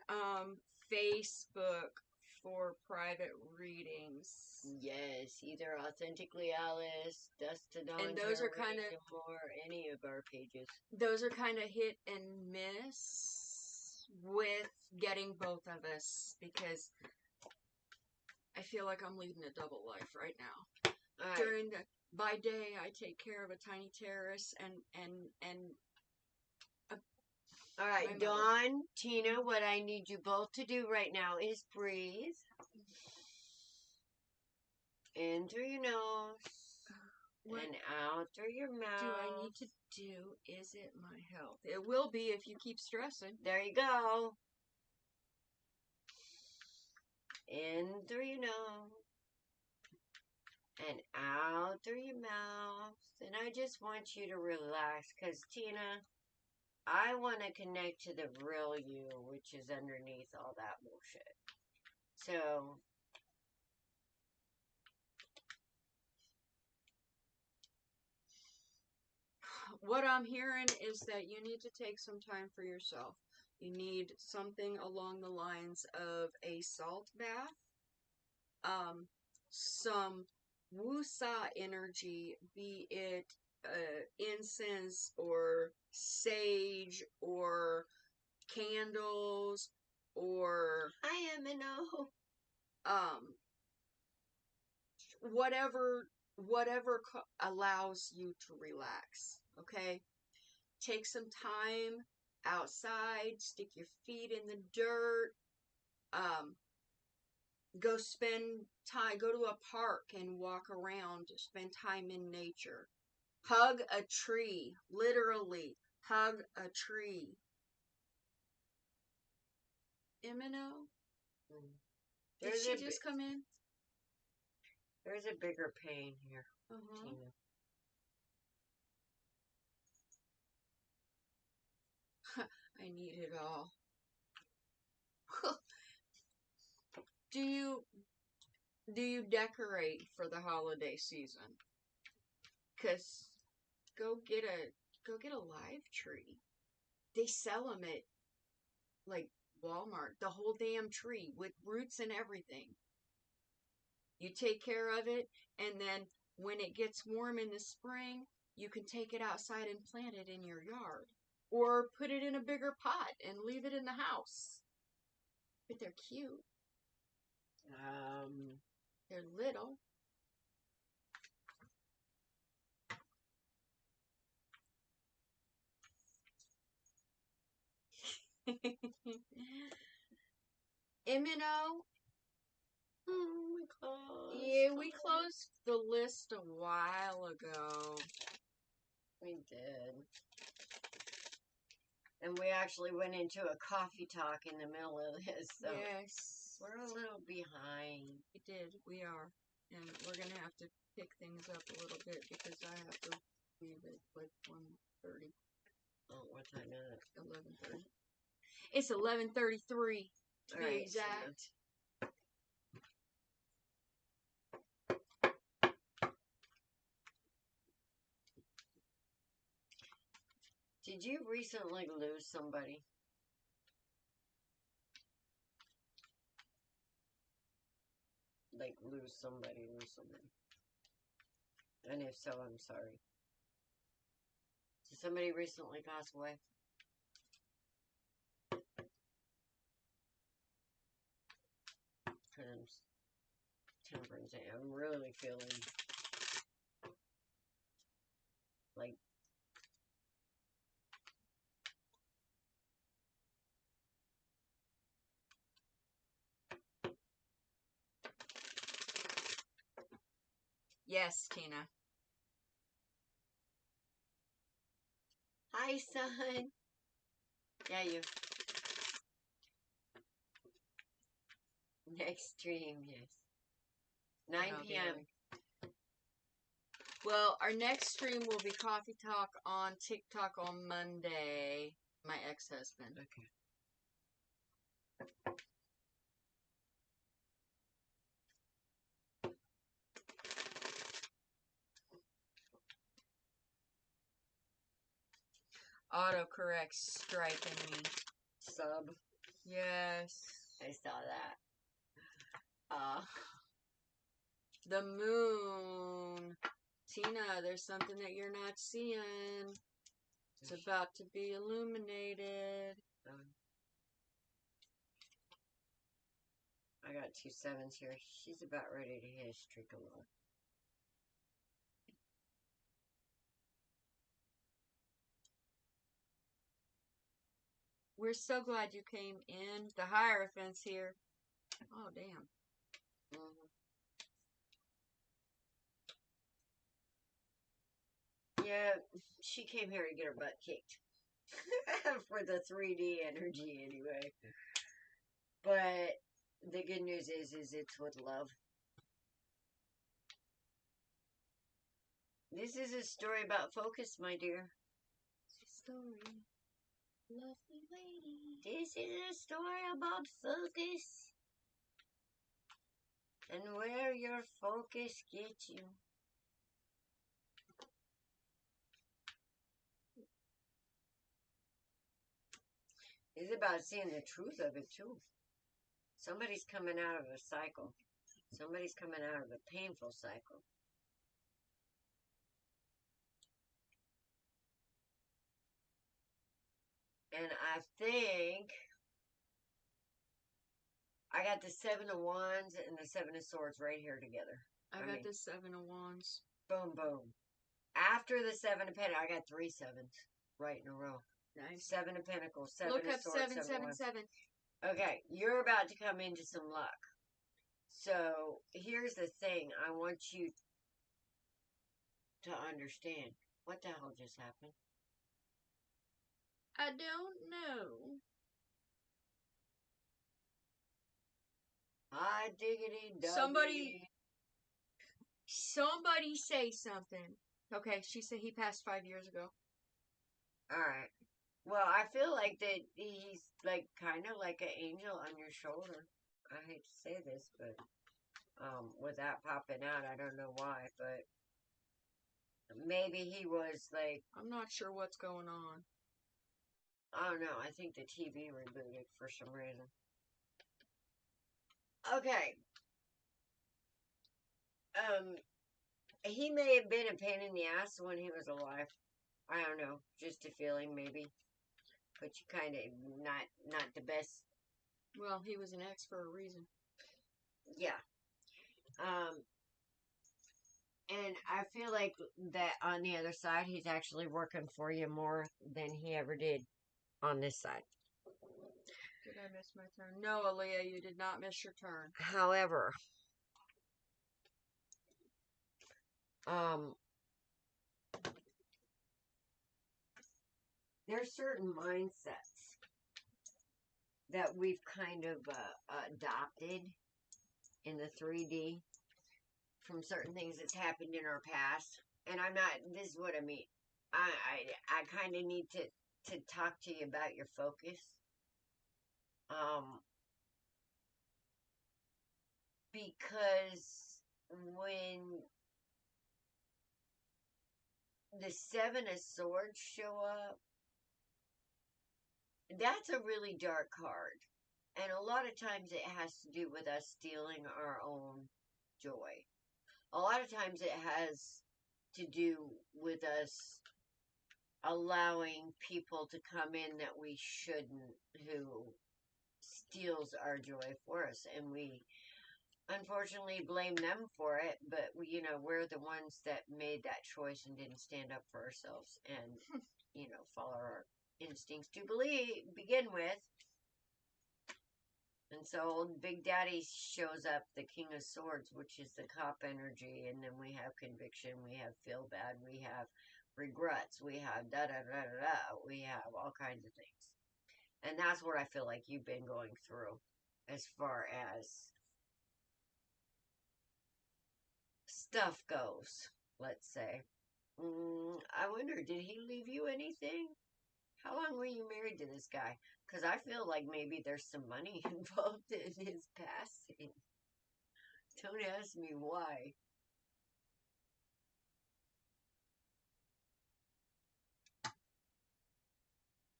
Facebook for private readings. Yes, either Authentically Alice, Dust to Dawn, and those are kind of, or any of our pages. Those are kind of hit and miss with getting both of us, because I feel like I'm leading a double life right now. Right. By day, I take care of a tiny terrace and all right, Dawn, Tina, what I need you both to do right now is breathe. In through your nose. And out through your mouth. Do I need to do? Is it my health? It will be if you keep stressing. There you go. In through your nose. and out through your mouth. And I just want you to relax because, Tina, I want to connect to the real you, which is underneath all that bullshit. So, what I'm hearing is that you need to take some time for yourself. You need something along the lines of a salt bath, some wusa energy, be it incense or sage or candles or I am an O. Whatever allows you to relax. Okay, take some time outside, stick your feet in the dirt, go spend time, go to a park and walk around, spend time in nature. Hug a tree, literally hug a tree. Emino? Did she just come in? There's a bigger pain here, Uh-huh. Tina. I need it all. Do you decorate for the holiday season? 'Cause go get a live tree. They sell them at like Walmart, the whole damn tree with roots and everything. You take care of it, and then when it gets warm in the spring, you can take it outside and plant it in your yard. Or put it in a bigger pot and leave it in the house. But they're cute. They're little. Emino? We closed. Yeah, we closed the list a while ago. We did. And we actually went into a coffee talk in the middle of this, so yes. we're a little behind. We did. We are. And we're going to have to pick things up a little bit because I have to leave at like 1:30. Oh, what time is it? 11:30. It's 11:33 to be exact. Did you recently lose somebody? Like lose somebody recently? And if so, I'm sorry. Did somebody recently pass away? Because Temperance, I'm really feeling like Yes, Tina. hi, son. Yeah, you. Next stream, yes. 9 p.m. Well, our next stream will be Coffee Talk on TikTok on Monday. My ex-husband. Okay. Autocorrect striking me. Sub. Yes. I saw that. The moon. Tina, there's something that you're not seeing. It's about to be illuminated. I got 2 7s here. She's about ready to hit a streak of luck. We're so glad you came in. The Hierophant's here. Oh, damn. Yeah, she came here to get her butt kicked. For the 3D energy, anyway. But the good news is it's with love. This is a story about focus, my dear. Story. Lovely lady. This is a story about focus. And where your focus gets you. It's about seeing the truth of it, too. Somebody's coming out of a cycle. Somebody's coming out of a painful cycle. And I think I got the 7 of Wands and the 7 of Swords right here together. I got the 7 of Wands. Boom, boom. After the 7 of Pentacles, I got 3 sevens right in a row. Nice. 7 of Pentacles, 7 Look of up Swords, 777. Okay, you're about to come into some luck. So, here's the thing. I want you to understand. What the hell just happened? I don't know. I diggity dog. Somebody say something. Okay, she said he passed 5 years ago. Alright. Well, I feel like that he's like kind of like an angel on your shoulder. I hate to say this, but with that popping out, I don't know why, but maybe he was like, I'm not sure what's going on. I don't know, I think the TV rebooted for some reason. Okay. He may have been a pain in the ass when he was alive. I don't know, just a feeling maybe. But you kind of not the best. Well, he was an ex for a reason. Yeah. And I feel like that on the other side, he's actually working for you more than he ever did on this side. Did I miss my turn? No, Aaliyah, you did not miss your turn. However, there's certain mindsets that we've kind of adopted in the 3D from certain things that's happened in our past. And I'm not, this is what I mean. I kind of need to talk to you about your focus. Because when the 7 of Swords show up, that's a really dark card. And a lot of times it has to do with us stealing our own joy. A lot of times it has to do with us allowing people to come in that we shouldn't, who steals our joy for us. And we unfortunately blame them for it, but we're the ones that made that choice and didn't stand up for ourselves and, follow our instincts to begin with. And so old Big Daddy shows up, the King of Swords, which is the cop energy, and then we have conviction, we have feel bad, we have regrets, we have da-da-da-da-da, we have all kinds of things. And that's what I feel like you've been going through as far as stuff goes, let's say. I wonder, did he leave you anything? How long were you married to this guy? Because I feel like maybe there's some money involved in his passing. Don't ask me why.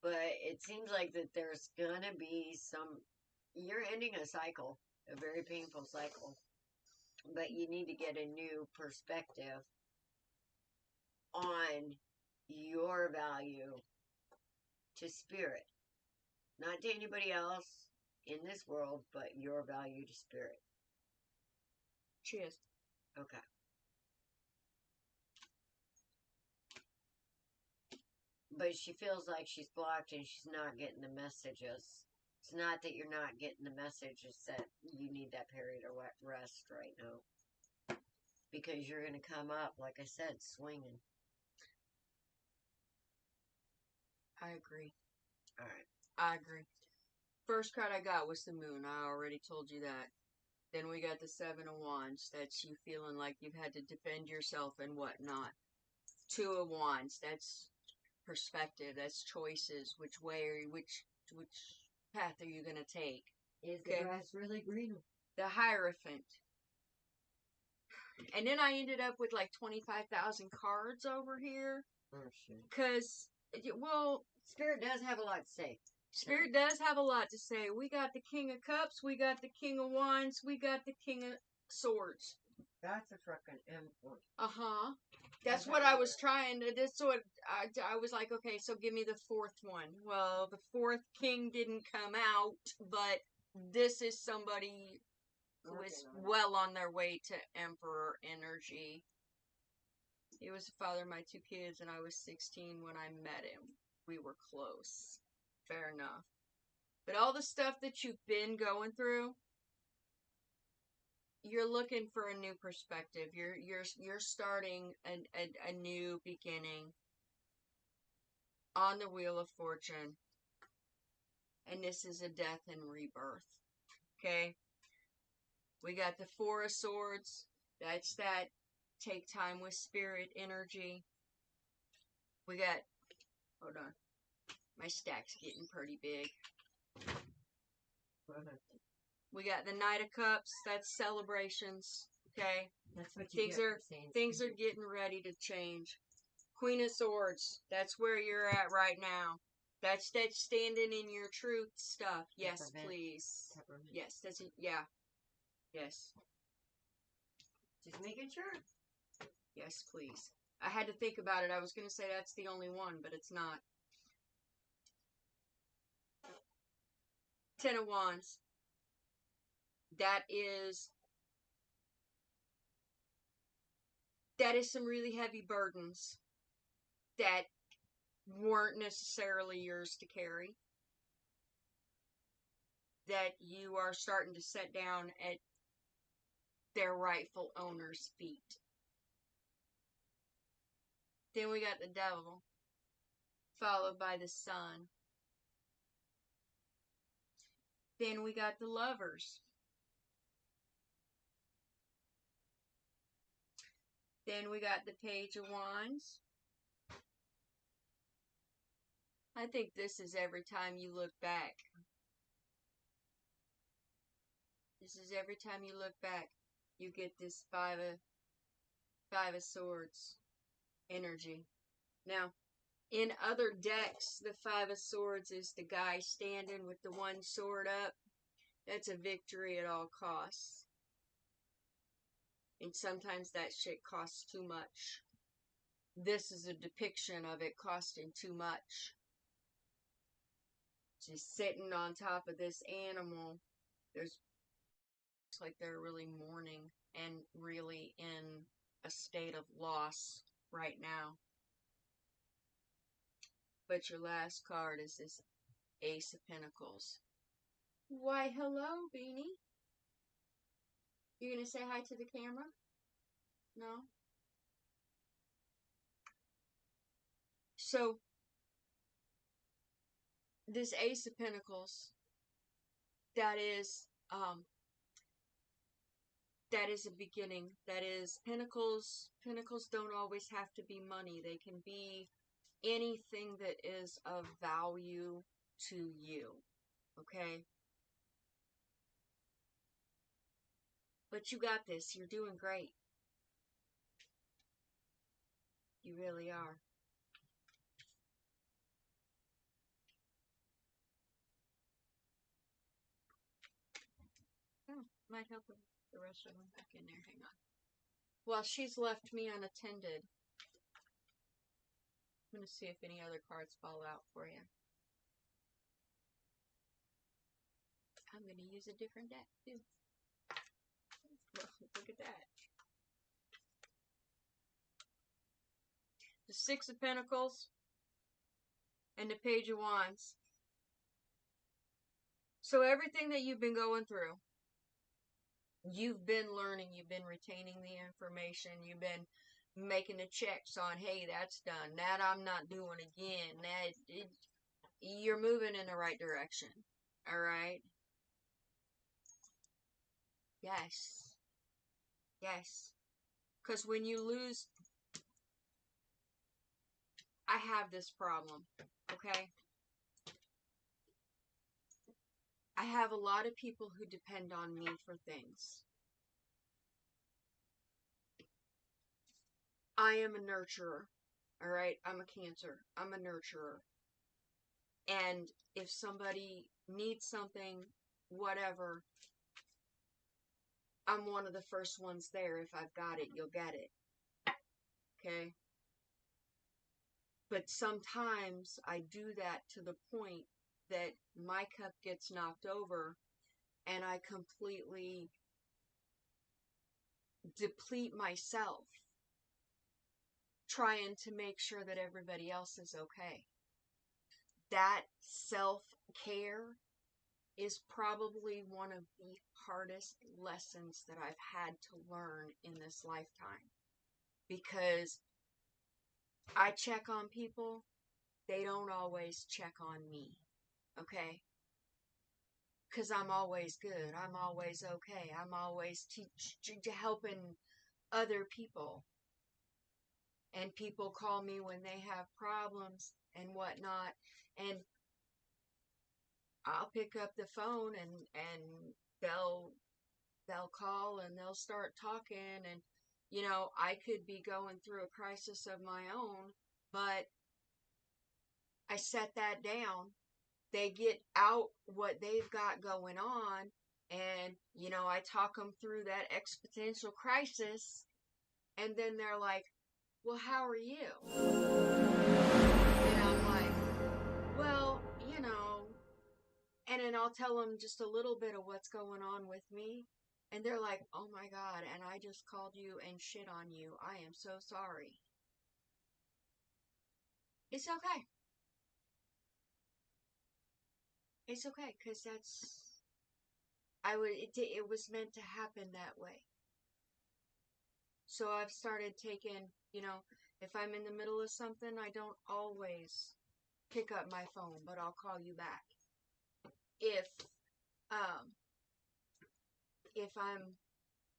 But it seems like that there's gonna be you're ending a cycle, a very painful cycle. But you need to get a new perspective on your value to spirit. Not to anybody else in this world, but your value to spirit. Cheers. Okay. But she feels like she's blocked and she's not getting the messages. It's not that you're not getting the message, it's that you need that period of rest right now. Because you're going to come up, like I said, swinging. I agree. Alright. I agree. First card I got was the Moon. I already told you that. Then we got the 7 of Wands. That's you feeling like you've had to defend yourself and whatnot. Two of Wands, that's perspective, that's choices, which way, which path are you going to take? Is the grass really green? The Hierophant. And then I ended up with like 25,000 cards over here. Oh, shit. Because, well... Spirit does have a lot to say. Spirit does have a lot to say. We got the King of Cups, we got the King of Wands, we got the King of Swords. That's a frickin' import. Uh-huh. That's what I was trying to, that's what, I was like, okay, so give me the fourth one. Well, the fourth king didn't come out, but this is somebody who is well on their way to Emperor energy. He was the father of my two kids, and I was 16 when I met him. We were close. Fair enough. But all the stuff that you've been going through, you're looking for a new perspective. You're starting a new beginning on the Wheel of Fortune. And this is a death and rebirth. Okay? We got the Four of Swords. That's that take time with spirit energy. We got, hold on. My stack's getting pretty big. We got the Knight of Cups. That's celebrations. Okay? That's what you things are getting ready to change. Queen of Swords. That's where you're at right now. That's that standing in your truth stuff. Yes, Peppermint. please. Peppermint. Yes, that's it. Yeah. Yes. Just making sure. Yes, please. I had to think about it. I was going to say that's the only one, but it's not. Ten of Wands. That is some really heavy burdens that weren't necessarily yours to carry. That you are starting to set down at their rightful owner's feet. Then we got the Devil, followed by the Sun. Then we got the Lovers. Then we got the Page of Wands. I think this is every time you look back. This is every time you look back, you get this Five of Swords energy. Now, in other decks, the Five of Swords is the guy standing with the one sword up. That's a victory at all costs. And sometimes that shit costs too much. This is a depiction of it costing too much. Just sitting on top of this animal. It's like they're really mourning and really in a state of loss right now. But your last card is this Ace of Pentacles. Why, hello, Beanie. You gonna say hi to the camera? No? So, this Ace of Pentacles, that is a beginning. That is, Pentacles don't always have to be money. They can be anything that is of value to you. Okay? But you got this. You're doing great. You really are. Oh, might help with the rest of them back in there. Hang on. Well, she's left me unattended. I'm going to see if any other cards fall out for you. I'm going to use a different deck, too. Well, look at that. The Six of Pentacles and the Page of Wands. So everything that you've been going through, you've been learning, you've been retaining the information, you've been making the checks on, hey, that's done, that I'm not doing again, you're moving in the right direction, alright? Yes. Yes. Because when you lose I have this problem, okay? I have a lot of people who depend on me for things. I am a nurturer, all right? I'm a Cancer. I'm a nurturer. And if somebody needs something, whatever, I'm one of the first ones there. If I've got it, you'll get it. Okay? But sometimes I do that to the point that my cup gets knocked over and I completely deplete myself trying to make sure that everybody else is okay. That self-care is probably one of the hardest lessons that I've had to learn in this lifetime. Because I check on people, they don't always check on me. Okay? Because I'm always good. I'm always okay. I'm always helping other people. And people call me when they have problems and whatnot. And I'll pick up the phone and they'll call and they'll start talking. And, you know, I could be going through a crisis of my own, but I set that down. They get out what they've got going on, and, you know, I talk them through that existential crisis, and then they're like, well, how are you? And I'm like, well, you know, and then I'll tell them just a little bit of what's going on with me, and they're like, oh my God, and I just called you and shit on you. I am so sorry. It's okay. It's okay, because it was meant to happen that way. So I've started taking, you know, if I'm in the middle of something, I don't always pick up my phone, but I'll call you back. Um, if I'm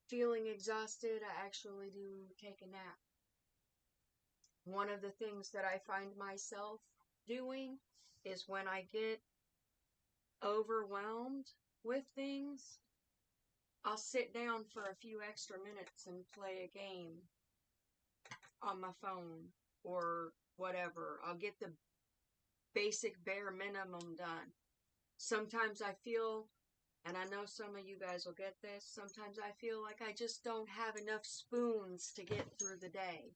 feeling exhausted, I actually do take a nap. One of the things that I find myself doing is when I get overwhelmed with things, I'll sit down for a few extra minutes and play a game on my phone or whatever. I'll get the basic bare minimum done. Sometimes I feel, and I know some of you guys will get this, sometimes I feel like I just don't have enough spoons to get through the day.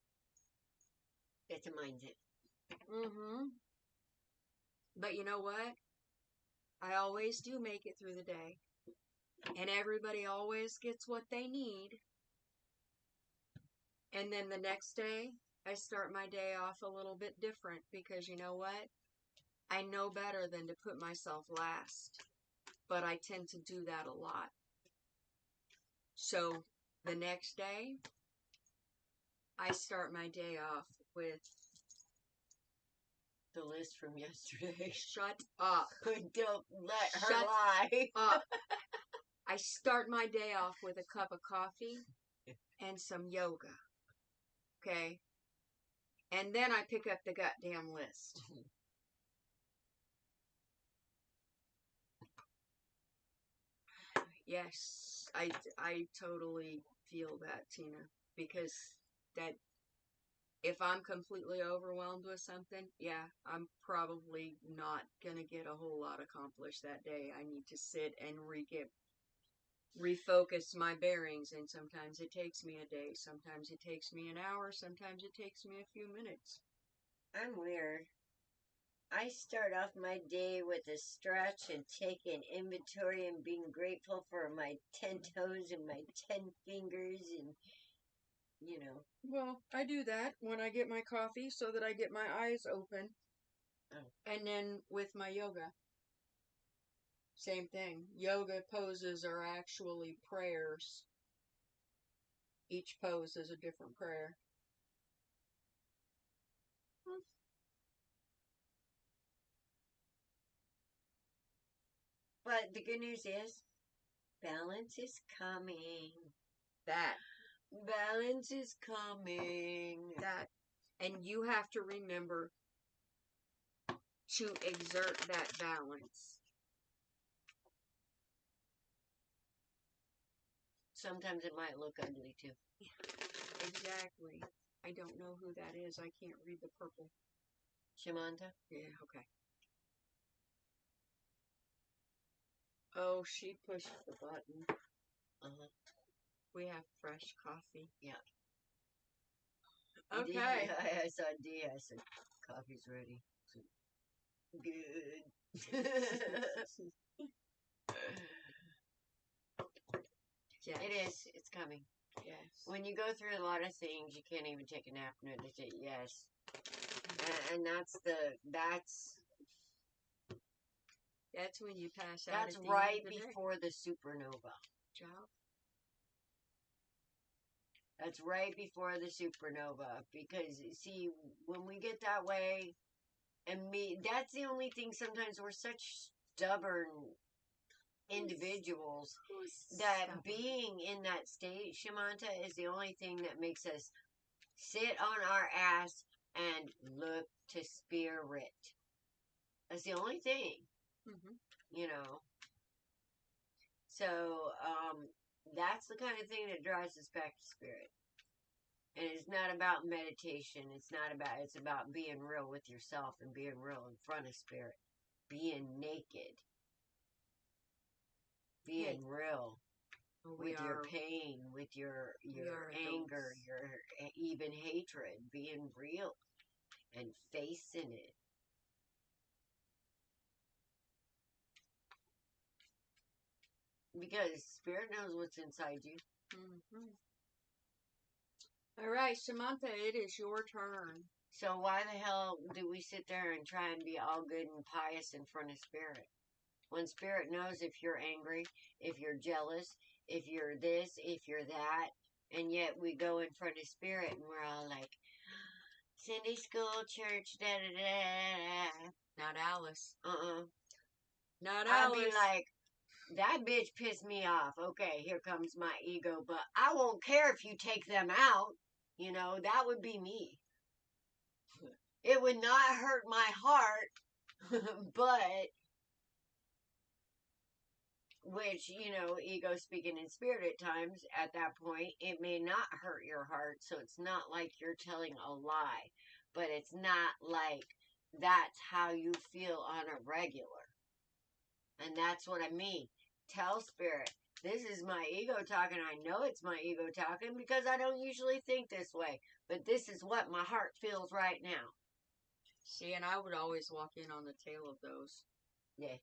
It's a mindset. But you know what? I always do make it through the day. And everybody always gets what they need. And then the next day, I start my day off a little bit different because you know what? I know better than to put myself last. But I tend to do that a lot. So the next day, I start my day off with the list from yesterday. Shut up. Don't let her lie. Up. I start my day off with a cup of coffee and some yoga. Okay? And then I pick up the goddamn list. Yes, I totally feel that, Tina, because that if I'm completely overwhelmed with something, yeah, I'm probably not gonna get a whole lot accomplished that day. I need to sit and refocus my bearings, and sometimes it takes me a day, sometimes it takes me an hour, sometimes it takes me a few minutes. I'm weird. I start off my day with a stretch and taking inventory and being grateful for my 10 toes and my 10 fingers and, you know. Well, I do that when I get my coffee so that I get my eyes open. Oh. And then with my yoga. Same thing. Yoga poses are actually prayers. Each pose is a different prayer. But the good news is, balance is coming. That. Balance is coming. That. And you have to remember to exert that balance. Sometimes it might look ugly too. Exactly. I don't know who that is. I can't read the purple. Shamanta? Yeah, okay. Oh, she pushed the button. Uh-huh. We have fresh coffee. Yeah. Okay. I saw D. I said, coffee's ready. So, good. Yes. It is. It's coming. Yes. When you go through a lot of things, you can't even take a nap and say yes. And that's when you pass out. That's at the right end of the before the supernova. Job. That's right before the supernova. Because, see, when we get that way, that's the only thing sometimes we're such stubborn individuals that being in that state, Shamanta, is the only thing that makes us sit on our ass and look to spirit. That's the only thing. Mm-hmm. You know. So, that's the kind of thing that drives us back to spirit. And it's not about meditation. It's about being real with yourself and being real in front of spirit. Being naked. Being real. With your pain, with your anger, your even hatred. Being real. And facing it. Because spirit knows what's inside you. Mm-hmm. All right, Samantha, it is your turn. So why the hell do we sit there and try and be all good and pious in front of spirit? When spirit knows if you're angry, if you're jealous, if you're this, if you're that, and yet we go in front of spirit and we're all like, Sunday school, church, da da da. Not Alice. Not Alice. I'd be like, that bitch pissed me off. Okay, here comes my ego, but I won't care if you take them out. You know, that would be me. It would not hurt my heart, but, which, you know, ego speaking in spirit at times, at that point, it may not hurt your heart, so it's not like you're telling a lie, but it's not like that's how you feel on a regular. And that's what I mean. Tell spirit, this is my ego talking. I know it's my ego talking because I don't usually think this way, but this is what my heart feels right now. See, and I would always walk in on the tail of those. Yeah.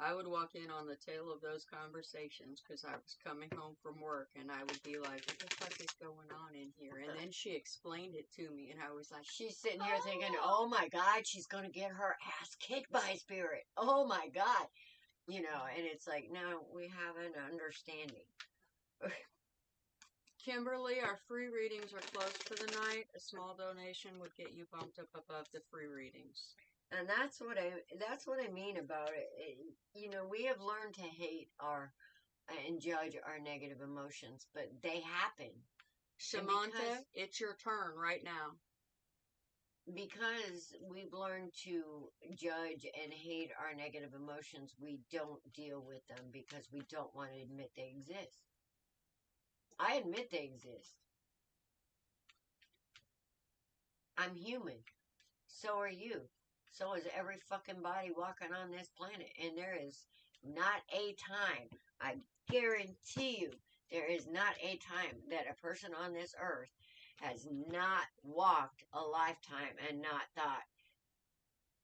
I would walk in on the tail of those conversations because I was coming home from work and I would be like, what the fuck is going on in here? And then she explained it to me and I was like, she's sitting here thinking, oh my God, she's going to get her ass kicked by spirit. Oh my God. You know, and it's like, no, we have an understanding. Kimberly, our free readings are closed for the night. A small donation would get you bumped up above the free readings. And that's what I mean about it. You know, we have learned to hate and judge our negative emotions, but they happen. Samantha, it's your turn right now. Because we've learned to judge and hate our negative emotions, we don't deal with them because we don't want to admit they exist. I admit they exist. I'm human. So are you. So is every fucking body walking on this planet. And there is not a time, I guarantee you, there is not a time that a person on this earth has not walked a lifetime and not thought,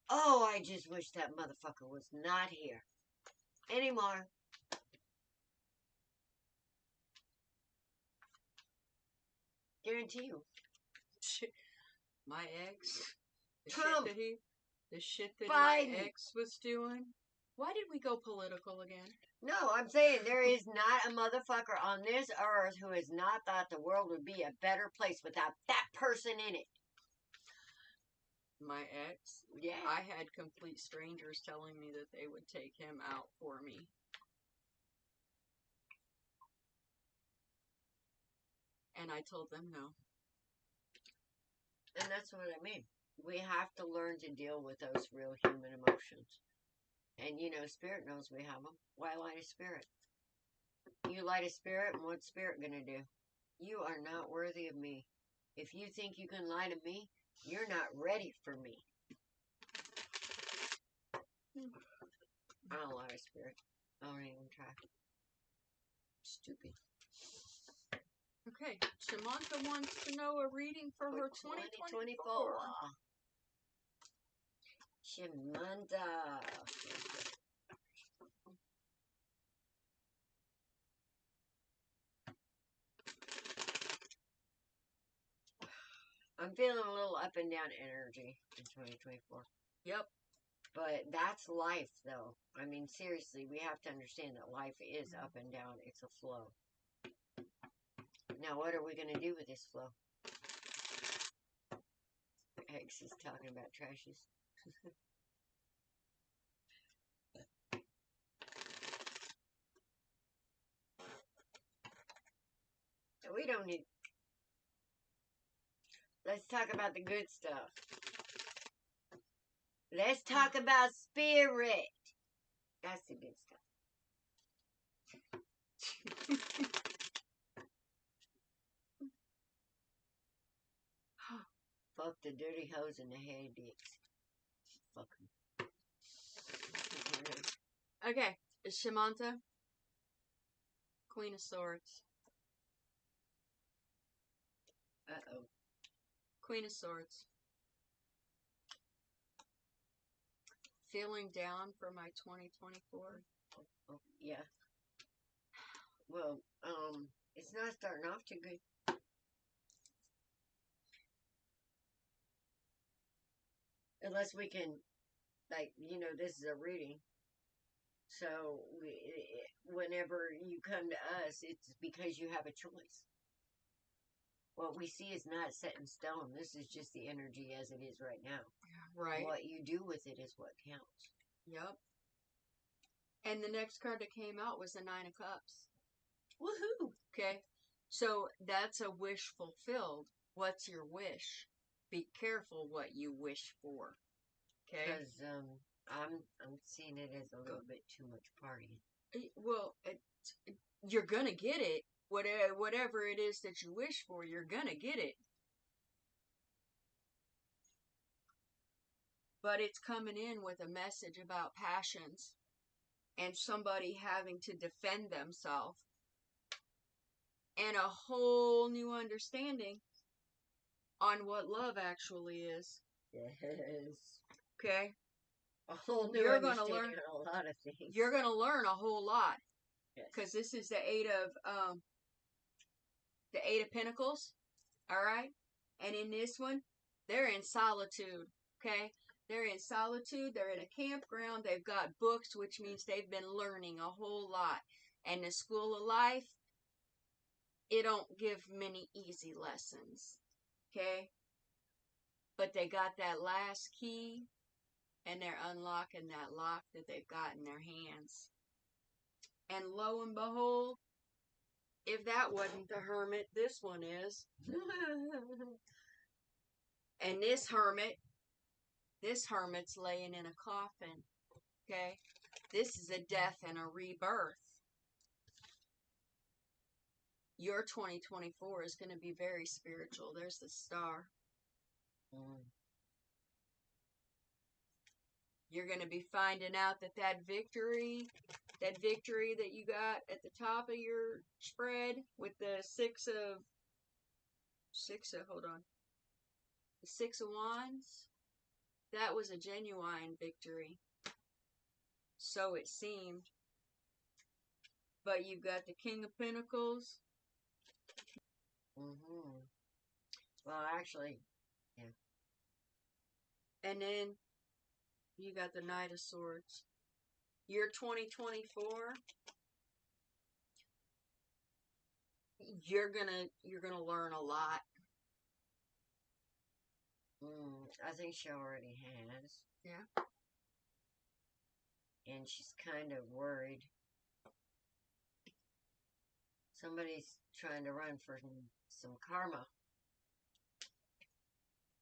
oh, I just wish that motherfucker was not here anymore. Guarantee you. My ex, Trump, the shit that Biden. my ex was doing. Why did we go political again? No, I'm saying there is not a motherfucker on this earth who has not thought the world would be a better place without that person in it. My ex? Yeah. I had complete strangers telling me that they would take him out for me. And I told them no. And that's what I mean. we have to learn to deal with those real human emotions. And you know, spirit knows we have them. Why light a spirit? You light a spirit, and what's spirit gonna do? You are not worthy of me. If you think you can lie to me, you're not ready for me. I don't lie to spirit. I don't even try. Stupid. Okay, Shamanta wants to know a reading for her 2024. Shamanta. I'm feeling a little up and down energy in 2024. Yep. But that's life, though. I mean, seriously, we have to understand that life is up and down. It's a flow. Now, what are we going to do with this flow? X is talking about trashes. We don't need... Let's talk about the good stuff. Let's talk about spirit. That's the good stuff. Fuck the dirty hoes and the hairy dicks. Fuck them. Okay, Shamanta, Queen of Swords. Uh-oh. Queen of Swords. Feeling down for my 2024? Oh, yeah. Well, it's not starting off too good. Unless we can, like, you know, this is a reading. So, whenever you come to us, it's because you have a choice. What we see is not set in stone. This is just the energy as it is right now. Right. What you do with it is what counts. Yep. And the next card that came out was the Nine of Cups. Woohoo! Okay. So that's a wish fulfilled. What's your wish? Be careful what you wish for. Okay. Because I'm seeing it as a little bit too much partying. Well, you're gonna get it. Whatever it is that you wish for, you're gonna get it. But it's coming in with a message about passions and somebody having to defend themselves and a whole new understanding on what love actually is. Yes. Okay? A whole new You're gonna understanding learn on a lot of things. You're gonna learn a whole lot. Yes. Because this is the Eight of Pentacles. Alright? And in this one, they're in solitude. Okay? They're in solitude. They're in a campground. They've got books, which means they've been learning a whole lot. And the school of life, it don't give many easy lessons. Okay? But they got that last key, and they're unlocking that lock that they've got in their hands. And lo and behold, if that wasn't the hermit, this one is. And this hermit's laying in a coffin. Okay? This is a death and a rebirth. Your 2024 is going to be very spiritual. There's the star. You're going to be finding out that victory that you got at the top of your spread with the Six of Wands, that was a genuine victory. So it seemed. But you got the King of Pentacles. Well, actually, yeah. And then you got the Knight of Swords. Your 2024, you're gonna learn a lot. I think she already has. Yeah. And she's kind of worried. Somebody's trying to run for some karma.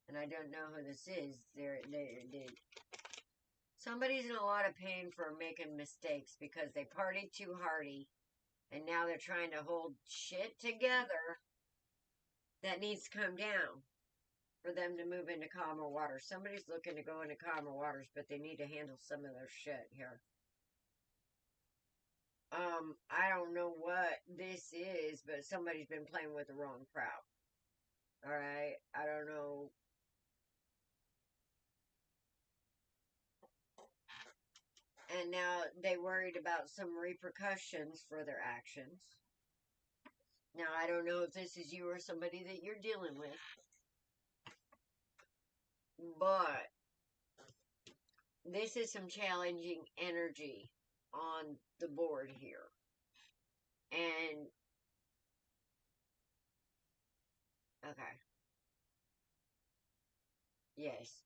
and I don't know who this is. Somebody's in a lot of pain for making mistakes because they partied too hardy, and now they're trying to hold shit together that needs to come down for them to move into calmer waters. Somebody's looking to go into calmer waters, but they need to handle some of their shit here. I don't know what this is, but somebody's been playing with the wrong crowd. Alright? I don't know. And now they worried about some repercussions for their actions. Now, I don't know if this is you or somebody that you're dealing with. But this is some challenging energy on the board here. And, okay. Yes.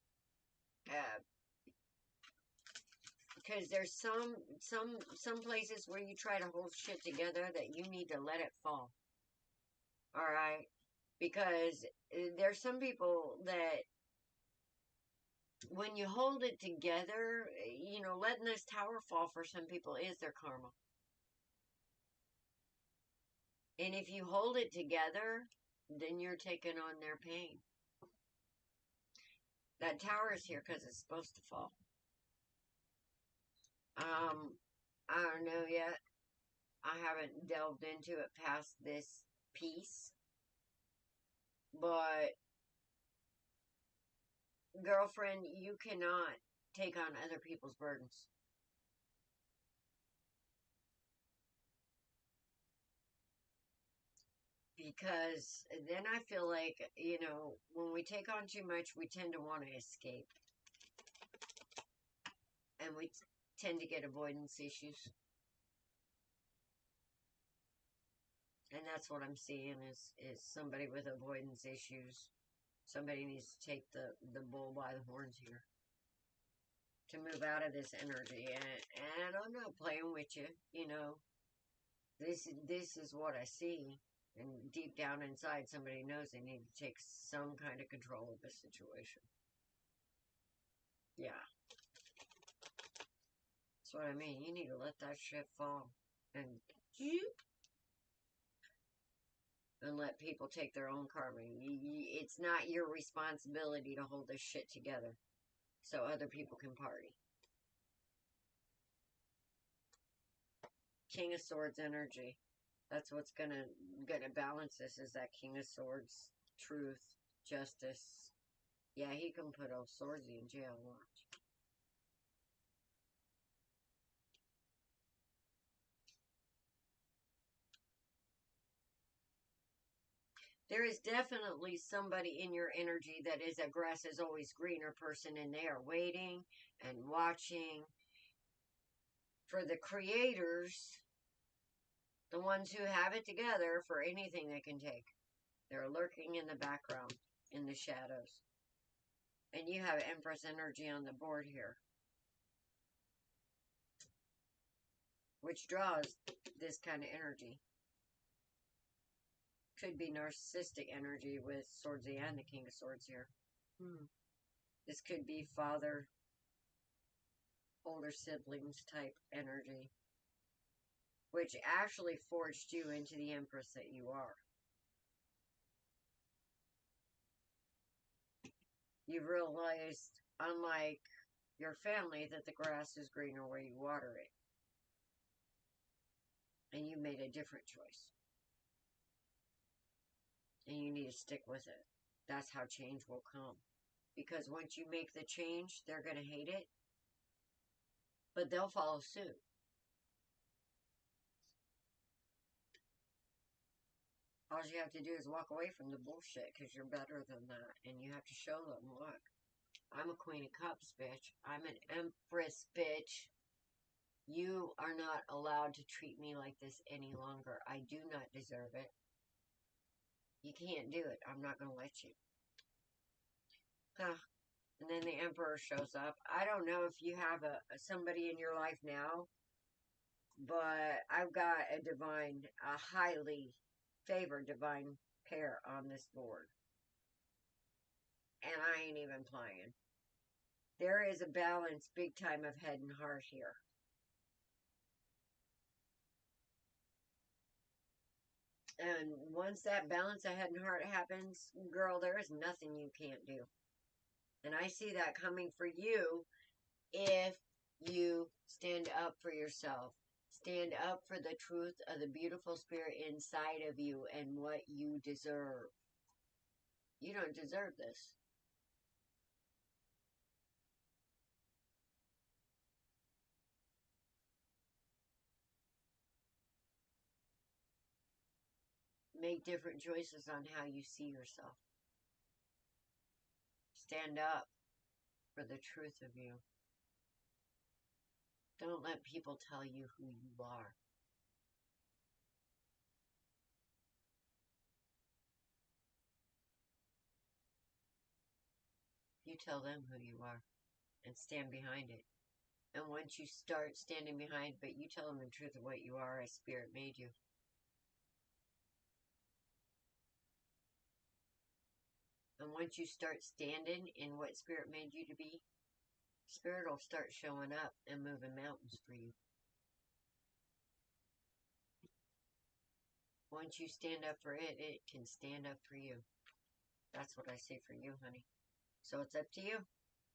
Because there's some places where you try to hold shit together that you need to let it fall. Alright? Because there's some people that when you hold it together, you know, letting this tower fall for some people is their karma. And if you hold it together, then you're taking on their pain. That tower is here because it's supposed to fall. I don't know yet. I haven't delved into it past this piece. But, girlfriend, you cannot take on other people's burdens. Because then I feel like, you know, when we take on too much, we tend to want to escape. And we tend to get avoidance issues. And that's what I'm seeing is somebody with avoidance issues. Somebody needs to take the bull by the horns here. To move out of this energy. And I'm not playing with you, you know. This is what I see. And deep down inside, somebody knows they need to take some kind of control of the situation. Yeah. That's what I mean. You need to let that shit fall. And let people take their own karma. It's not your responsibility to hold this shit together so other people can party. King of Swords energy. That's what's gonna balance this, is that King of Swords. Truth. Justice. Yeah, he can put old Swordsy in jail, watch. There is definitely somebody in your energy that is a grass is always greener person, and they are waiting and watching for the creators, the ones who have it together, for anything they can take. They're lurking in the background, in the shadows. And you have Empress energy on the board here, which draws this kind of energy. Could be narcissistic energy with Swordsy and the King of Swords here. This could be father, older siblings type energy, which actually forged you into the Empress that you are. You've realized, unlike your family, that the grass is greener where you water it. And you made a different choice. And you need to stick with it. That's how change will come. Because once you make the change, they're going to hate it. But they'll follow suit. All you have to do is walk away from the bullshit, because you're better than that. And you have to show them, look, I'm a Queen of Cups, bitch. I'm an Empress, bitch. You are not allowed to treat me like this any longer. I do not deserve it. You can't do it. I'm not going to let you. Huh. And then the Emperor shows up. I don't know if you have somebody in your life now, but I've got a highly favored divine pair on this board. And I ain't even playing. There is a balance big time of head and heart here. And once that balance of head and heart happens, girl, there is nothing you can't do. And I see that coming for you if you stand up for yourself. Stand up for the truth of the beautiful spirit inside of you and what you deserve. You don't deserve this. Make different choices on how you see yourself. Stand up for the truth of you. Don't let people tell you who you are. You tell them who you are and stand behind it. And once you start standing behind, but you tell them the truth of what you are as Spirit made you. And once you start standing in what Spirit made you to be, Spirit will start showing up and moving mountains for you. Once you stand up for it, it can stand up for you. That's what I say for you, honey. So it's up to you.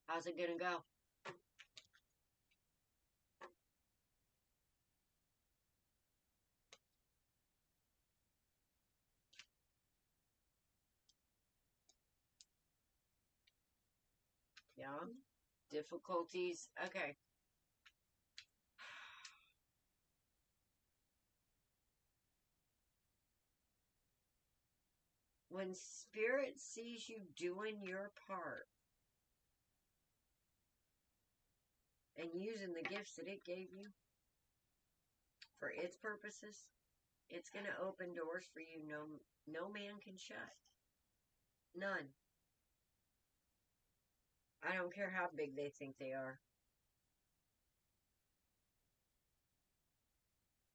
How's it gonna go? Yeah? Difficulties? Okay. When Spirit sees you doing your part and using the gifts that it gave you for its purposes, it's going to open doors for you no man can shut. None. I don't care how big they think they are.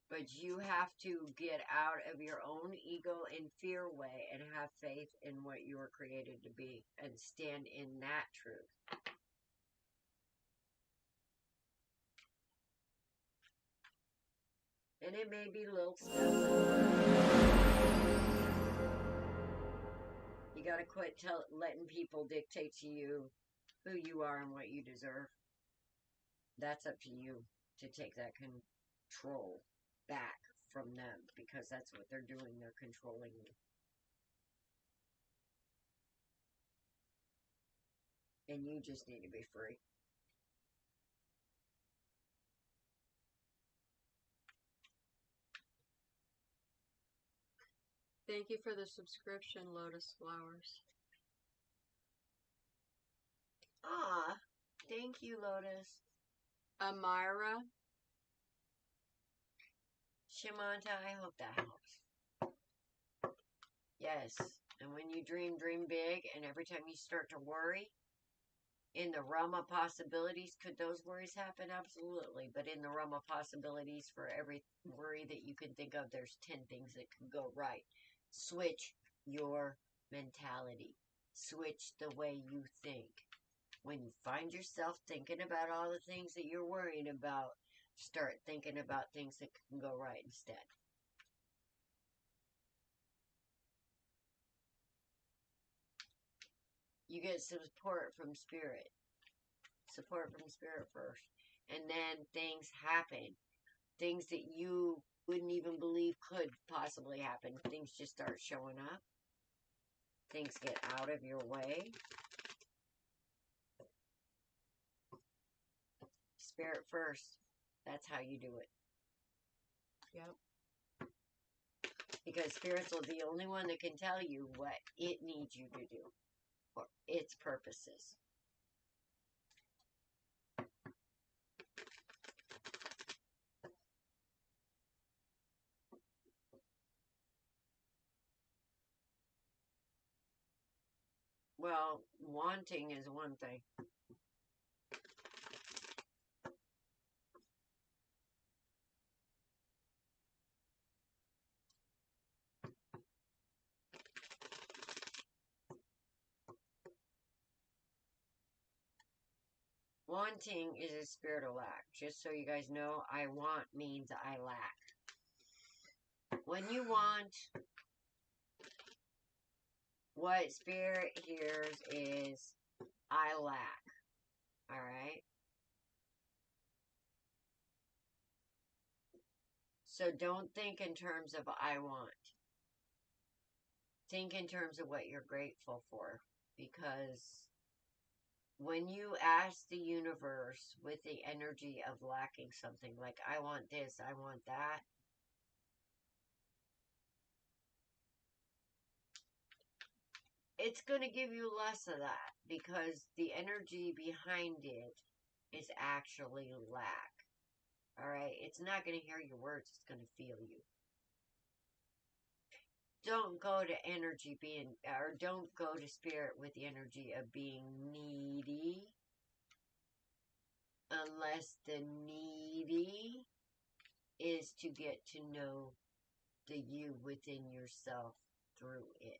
But you have to get out of your own ego and fear way and have faith in what you were created to be and stand in that truth. And it may be little stuff. You gotta quit letting people dictate to you who you are and what you deserve. That's up to you to take that control back from them, because that's what they're doing. They're controlling you. And you just need to be free. Thank you for the subscription, Lotus Flowers. Ah, thank you, Lotus. Amira. Shimanta, I hope that helps. Yes, and when you dream big, and every time you start to worry, in the realm of possibilities, could those worries happen? Absolutely. But in the realm of possibilities, for every worry that you can think of, there's 10 things that could go right. Switch your mentality. Switch the way you think. When you find yourself thinking about all the things that you're worrying about, start thinking about things that can go right instead. You get support from Spirit. Support from Spirit first. And then things happen. Things that you wouldn't even believe could possibly happen. Things just start showing up. Things get out of your way. Spirit first. That's how you do it. Yep. Because Spirit's the only one that can tell you what it needs you to do for its purposes. Well, wanting is one thing. Wanting is a spirit of lack. Just so you guys know, I want means I lack. When you want, what spirit hears is I lack. Alright? So don't think in terms of I want. Think in terms of what you're grateful for. Because when you ask the universe with the energy of lacking something, like I want this, I want that, it's going to give you less of that because the energy behind it is actually lack. Alright? It's not going to hear your words, it's going to feel you. Don't go to energy being, or don't go to spirit with the energy of being needy unless the needy is to get to know the you within yourself through it.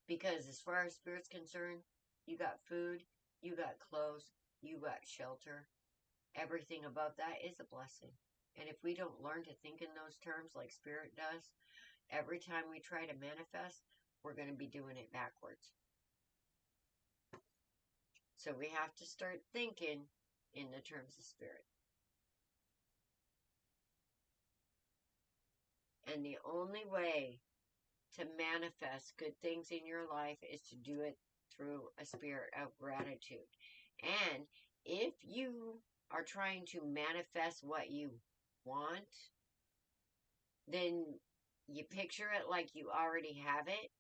Because as far as spirit's concerned, you got food, you got clothes, you got shelter. Everything above that is a blessing. And if we don't learn to think in those terms like spirit does, every time we try to manifest, we're going to be doing it backwards. So we have to start thinking in the terms of spirit. And the only way to manifest good things in your life is to do it through a spirit of gratitude. And if you are trying to manifest what you want, then you picture it like you already have it,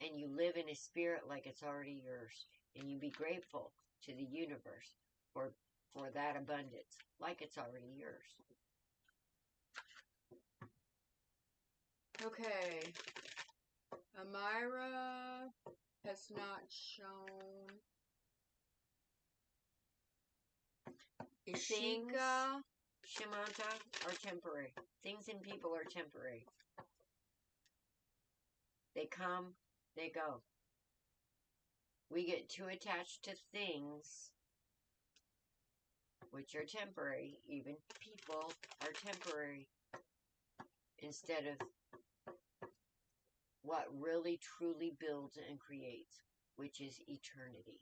and you live in a spirit like it's already yours. And you be grateful to the universe for that abundance, like it's already yours. Okay. Amira has not shown. Ishika. Shamanta, are temporary. Things and people are temporary. They come, they go. We get too attached to things, which are temporary. Even people are temporary. Instead of what really truly builds and creates, which is eternity.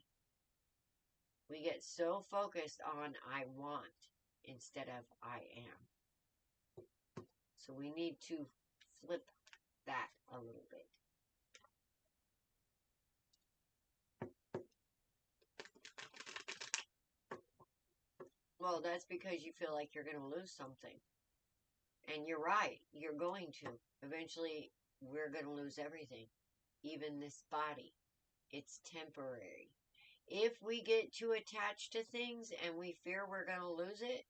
We get so focused on I want instead of I am. So we need to flip that a little bit. Well, that's because you feel like you're going to lose something. And you're right. You're going to. Eventually, we're going to lose everything. Even this body. It's temporary. If we get too attached to things and we fear we're going to lose it,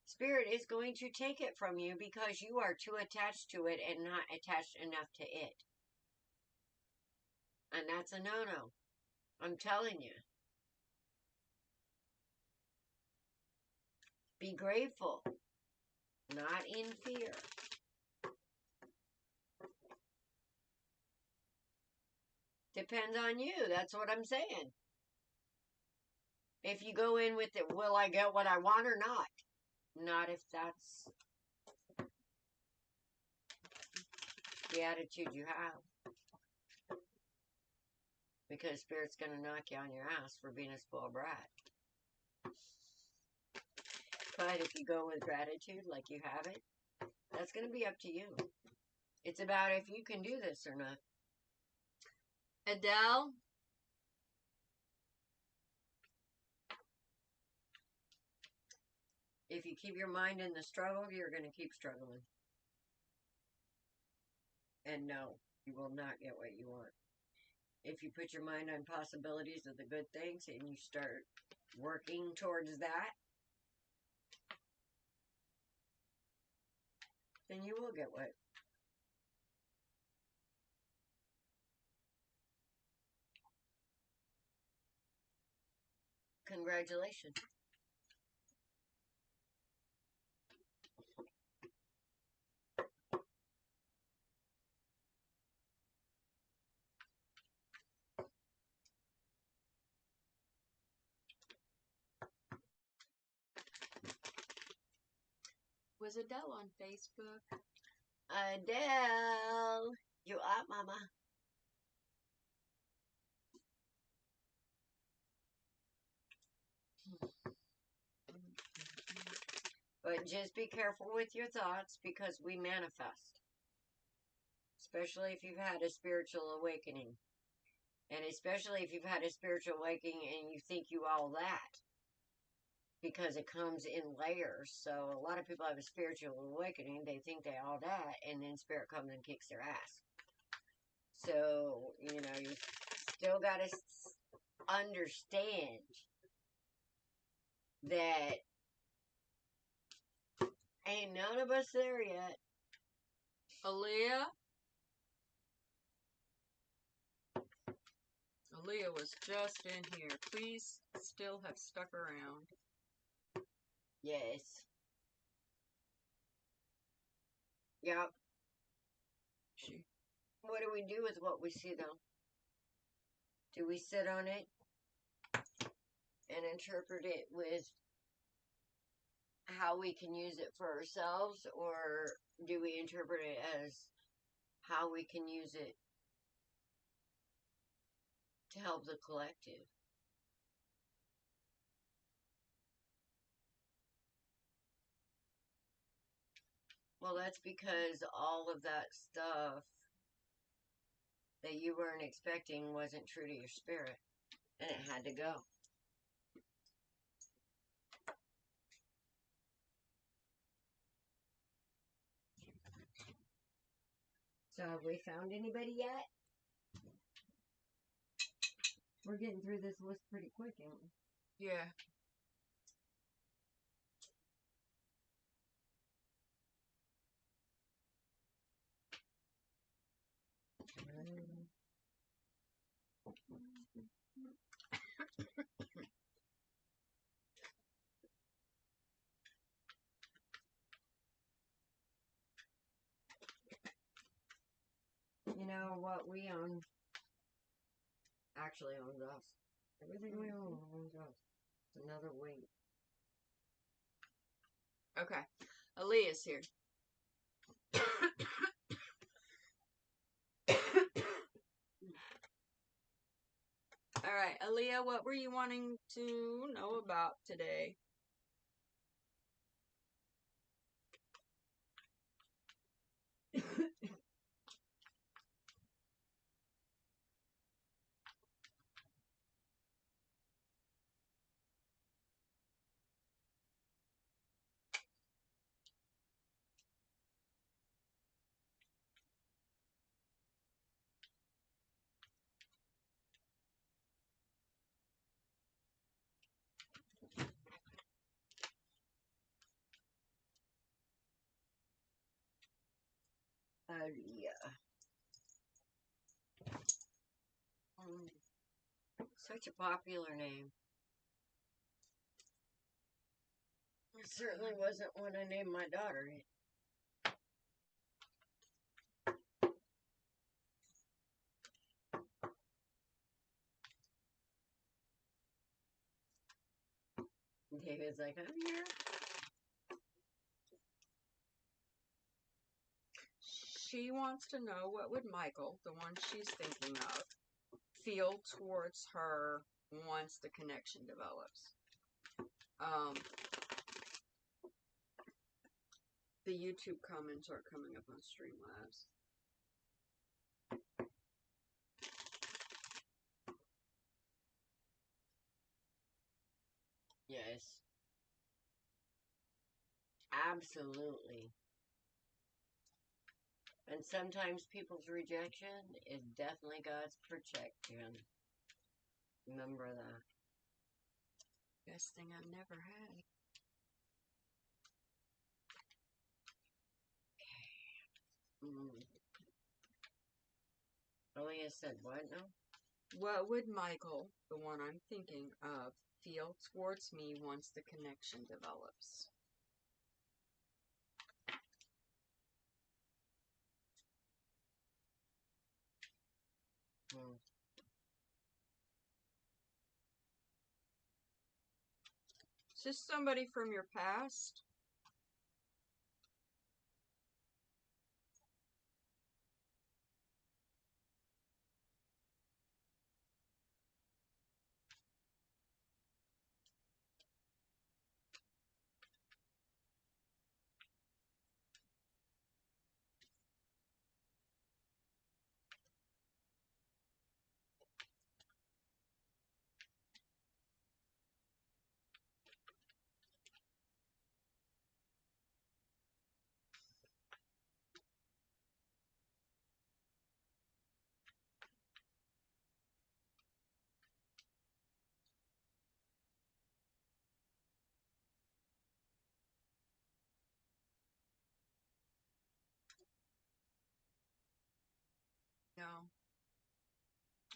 Spirit is going to take it from you because you are too attached to it and not attached enough to it. And that's a no-no. I'm telling you. Be grateful, not in fear. Depends on you. That's what I'm saying. If you go in with it, will I get what I want or not? Not if that's the attitude you have. Because Spirit's going to knock you on your ass for being a spoiled brat. But if you go with gratitude like you have it, that's going to be up to you. It's about if you can do this or not. Adele. If you keep your mind in the struggle, you're going to keep struggling. And no, you will not get what you want. If you put your mind on possibilities of the good things and you start working towards that, then you will get what. Congratulations. was Adele on Facebook. Adele, you up, mama? But just be careful with your thoughts because we manifest. Especially if you've had a spiritual awakening. And especially if you've had a spiritual awakening and you think you all that. Because it comes in layers. So a lot of people have a spiritual awakening. They think they all that. And then spirit comes and kicks their ass. So, you know, you still got to understand that ain't none of us there yet. Aaliyah? Aaliyah was just in here. Please still have stuck around. Yes. Yep. What do we do with what we see, though? Do we sit on it and interpret it with how we can use it for ourselves, or do we interpret it as how we can use it to help the collective? Well, that's because all of that stuff that you weren't expecting wasn't true to your spirit, and it had to go. So have we found anybody yet? We're getting through this list pretty quick, ain't we? Yeah. You know what we own actually owns us. Everything we own owns us. It's another weight. Okay. Aaliyah's here. Alright, Aaliyah, what were you wanting to know about today? Yeah. Such a popular name. It certainly wasn't one I named my daughter. David's like, I'm here. She wants to know what would Michael, the one she's thinking of, feel towards her once the connection develops. The YouTube comments aren't coming up on Streamlabs. Yes. Absolutely. And sometimes people's rejection is definitely God's protection. Remember that. Best thing I've never had. Aaliyah said what now? What would Michael, the one I'm thinking of, feel towards me once the connection develops? Is this somebody from your past?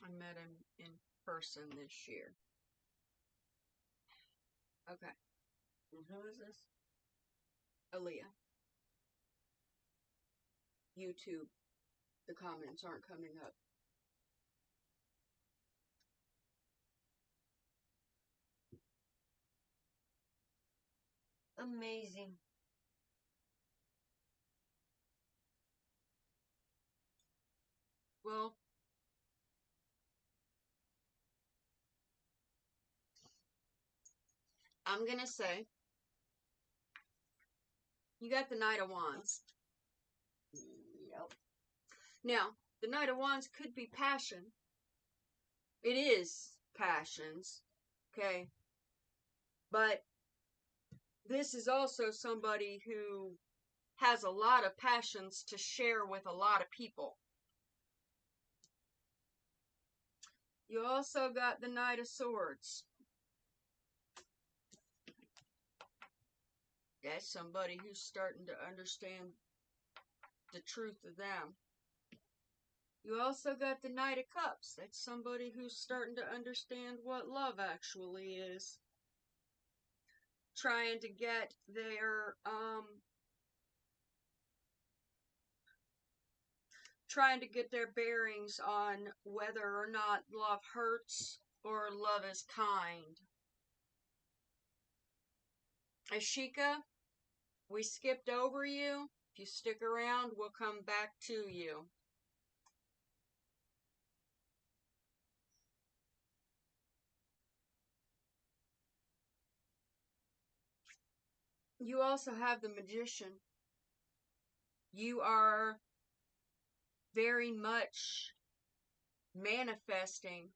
I met him in person this year. Okay. And who is this? Aaliyah. YouTube. The comments aren't coming up. Amazing. Well, I'm gonna say, you got the Knight of Wands. Yep. Now, the Knight of Wands could be passion. It is passions. Okay. But this is also somebody who has a lot of passions to share with a lot of people. You also got the Knight of Swords. That's somebody who's starting to understand the truth of them. You also got the Knight of Cups. That's somebody who's starting to understand what love actually is. Trying to get their, bearings on whether or not love hurts or love is kind. Ashika, we skipped over you. If you stick around, we'll come back to you. You also have the Magician. You are very much manifesting.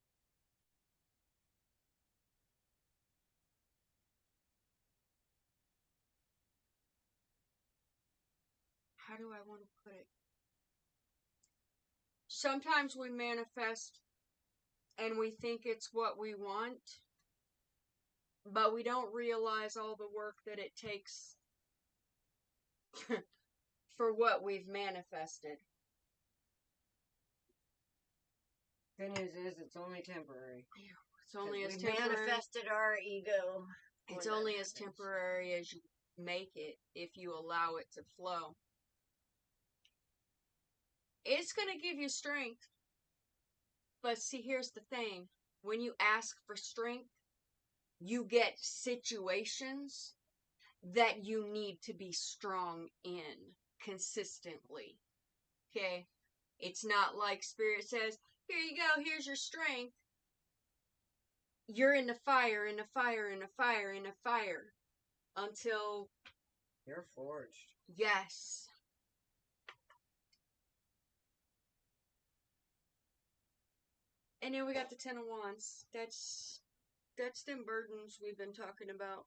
How do I want to put it? Sometimes we manifest and we think it's what we want, but we don't realize all the work that it takes for what we've manifested. Good news is it's only temporary. It's only as we temporary. manifested our ego. It's only as temporary as you make it if you allow it to flow. It's going to give you strength. But see, here's the thing. When you ask for strength, you get situations that you need to be strong in consistently. Okay? It's not like Spirit says, here you go, here's your strength. You're in the fire, in the fire, in the fire, in the fire. Until you're forged. Yes. And then we got the Ten of Wands. That's them burdens we've been talking about.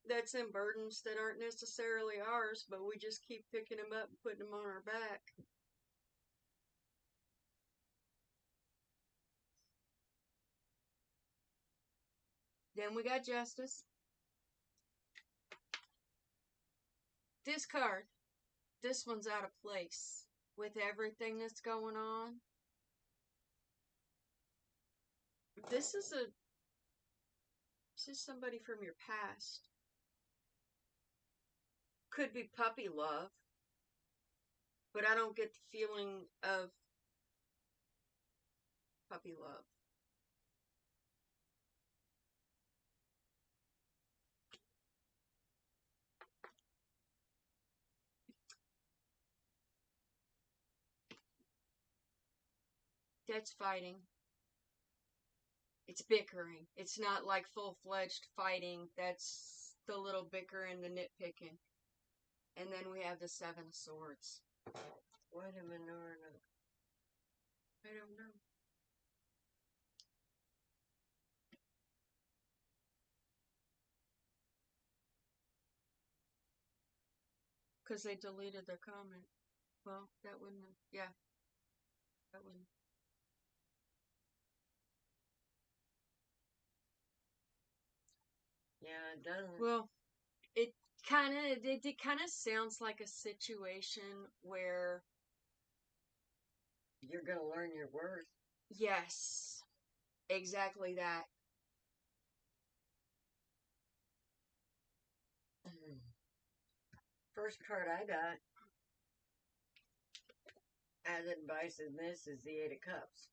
That's them burdens that aren't necessarily ours, but we just keep picking them up and putting them on our back. Then we got Justice. This card, this one's out of place with everything that's going on. This is somebody from your past. Could be puppy love, but I don't get the feeling of puppy love. That's fighting. It's bickering. It's not like full-fledged fighting. That's the little bickering, the nitpicking. And then we have the Seven of Swords. What a minority. I don't know. Because they deleted their comment. Well, that wouldn't have, yeah. That wouldn't. Yeah, it doesn't. Well, it kind of sounds like a situation where you're gonna learn your worth. Yes. Exactly that. First card I got as advice in this is the Eight of Cups.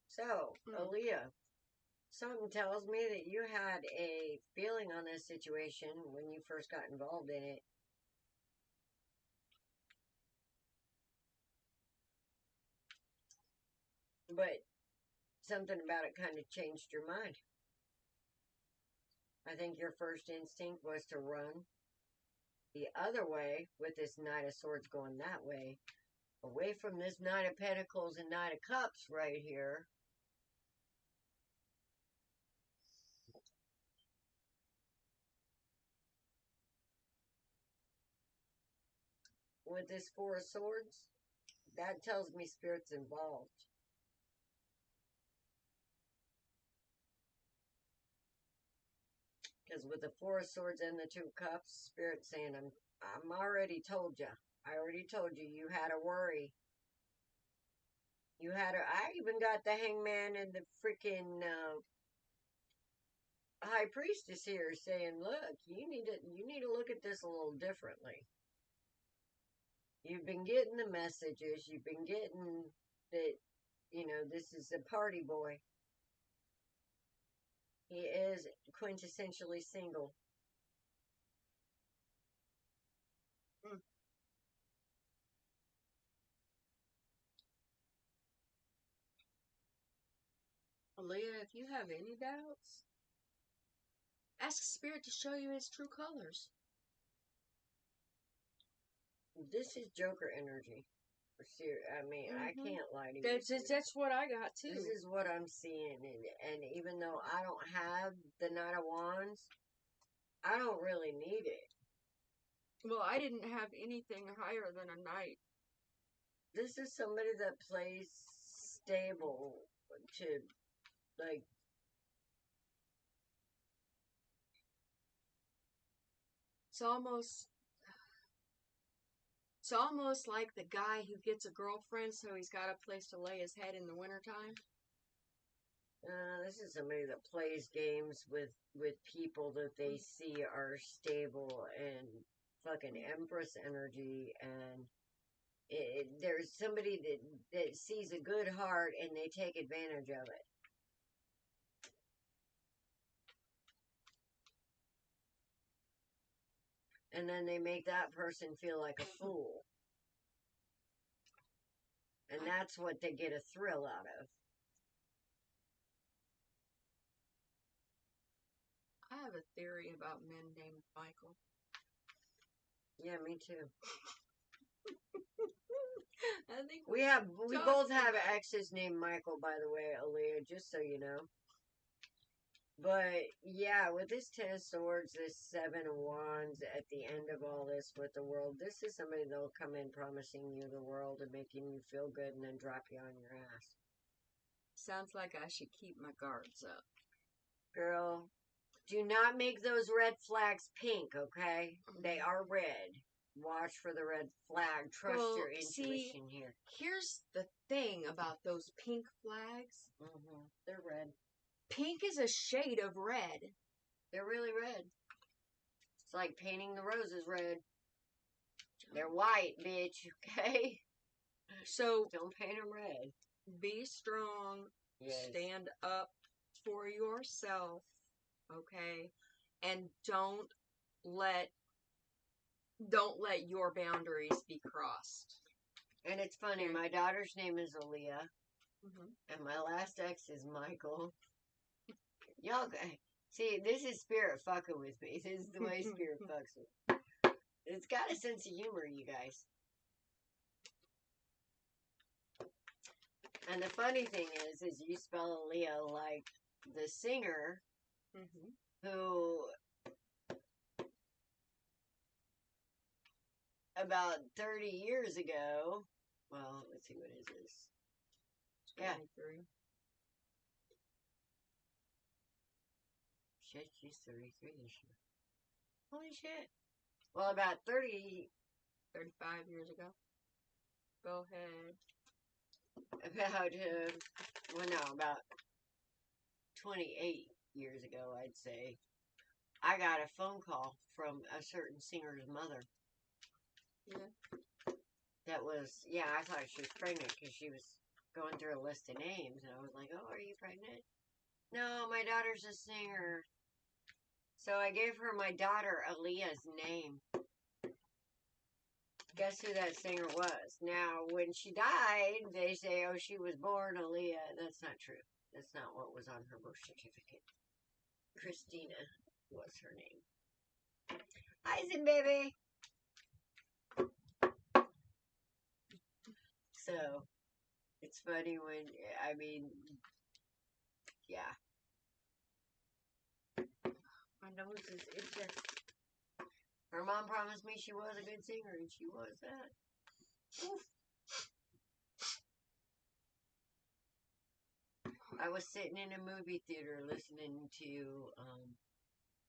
So, Aaliyah, something tells me that you had a feeling on this situation when you first got involved in it. But something about it kind of changed your mind. I think your first instinct was to run the other way with this Knight of Swords going that way, away from this Knight of Pentacles and Knight of Cups right here. With this Four of Swords, that tells me Spirit's involved. Because with the Four of Swords and the Two of Cups, Spirit's saying, I'm already told you. I already told you you had a worry. You had a, I even got the Hangman and the freaking High Priestess here saying, look, you need to look at this a little differently. You've been getting the messages. You've been getting that, this is a party boy. He is quintessentially single. Aaliyah, if you have any doubts, ask Spirit to show you his true colors. This is Joker energy. I mean, I can't lie to you. That's what I got too. This is what I'm seeing, and even though I don't have the Knight of Wands, I don't really need it. Well, I didn't have anything higher than a knight. This is somebody that plays stable to, like, It's almost like the guy who gets a girlfriend so he's got a place to lay his head in the wintertime. This is somebody that plays games with people that they see are stable and fucking Empress energy, and there's somebody that sees a good heart and they take advantage of it. And then they make that person feel like a fool. And that's what they get a thrill out of. I have a theory about men named Michael. Yeah, me too. I think we both have exes named Michael, by the way, Aaliyah, just so you know. But yeah, with this Ten of Swords, this Seven of Wands at the end of all this with the world, this is somebody that'll come in promising you the world and making you feel good and then drop you on your ass. Sounds like I should keep my guards up. Girl, do not make those red flags pink, okay? They are red. Watch for the red flag. Trust your intuition here. Here's the thing about those pink flags. They're red. Pink is a shade of red. They're really red. It's like painting the roses red. They're white, bitch, okay? So don't paint them red. Be strong. Yes. Stand up for yourself, okay? And don't let your boundaries be crossed. And it's funny, my daughter's name is Aaliyah, and my last ex is Michael. Y'all, see, this is Spirit fucking with me. This is the way Spirit fucks with me. It's got a sense of humor, you guys. And the funny thing is you spell Aaliyah like the singer who about 30 years ago, well, let's see, what is this? 23. Yeah. Shit, she's 33 this year. Holy shit. Well, about 35 years ago. Go ahead. about, well, no, about 28 years ago, I'd say, I got a phone call from a certain singer's mother. Yeah. That was, yeah, I thought she was pregnant because she was going through a list of names, and I was like, oh, are you pregnant? No, my daughter's a singer. So I gave her my daughter Aaliyah's name. Guess who that singer was? Now, when she died, they say, oh, she was born Aaliyah. That's not true. That's not what was on her birth certificate. Christina was her name. Hi, Zin baby. So, it's funny when, I mean, yeah. My nose is itching. Her mom promised me she was a good singer, and she was that. Oof. I was sitting in a movie theater listening to,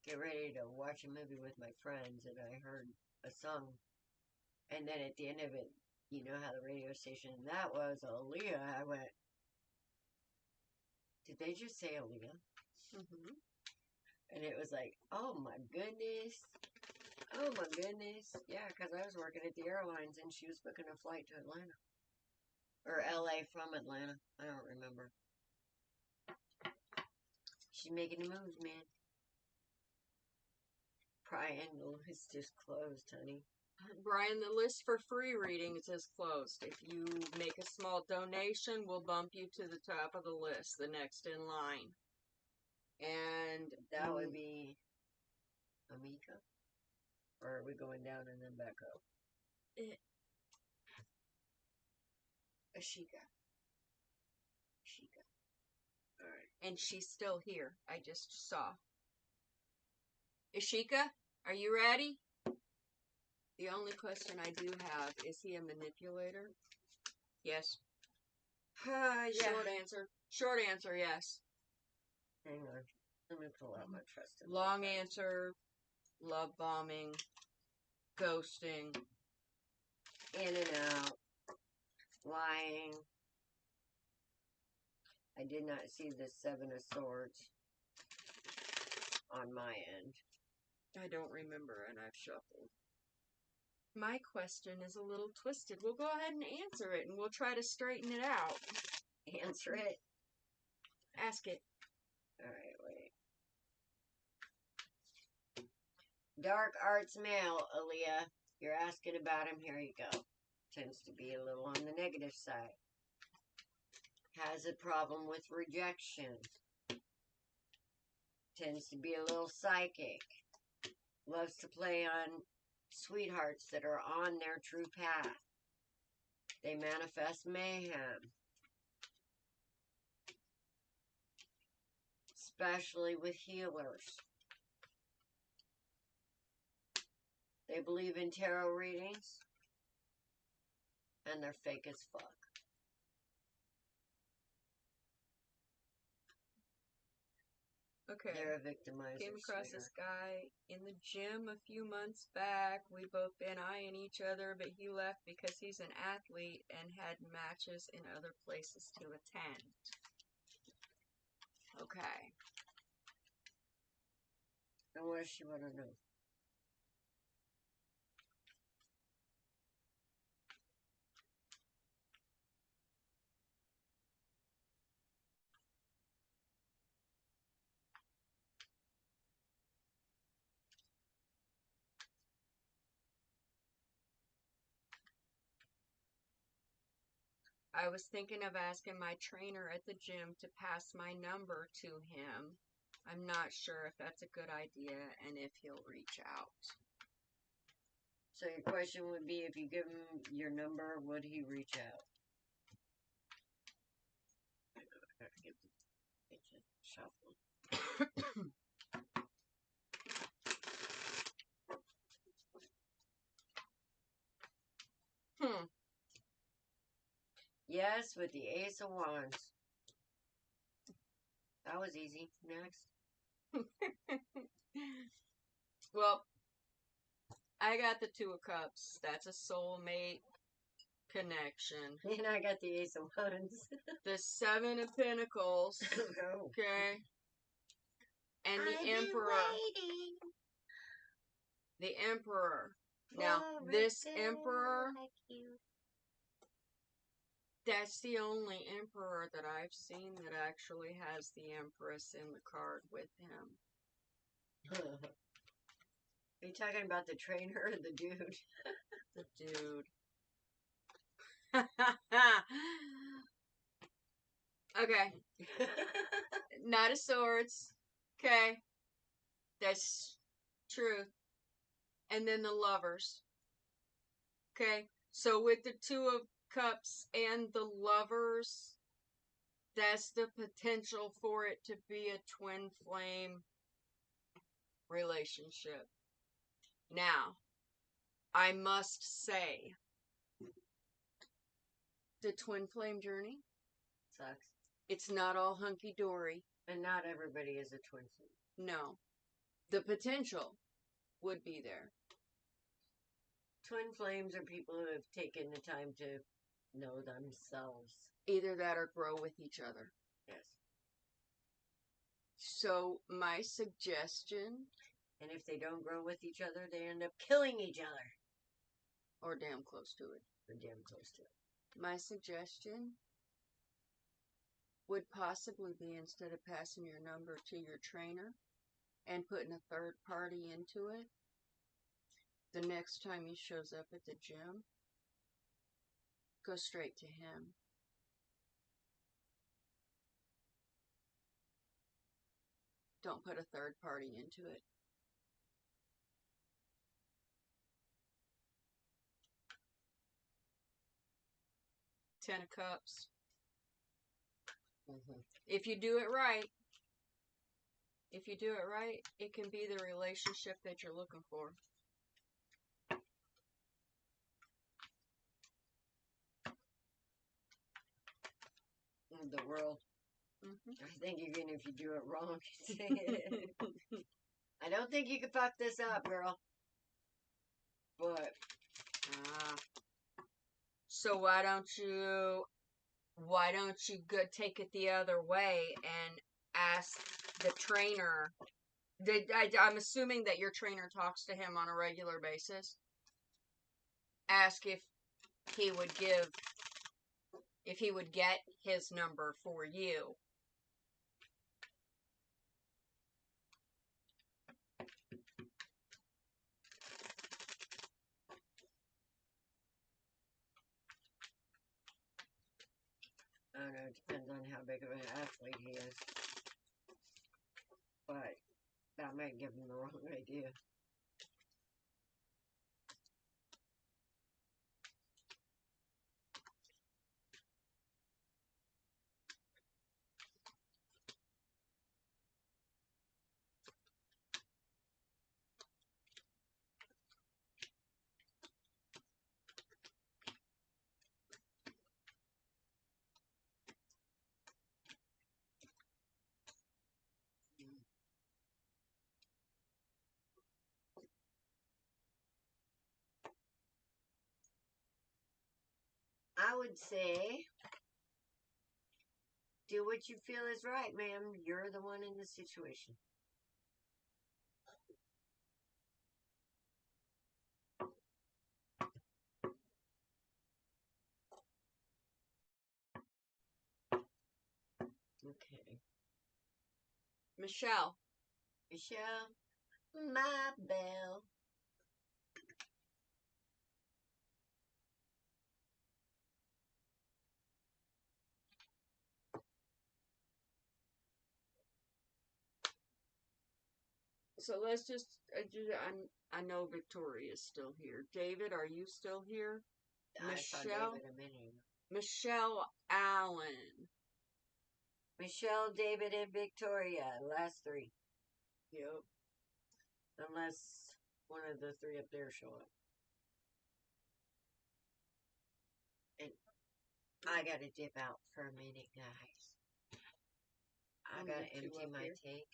get ready to watch a movie with my friends, and I heard a song. And then at the end of it, you know how the radio station that was, Aaliyah. I went, did they just say Aaliyah? Mm-hmm. And it was like, oh my goodness. Oh my goodness. Yeah, because I was working at the airlines and she was booking a flight to Atlanta. Or LA from Atlanta. I don't remember. She's making the moves, man. Triangle is just closed, honey. Brian, the list for free readings is closed. If you make a small donation, we'll bump you to the top of the list, the next in line. And that would be Amika? Or are we going down and then back up? Ashika. Ashika. Alright. And she's still here. I just saw. Ishika, are you ready? The only question I do have, is he a manipulator? Yes. Yeah. Short answer, yes. Hang on. Let me pull out my trust. Long answer, love bombing, ghosting. In and out. Lying. I did not see the 7 of Swords on my end. I don't remember, and I've shuffled. My question is a little twisted. We'll go ahead and answer it, and we'll try to straighten it out. Answer it? Ask it. Alright, wait. Dark arts male, Aaliyah. You're asking about him. Here you go. Tends to be a little on the negative side. Has a problem with rejection. Tends to be a little psychic. Loves to play on sweethearts that are on their true path. They manifest mayhem. Especially with healers. They believe in tarot readings. And they're fake as fuck. Okay. They're a victimizer. Came across this guy in the gym a few months back. We both been eyeing each other, but he left because he's an athlete and had matches in other places to attend. Okay. And what does she want to know? I was thinking of asking my trainer at the gym to pass my number to him. I'm not sure if that's a good idea and if he'll reach out. So your question would be, if you give him your number, would he reach out? I gotta get the shuffle. Yes, with the Ace of Wands. That was easy. Next. Well, I got the Two of Cups. That's a soulmate. connection. And I got the Ace of Wands. The Seven of Pentacles. Oh. Okay. And the I've been Emperor. waiting The Emperor. Now, for a this girl Emperor, like you. that's the only Emperor that I've seen that actually has the Empress in the card with him. Are you talking about the trainer or the dude? The dude. Okay. Knight of Swords. Okay. That's truth. And then the Lovers. Okay. So with the Two of Cups and the Lovers, that's the potential for it to be a twin flame relationship. Now, I must say, the twin flame journey, Sucks. it's not all hunky-dory. And not everybody is a twin flame. No. The potential would be there. Twin flames are people who have taken the time to know themselves. Either that or grow with each other. Yes. So, my suggestion... And if they don't grow with each other, they end up killing each other. Or damn close to it. Or damn close to it. My suggestion would possibly be, instead of passing your number to your trainer and putting a third party into it, the next time he shows up at the gym, go straight to him. Don't put a third party into it. Ten of Cups. Mm-hmm. If you do it right, it can be the relationship that you're looking for. The World. Mm-hmm. I think even if you do it wrong, I don't think you can fuck this up, girl. But so why don't you go take it the other way and ask the trainer? I'm assuming that your trainer talks to him on a regular basis. Ask if he would get his number for you. I don't know, it depends on how big of an athlete he is. But that might give him the wrong idea. I would say, do what you feel is right, ma'am. You're the one in the situation. Okay. Michelle, my belle. so let's just, I know Victoria's still here. David, are you still here? I saw David a minute ago. Michelle Allen. Michelle, David, and Victoria. Last three. Yep. Unless one of the three up there show up. And I gotta dip out for a minute, guys. I gotta empty my tank.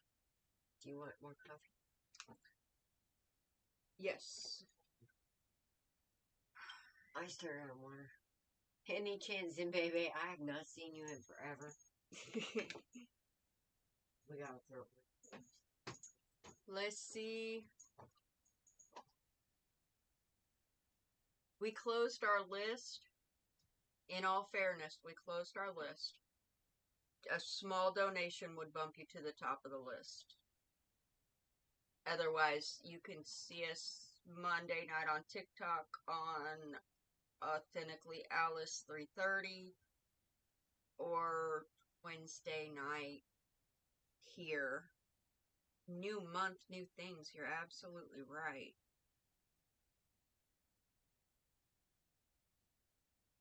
Do you want more coffee? Yes. I stir on water. Any chance in baby? I have not seen you in forever. We gotta throw it. Let's see. We closed our list. In all fairness, we closed our list. A small donation would bump you to the top of the list. Otherwise, you can see us Monday night on TikTok on Authentically Alice 3:30 or Wednesday night here. New month, new things. You're absolutely right.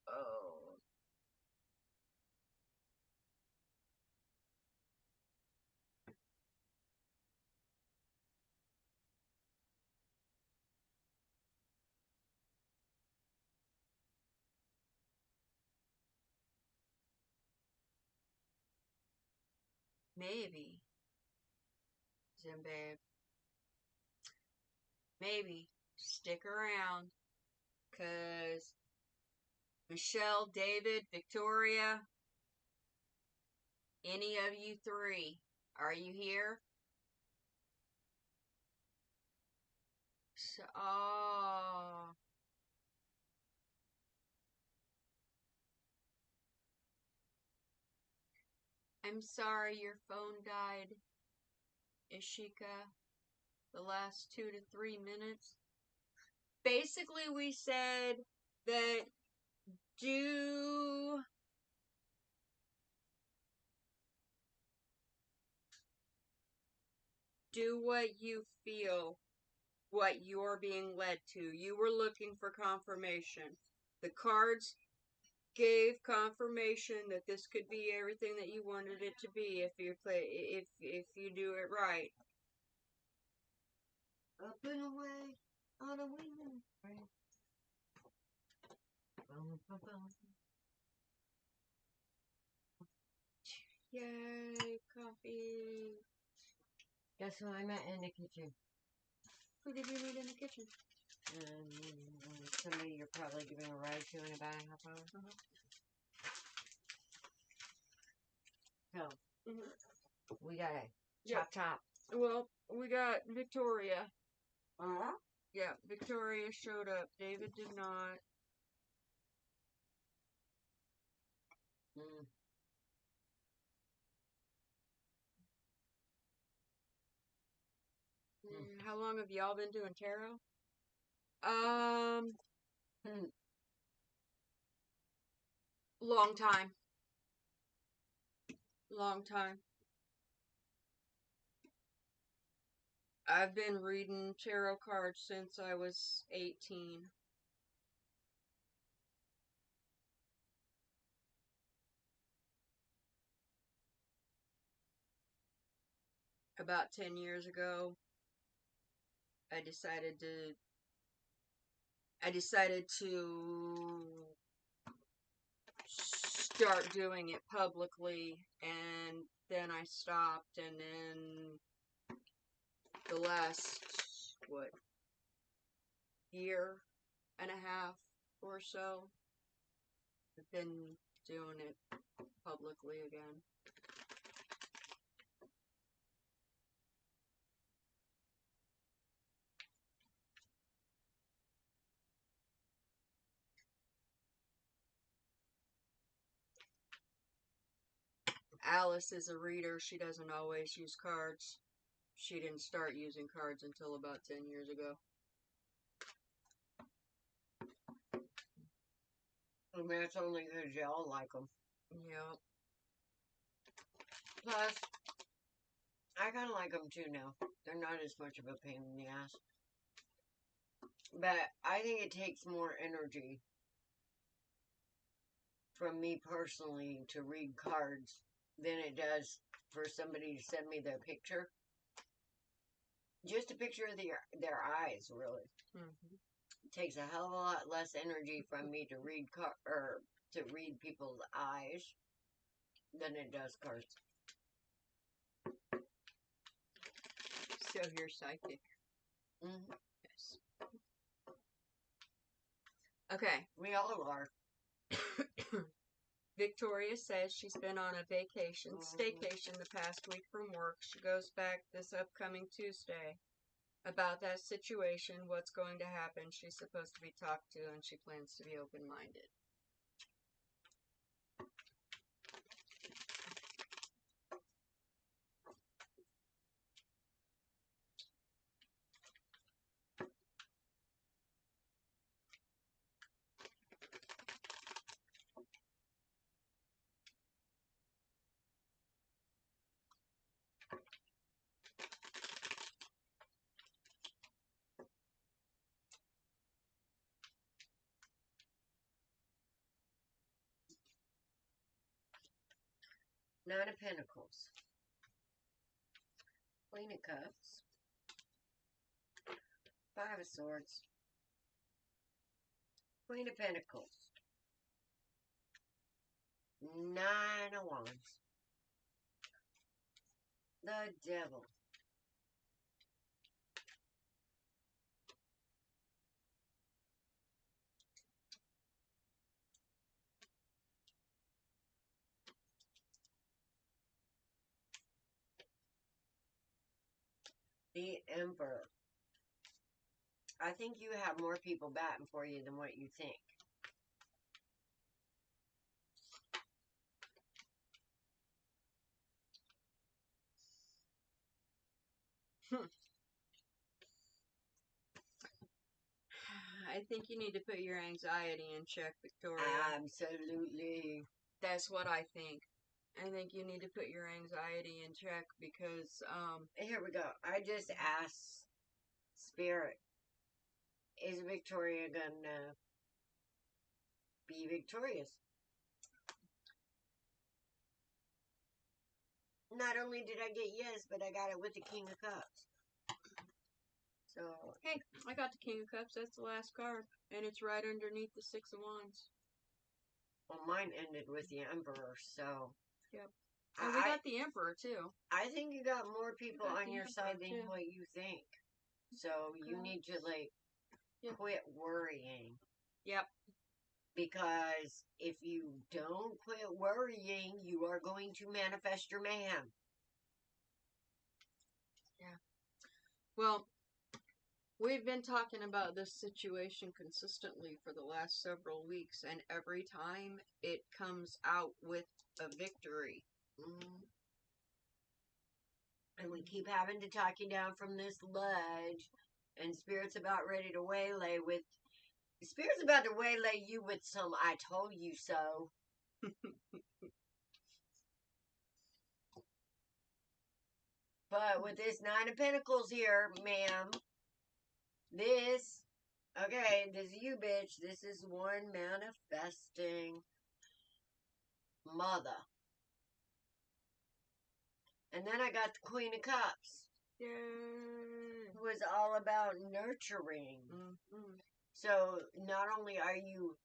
Oh. Maybe. Zimbabwe. Maybe. Stick around. Because Michelle, David, Victoria, any of you three, are you here? So, oh. I'm sorry your phone died, Ishika, the last 2 to 3 minutes. Basically, we said that do what you feel, what you're being led to. You were looking for confirmation. The cards gave confirmation that this could be everything that you wanted it to be if you do it right. Up and away on a wing. Yay, coffee. Guess who I met in the kitchen? Who did you meet in the kitchen? Somebody you're probably giving a ride to in about a half hour. So, we got a chop. Well, we got Victoria. Uh-huh. Yeah, Victoria showed up. David did not. How long have y'all been doing tarot? Long time. Long time. I've been reading tarot cards since I was 18. About 10 years ago, I decided to start doing it publicly, and then I stopped, and then the last, year and a half or so, I've been doing it publicly again. Alice is a reader. She doesn't always use cards. She didn't start using cards until about 10 years ago. I mean, it's only because y'all like them. Yep. Plus, I kind of like them too now. They're not as much of a pain in the ass. But I think it takes more energy from me personally to read cards than it does for somebody to send me their picture. Just a picture of their eyes, really. Mm-hmm. It takes a hell of a lot less energy from me to read people's eyes than it does cards. So you're psychic. Mm-hmm. Yes. Okay. We all are. Victoria says she's been on a staycation the past week from work. She goes back this upcoming Tuesday. About that situation, what's going to happen, she's supposed to be talked to, and she plans to be open-minded. Nine of Pentacles. Queen of Cups. Five of Swords. Queen of Pentacles. Nine of Wands. The Devil. The Emperor. I think you have more people batting for you than what you think. I think you need to put your anxiety in check, Victoria. Absolutely. That's what I think. I think you need to put your anxiety in check because, Here we go. I just asked Spirit, is Victoria gonna be victorious? Not only did I get yes, but I got it with the King of Cups. So, hey, I got the King of Cups. That's the last card. And it's right underneath the Six of Wands. well, mine ended with the Emperor, so. Yep. And we got the Emperor, too. I think you got more people on your side than too. what you think. So, you need to, quit worrying. Yep. Because if you don't quit worrying, you are going to manifest your mayhem. Yeah. Well, we've been talking about this situation consistently for the last several weeks, and every time it comes out with a victory. And we keep having to talk you down from this ledge, and Spirit's about ready to waylay with... Spirit's about to waylay you with some I told you so. But with this Nine of Pentacles here, ma'am, this is you, bitch. This is one manifesting mother. And then I got the Queen of Cups. Yay! Who is all about nurturing. Mm-hmm. So not only are you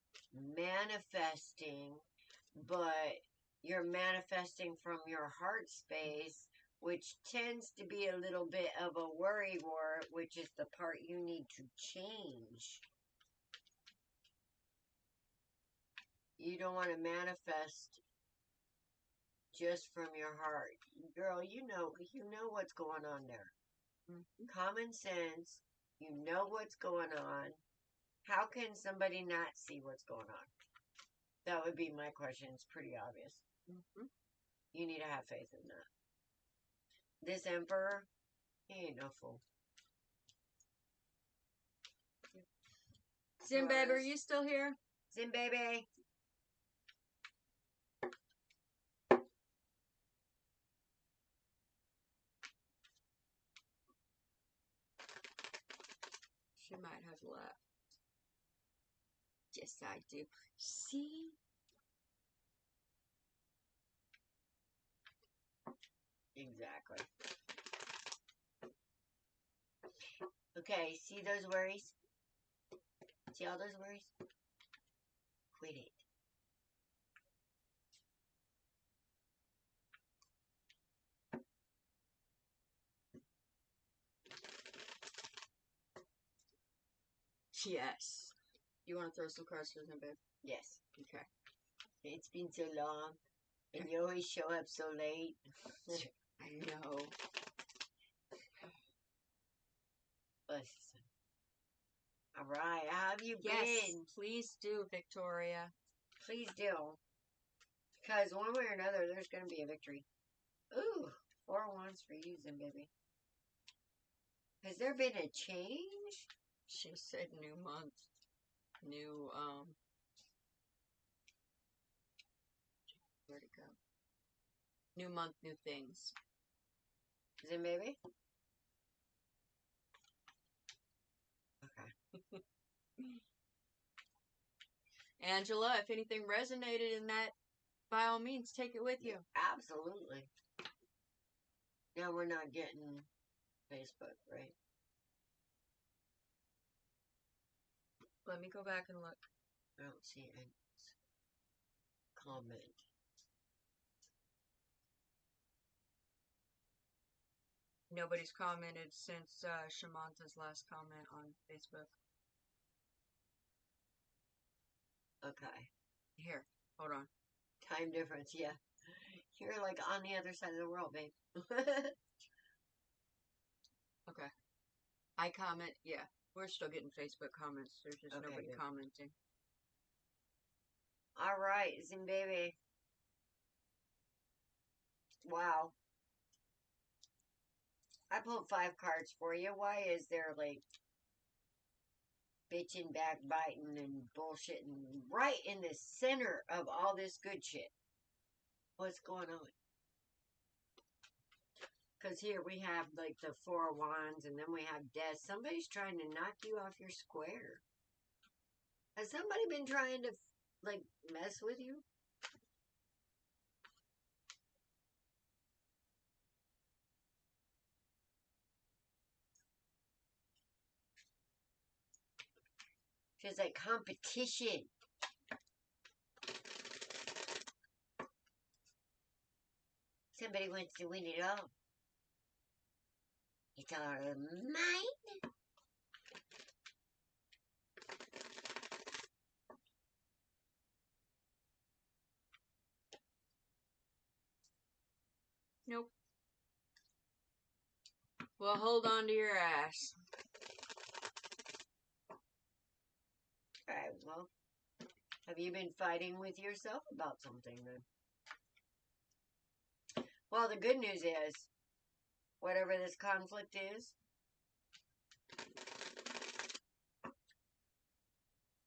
manifesting, but you're manifesting from your heart space, which tends to be a little bit of a worry wart, which is the part you need to change. You don't want to manifest just from your heart. Girl, you know what's going on there. Mm-hmm. Common sense, you know what's going on. How can somebody not see what's going on? That would be my question. It's pretty obvious. Mm-hmm. You need to have faith in that. This Emperor, he ain't no fool. Zimbabe, are you still here? Zimbabe. She might have left. Yes, I do. See? Exactly. Okay, see those worries? See all those worries? Quit it. Yes. You want to throw some cards to them, babe? Yes. Okay. It's been so long, and you always show up so late. I know. Listen. All right, how have you Yes, been? please do, Victoria. Please do. Because one way or another, there's going to be a victory. Ooh, 4 wands for you, baby. Has there been a change? She said new month. New, where'd it go? New month, new things. Baby? Okay. Angela, if anything resonated in that, by all means, take it with you. Absolutely. Now we're not getting Facebook, right? Let me go back and look. I don't see any comment. Nobody's commented since Shamanta's last comment on Facebook. Okay. Here, hold on. Time difference, yeah. You're like on the other side of the world, babe. Okay. I comment, yeah. We're still getting Facebook comments. There's just Okay, nobody good. commenting. All right, baby. Wow. I pulled 5 cards for you. Why is there like bitching, backbiting, and bullshitting right in the center of all this good shit? What's going on? Because here we have like the 4 wands, and then we have death. Somebody's trying to knock you off your square. Has somebody been trying to like mess with you? Feels like competition. Somebody wants to win it all. It's all mine. Nope. Well, hold on to your ass. Alright, well, have you been fighting with yourself about something then? Well, the good news is, whatever this conflict is,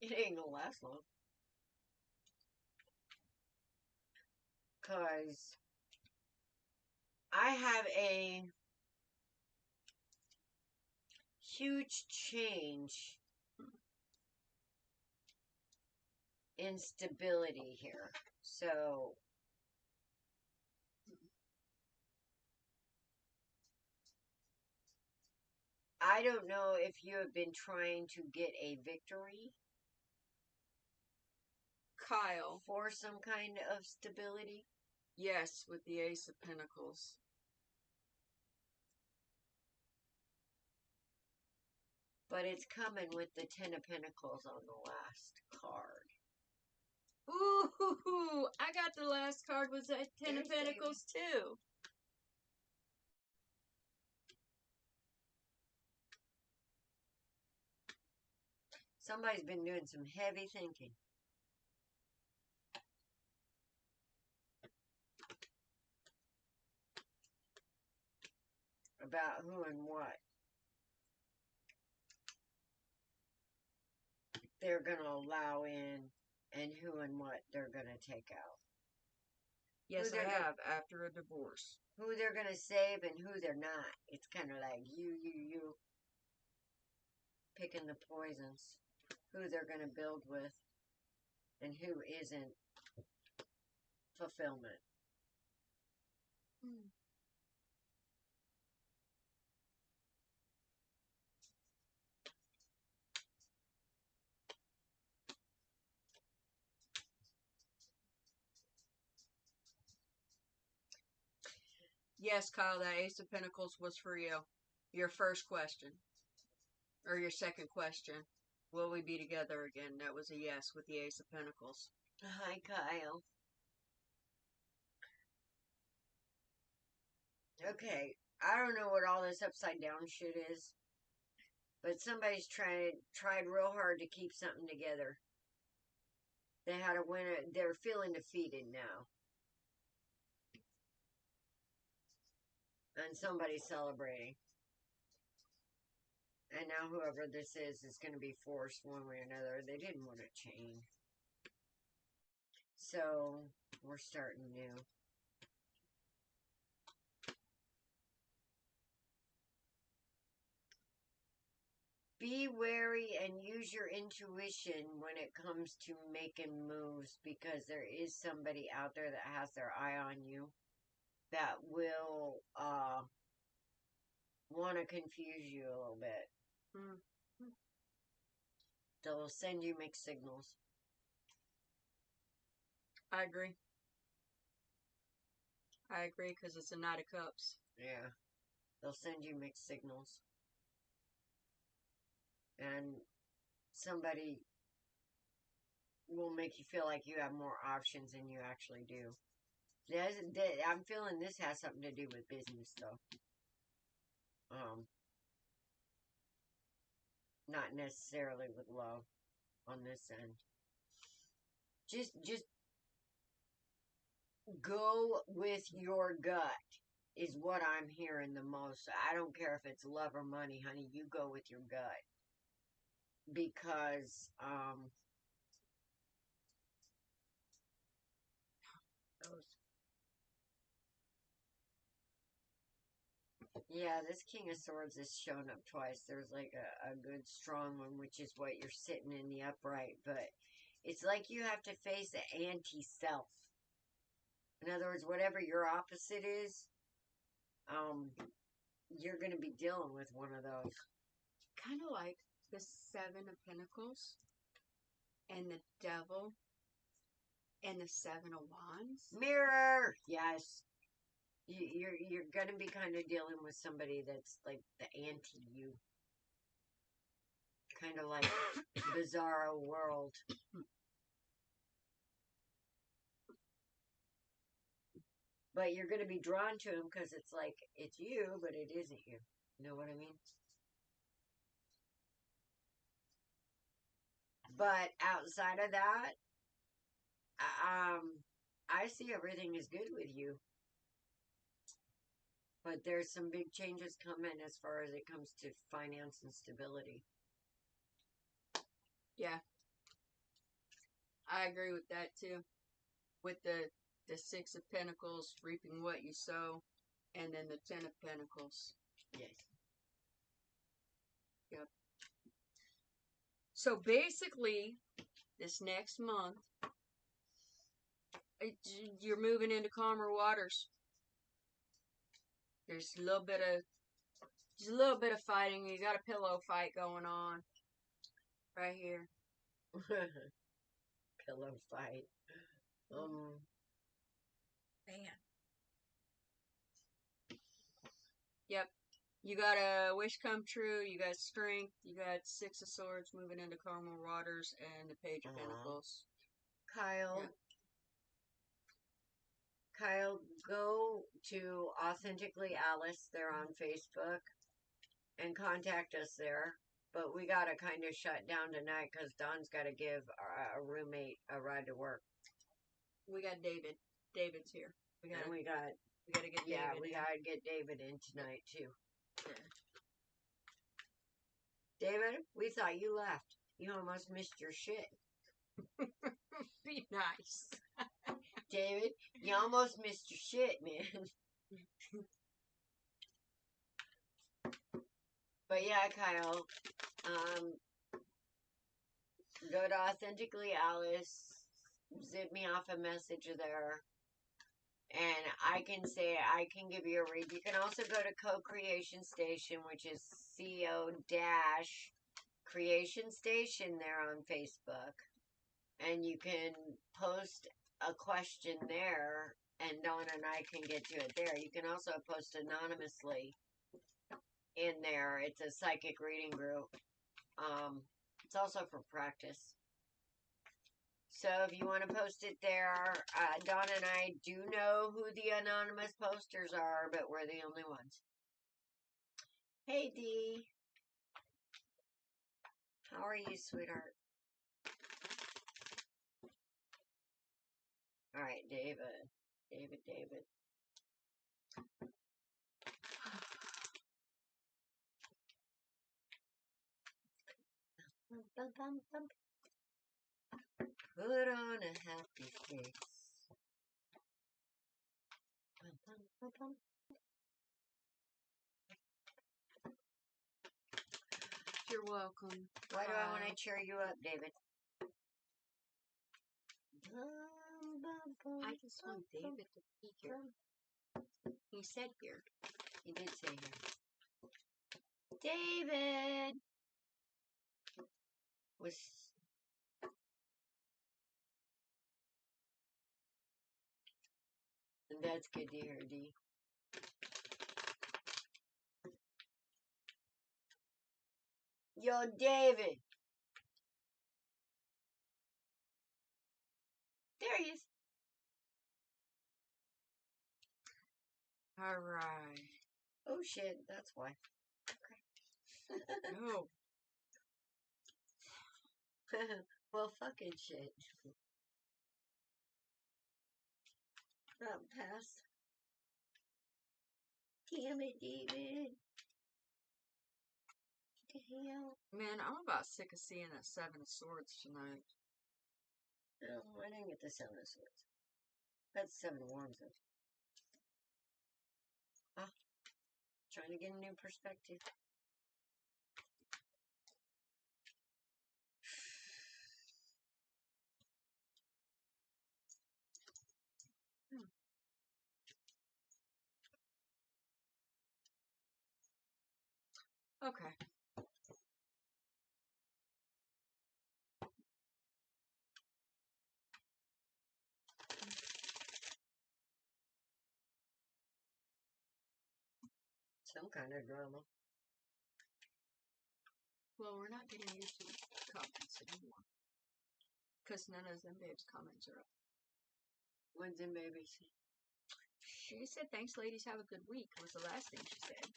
it ain't gonna last long. Because I have a huge change in stability here. So, I don't know if you have been trying to get a victory. Kyle. For some kind of stability. Yes, with the Ace of Pentacles. But it's coming with the 10 of Pentacles on the last card. Ooh, I got the last card was that 10 of Pentacles too. Somebody's been doing some heavy thinking. About who and what they're going to allow in and who and what they're going to take out. Yes, I have, after a divorce. Who they're going to save and who they're not. It's kind of like you. Picking the poisons. Who they're going to build with and who isn't. Fulfillment. Yes, Kyle, that Ace of Pentacles was for you. Your first question. Or your second question. Will we be together again? That was a yes with the Ace of Pentacles. Hi, Kyle. Okay, I don't know what all this upside down shit is, but somebody's tried real hard to keep something together. They had a winner. They're feeling defeated now. And somebody's celebrating. And now whoever this is going to be forced one way or another. They didn't want to change. So, we're starting new. Be wary and use your intuition when it comes to making moves, because there is somebody out there that has their eye on you that will want to confuse you a little bit. Mm-hmm. They'll send you mixed signals. I agree. I agree, because it's a Knight of Cups. Yeah. They'll send you mixed signals. And somebody will make you feel like you have more options than you actually do. I'm feeling this has something to do with business, though. Not necessarily with love on this end. Just go with your gut is what I'm hearing the most. I don't care if it's love or money, honey. You go with your gut. Because, yeah, this King of Swords has shown up twice. There's like a good strong one, which is what you're sitting in the upright. But it's like you have to face the anti-self. In other words, whatever your opposite is, you're going to be dealing with one of those. Kind of like the Seven of Pentacles and the Devil and the Seven of Wands. Mirror! Yes. You're going to be kind of dealing with somebody that's like the anti-you. Kind of like Bizarro World. But you're going to be drawn to him because it's like, it's you, but it isn't you. You know what I mean? But outside of that, I see everything is good with you. But there's some big changes coming as far as it comes to finance and stability. Yeah. I agree with that too. With the Six of Pentacles, reaping what you sow, and then the Ten of Pentacles. Yes. Yep. So basically, this next month, you're moving into calmer waters. There's a little bit of fighting. You got a pillow fight going on right here. Pillow fight. Man. Yep. You got a wish come true. You got strength. You got Six of Swords moving into calmer waters and the Page of Pentacles. Kyle. Yeah. Kyle, go to Authentically Alice. They're on Facebook. And contact us there. But we got to kind of shut down tonight because Don's got to give a roommate a ride to work. We got David. David's here. We got to get David. Yeah, we got to get David in tonight too. Yeah. David, we thought you left. You almost missed your shit. Be nice. David, you almost missed your shit, man. But yeah, Kyle, go to Authentically Alice, zip me off a message there, and I can give you a read. You can also go to Co-Creation Station, which is CO-Creation Station there on Facebook, and you can post a question there, and Dawn and I can get to it there. You can also post anonymously in there. It's a psychic reading group. It's also for practice. So if you want to post it there, Donna and I do know who the anonymous posters are, but we're the only ones. Hey, Dee. How are you, sweetheart? All right, David. David. Put on a happy face. You're welcome. Why do I want to cheer you up, David? I just want David to be here. He said here. He did say here. David was. That's good to hear, Dee. Yo, David. There he is. All right. Oh, shit. That's why. Okay. No. Well, fucking shit. Not pass. Damn it, David. What the hell? Man, I'm about sick of seeing that Seven of Swords tonight. No, I didn't get the Seven of Swords. That's Seven of Wands. Ah, trying to get a new perspective. Okay. Some kind of drama. Well, we're not getting used to the comments anymore. Because none of them babes' comments are up. When's in babies? She said, thanks, ladies, have a good week, was the last thing she said.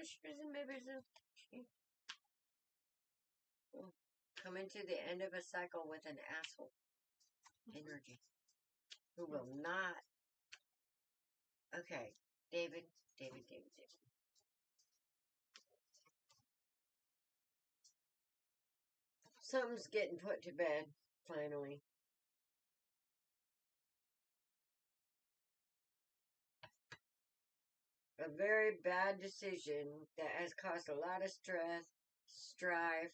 She's in babies. We'll come into the end of a cycle with an asshole energy. Who will not. Okay, David. Something's getting put to bed, finally. A very bad decision that has caused a lot of stress, strife.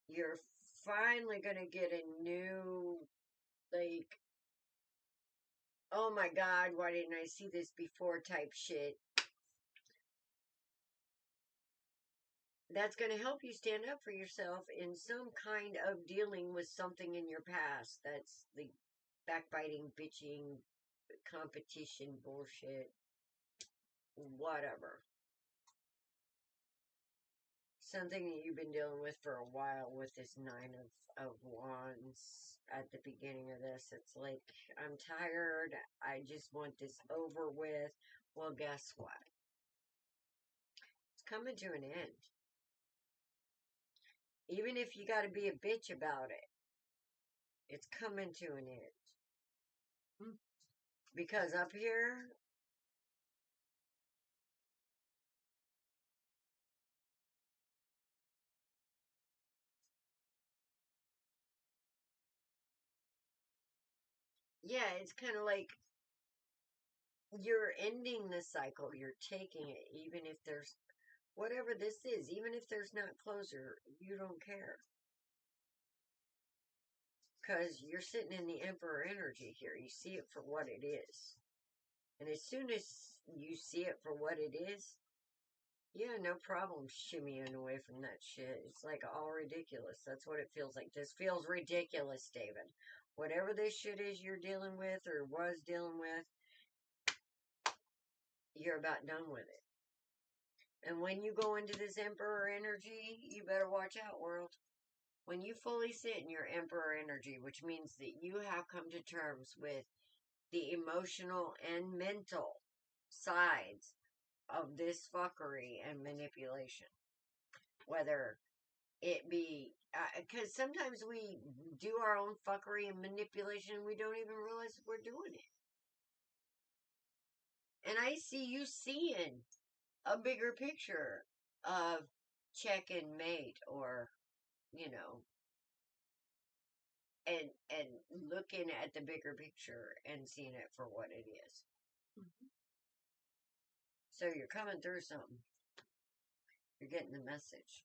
You're finally gonna get a new, like, oh my god, why didn't I see this before type shit. That's going to help you stand up for yourself in some kind of dealing with something in your past. That's the backbiting, bitching, competition, bullshit, whatever. Something that you've been dealing with for a while with this Nine of Wands at the beginning of this. It's like, I'm tired. I just want this over with. Well, guess what? It's coming to an end. Even if you got to be a bitch about it, it's coming to an end. Because up here, yeah, it's kind of like you're ending the cycle. You're taking it, even if there's whatever this is, even if there's not closure, you don't care. Because you're sitting in the Emperor energy here. You see it for what it is. And as soon as you see it for what it is, yeah, no problem shimmying away from that shit. It's like all ridiculous. That's what it feels like. This feels ridiculous, David. Whatever this shit is you're dealing with or was dealing with, you're about done with it. And when you go into this Emperor energy, you better watch out, world. When you fully sit in your Emperor energy, which means that you have come to terms with the emotional and mental sides of this fuckery and manipulation. Whether it be, because sometimes we do our own fuckery and manipulation and we don't even realize we're doing it. And I see you seeing a bigger picture of check and mate, or, you know, and looking at the bigger picture and seeing it for what it is. Mm-hmm. So you're coming through something. You're getting the message.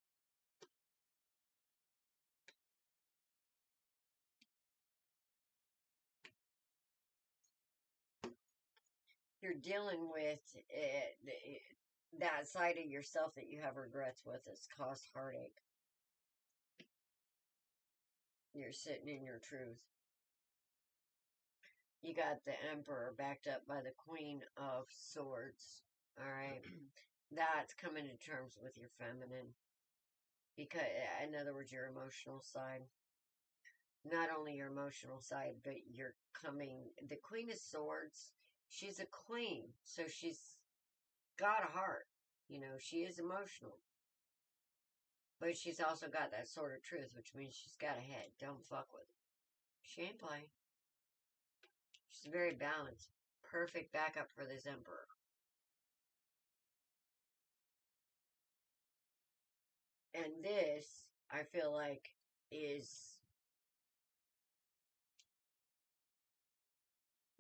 You're dealing with that side of yourself that you have regrets with. It's caused heartache. You're sitting in your truth. You got the Emperor backed up by the Queen of Swords. Alright? That's coming to terms with your feminine. Because, in other words, your emotional side. Not only your emotional side, but you're coming... The Queen of Swords, she's a queen. So she's got a heart. You know, she is emotional. But she's also got that sort of truth, which means she's got a head. Don't fuck with her. She ain't playing. She's very balanced. Perfect backup for this Emperor. And this, I feel like, is...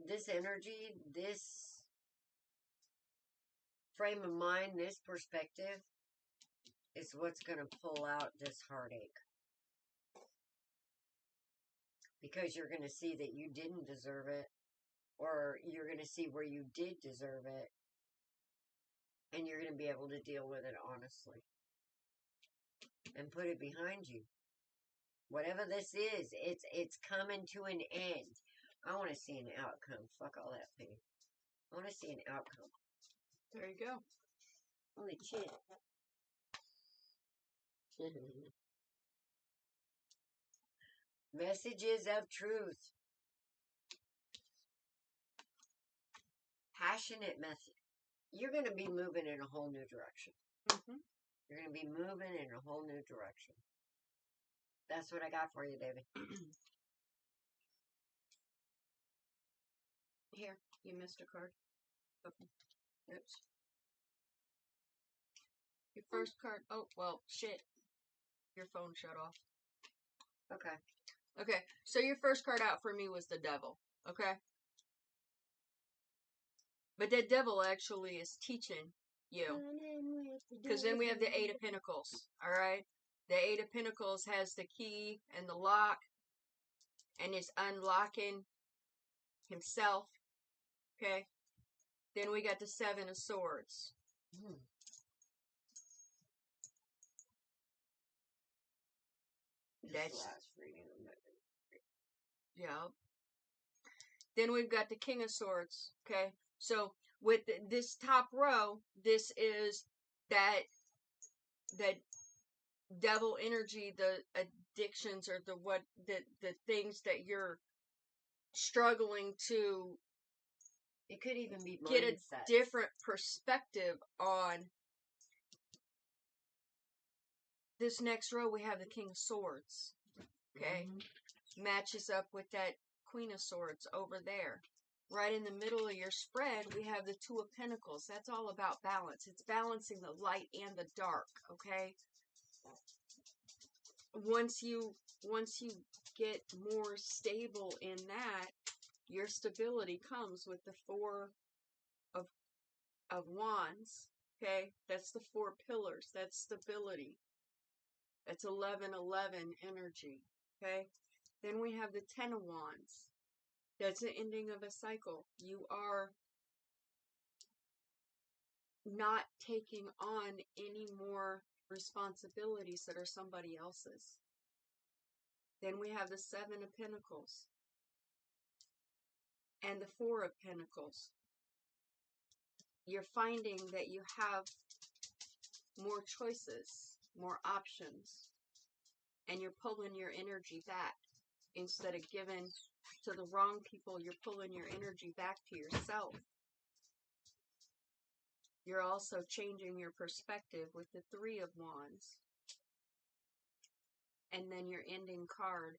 This energy, this frame of mind, this perspective, is what's going to pull out this heartache. Because you're going to see that you didn't deserve it. Or you're going to see where you did deserve it. And you're going to be able to deal with it honestly. And put it behind you. Whatever this is, it's coming to an end. I want to see an outcome. Fuck all that pain. I want to see an outcome. There you go. Holy shit. Messages of truth. Passionate message. You're going to be moving in a whole new direction. Mm-hmm. You're going to be moving in a whole new direction. That's what I got for you, David. Here, you missed a card. Okay. Oops. Your first card. Oh, well, shit. Your phone shut off. Okay. Okay, so your first card out for me was the Devil. Okay? But that Devil actually is teaching you. Because then we have the Eight of Pentacles. Alright? The Eight of Pentacles has the key and the lock. And is unlocking himself. Okay? Then we got the Seven of Swords. That's last reading. Yeah. Then we've got the King of Swords. Okay? So with this top row, this is that devil energy, the addictions, or the things that you're struggling to. It could even be get a mindset. Different perspective on. This next row, we have the King of Swords. Okay? Mm-hmm. Matches up with that Queen of Swords over there. Right in the middle of your spread, we have the Two of Pentacles. That's all about balance. It's balancing the light and the dark, okay? Once you get more stable in that, your stability comes with the Four of Wands, okay? That's the 4 pillars. That's stability. That's 11-11 energy, okay? Then we have the 10 of Wands. That's the ending of a cycle. You are not taking on any more responsibilities that are somebody else's. Then we have the 7 of Pentacles and the 4 of Pentacles. You're finding that you have more choices, more options, and you're pulling your energy back. Instead of giving to the wrong people, you're pulling your energy back to yourself. You're also changing your perspective with the Three of Wands. And then your ending card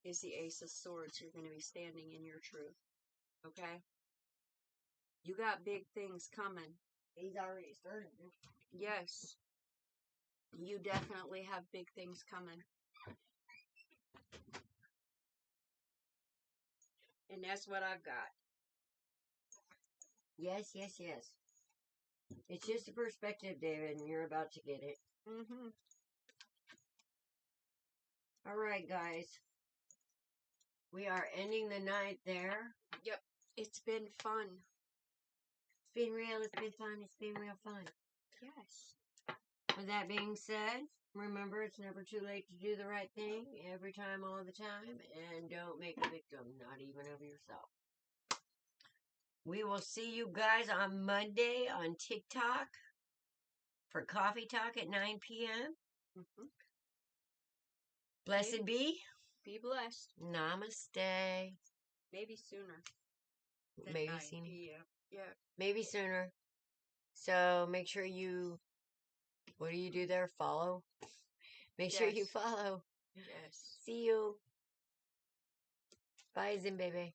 is the Ace of Swords. You're going to be standing in your truth. Okay? You got big things coming. He's already started. Yes. You definitely have big things coming. And that's what I've got. Yes, yes, yes. It's just a perspective, David, and you're about to get it. Mm-hmm. All right, guys. We are ending the night there. Yep. It's been fun. It's been real. It's been fun. It's been real fun. Yes. With that being said, remember it's never too late to do the right thing every time, all the time, and don't make a victim, not even of yourself. We will see you guys on Monday on TikTok for Coffee Talk at 9 p.m. Mm-hmm. Blessed be. Be blessed. Namaste. Maybe sooner. Maybe 9 sooner. p.m. Yeah. Maybe sooner. So make sure you, what do you do there? Follow? Make sure you Yes. follow. Yes. See you. Bye, Zimbabwe.